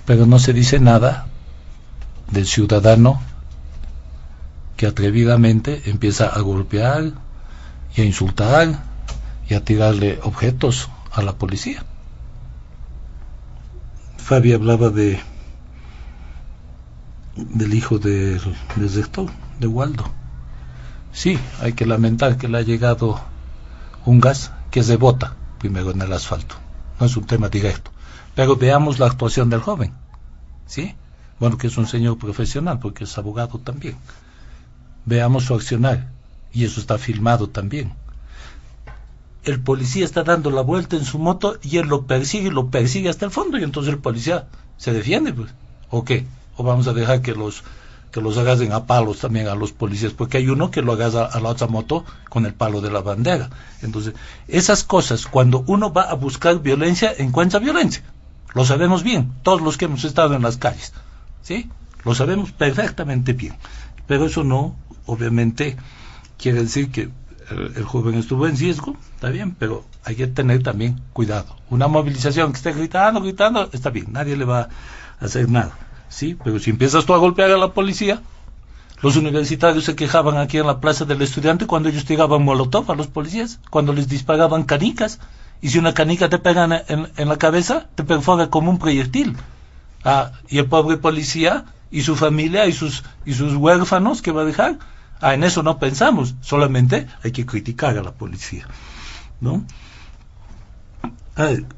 pero no se dice nada del ciudadano que atrevidamente empieza a golpear y a insultar y a tirarle objetos a la policía. Fabi hablaba del hijo del rector, de Waldo. Sí, hay que lamentar que le ha llegado un gas que rebota primero en el asfalto. No es un tema directo. Pero veamos la actuación del joven. ¿Sí? Bueno, que es un señor profesional, porque es abogado también. Veamos su accionar. Y eso está filmado también. El policía está dando la vuelta en su moto y él lo persigue hasta el fondo, y entonces el policía se defiende, pues. ¿O qué? ¿O vamos a dejar que los agarren a palos también a los policías? Porque hay uno que lo agarra a la otra moto con el palo de la bandera. Entonces, esas cosas, cuando uno va a buscar violencia, encuentra violencia. Lo sabemos bien, todos los que hemos estado en las calles, ¿sí? Lo sabemos perfectamente bien. Pero eso no, obviamente, quiere decir que el joven estuvo en riesgo, está bien, pero hay que tener también cuidado. Una movilización que esté gritando, está bien, nadie le va a hacer nada, ¿sí? Pero si empiezas tú a golpear a la policía, los universitarios se quejaban aquí en la Plaza del Estudiante cuando ellos tiraban molotov a los policías, cuando les disparaban canicas, y si una canica te pega en la cabeza, te perfora como un proyectil. Y el pobre policía y su familia y sus huérfanos, ¿qué va a dejar? En eso no pensamos, solamente hay que criticar a la policía, ¿no?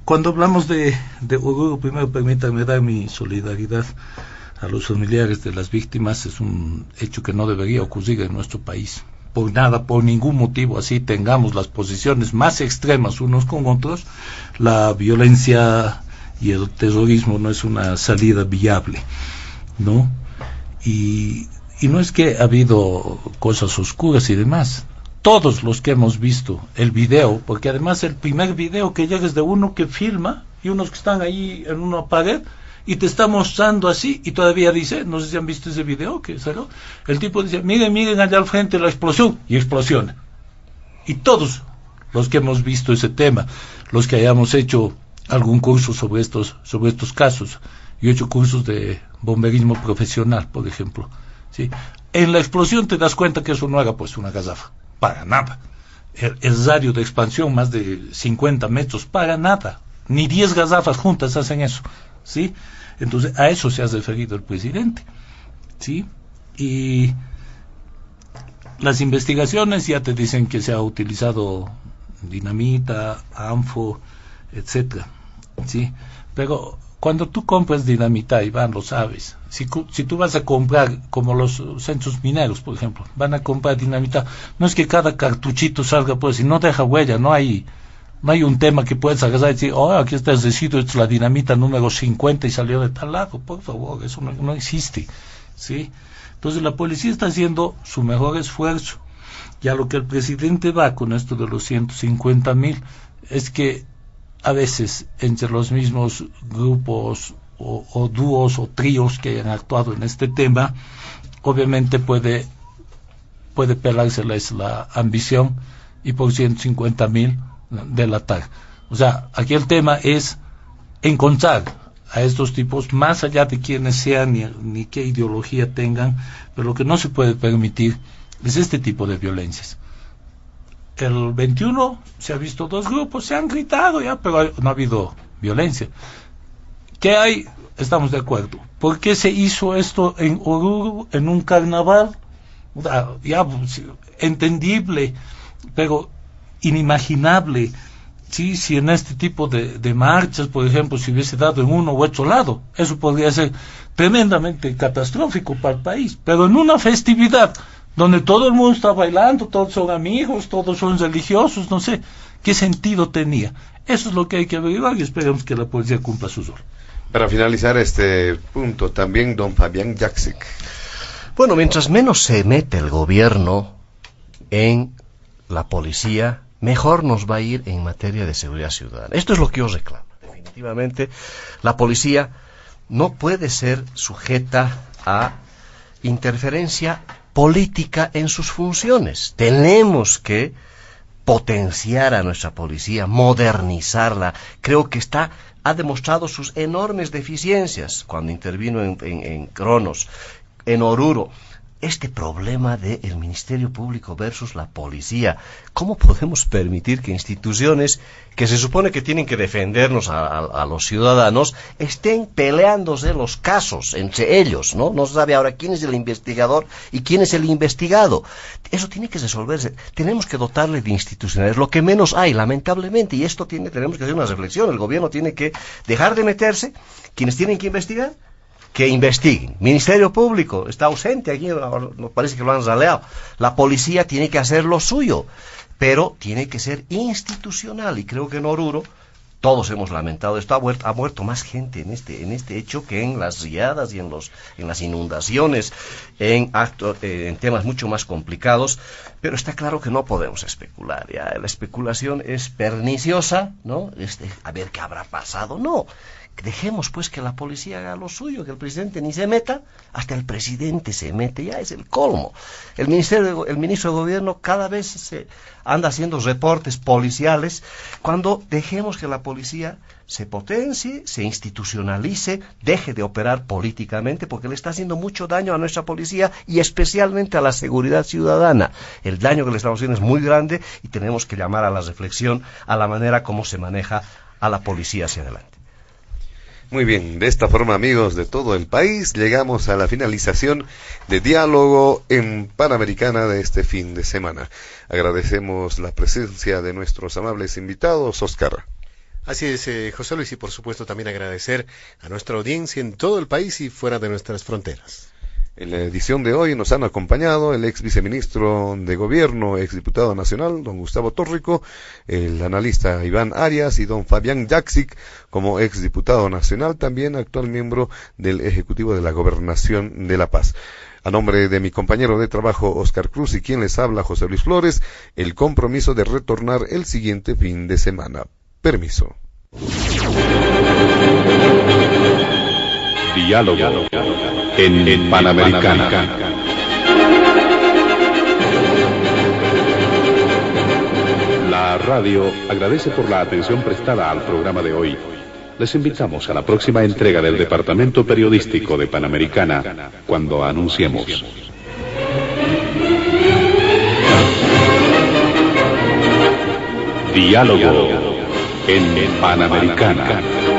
Cuando hablamos de Oruro, primero permítanme dar mi solidaridad a los familiares de las víctimas. Es un hecho que no debería ocurrir en nuestro país. Por nada, por ningún motivo, así tengamos las posiciones más extremas unos con otros, la violencia y el terrorismo no es una salida viable, ¿no? Y no es que ha habido cosas oscuras y demás. Todos los que hemos visto el video, porque además el primer video que llega es de uno que filma y unos que están ahí en una pared y te está mostrando así, y todavía dice, no sé si han visto ese video que salió, el tipo dice, miren allá al frente la explosión, y explosiona. Y todos los que hemos visto ese tema, los que hayamos hecho algún curso sobre estos casos. Yo he hecho cursos de bomberismo profesional, por ejemplo, ¿sí? En la explosión te das cuenta que eso no haga pues una gazafa, para nada. El radio de expansión, más de 50 metros, para nada. Ni 10 gazafas juntas hacen eso, ¿sí? Entonces, a eso se ha referido el presidente, ¿sí? Y las investigaciones ya te dicen que se ha utilizado dinamita, anfo, etcétera, ¿sí? Pero cuando tú compras dinamita, Iván, lo sabes, si tú vas a comprar, como los centros mineros, por ejemplo, van a comprar dinamita, no es que cada cartuchito salga, pues, y no deja huella, no hay un tema que puedas agarrar y decir, oh, aquí está el residuo, es la dinamita número 50 y salió de tal lado, por favor, eso no existe, ¿sí? Entonces la policía está haciendo su mejor esfuerzo, y a lo que el presidente va con esto de los 150,000, es que a veces entre los mismos grupos o dúos o tríos que han actuado en este tema, obviamente puede pelárseles la ambición y por 150,000 delatar. O sea, aquí el tema es encontrar a estos tipos, más allá de quiénes sean ni qué ideología tengan, pero lo que no se puede permitir es este tipo de violencias. El 21 se ha visto 2 grupos, se han gritado ya, pero no ha habido violencia. ¿Qué hay? Estamos de acuerdo. ¿Por qué se hizo esto en Oruro, en un carnaval? Ya, entendible, pero inimaginable. Sí, si en este tipo de marchas, por ejemplo, se hubiese dado en uno u otro lado, eso podría ser tremendamente catastrófico para el país. Pero en una festividad donde todo el mundo está bailando, todos son amigos, todos son religiosos, no sé, ¿qué sentido tenía? Eso es lo que hay que averiguar y esperemos que la policía cumpla su rol.
Para finalizar este punto, también don Fabián Jaksic.
Bueno, mientras menos se mete el gobierno en la policía, mejor nos va a ir en materia de seguridad ciudadana. Esto es lo que yo reclamo. Definitivamente, la policía no puede ser sujeta a interferencia política en sus funciones. Tenemos que potenciar a nuestra policía, modernizarla. Creo que ha demostrado sus enormes deficiencias cuando intervino en Cronos, en Oruro. Este problema del Ministerio Público versus la policía. ¿Cómo podemos permitir que instituciones que se supone que tienen que defendernos a los ciudadanos estén peleándose los casos entre ellos, ¿no? No se sabe ahora quién es el investigador y quién es el investigado. Eso tiene que resolverse. Tenemos que dotarle de institucionalidad, lo que menos hay, lamentablemente, y esto tenemos que hacer una reflexión. El gobierno tiene que dejar de meterse, quienes tienen que investigar, que investiguen. Ministerio Público está ausente aquí, nos parece que lo han raleado. La policía tiene que hacer lo suyo, pero tiene que ser institucional, y creo que en Oruro todos hemos lamentado esto. Ha muerto más gente en este hecho que en las riadas y en las inundaciones, en temas mucho más complicados, pero está claro que no podemos especular. Ya la especulación es perniciosa, ¿no? A ver qué habrá pasado. No. Dejemos pues que la policía haga lo suyo, que el presidente ni se meta, hasta el presidente se mete, ya es el colmo. El ministro de Gobierno cada vez se anda haciendo reportes policiales, cuando dejemos que la policía se potencie, se institucionalice, deje de operar políticamente, porque le está haciendo mucho daño a nuestra policía y especialmente a la seguridad ciudadana. El daño que le estamos haciendo es muy grande y tenemos que llamar a la reflexión a la manera como se maneja a la policía hacia adelante.
Muy bien, de esta forma, amigos de todo el país, llegamos a la finalización de Diálogo en Panamericana de este fin de semana. Agradecemos la presencia de nuestros amables invitados. Oscar.
Así es, José Luis, y por supuesto también agradecer a nuestra audiencia en todo el país y fuera de nuestras fronteras.
En la edición de hoy nos han acompañado el ex viceministro de Gobierno, ex diputado nacional, don Gustavo Torrico, el analista Iván Arias y don Fabián Jaksic, como ex diputado nacional, también actual miembro del Ejecutivo de la Gobernación de La Paz. A nombre de mi compañero de trabajo, Oscar Cruz, y quien les habla, José Luis Flores, el compromiso de retornar el siguiente fin de semana. Permiso.
Diálogo en Panamericana. La radio agradece por la atención prestada al programa de hoy Les invitamos a la próxima entrega del Departamento Periodístico de Panamericana, cuando anunciemos. Diálogo en Panamericana.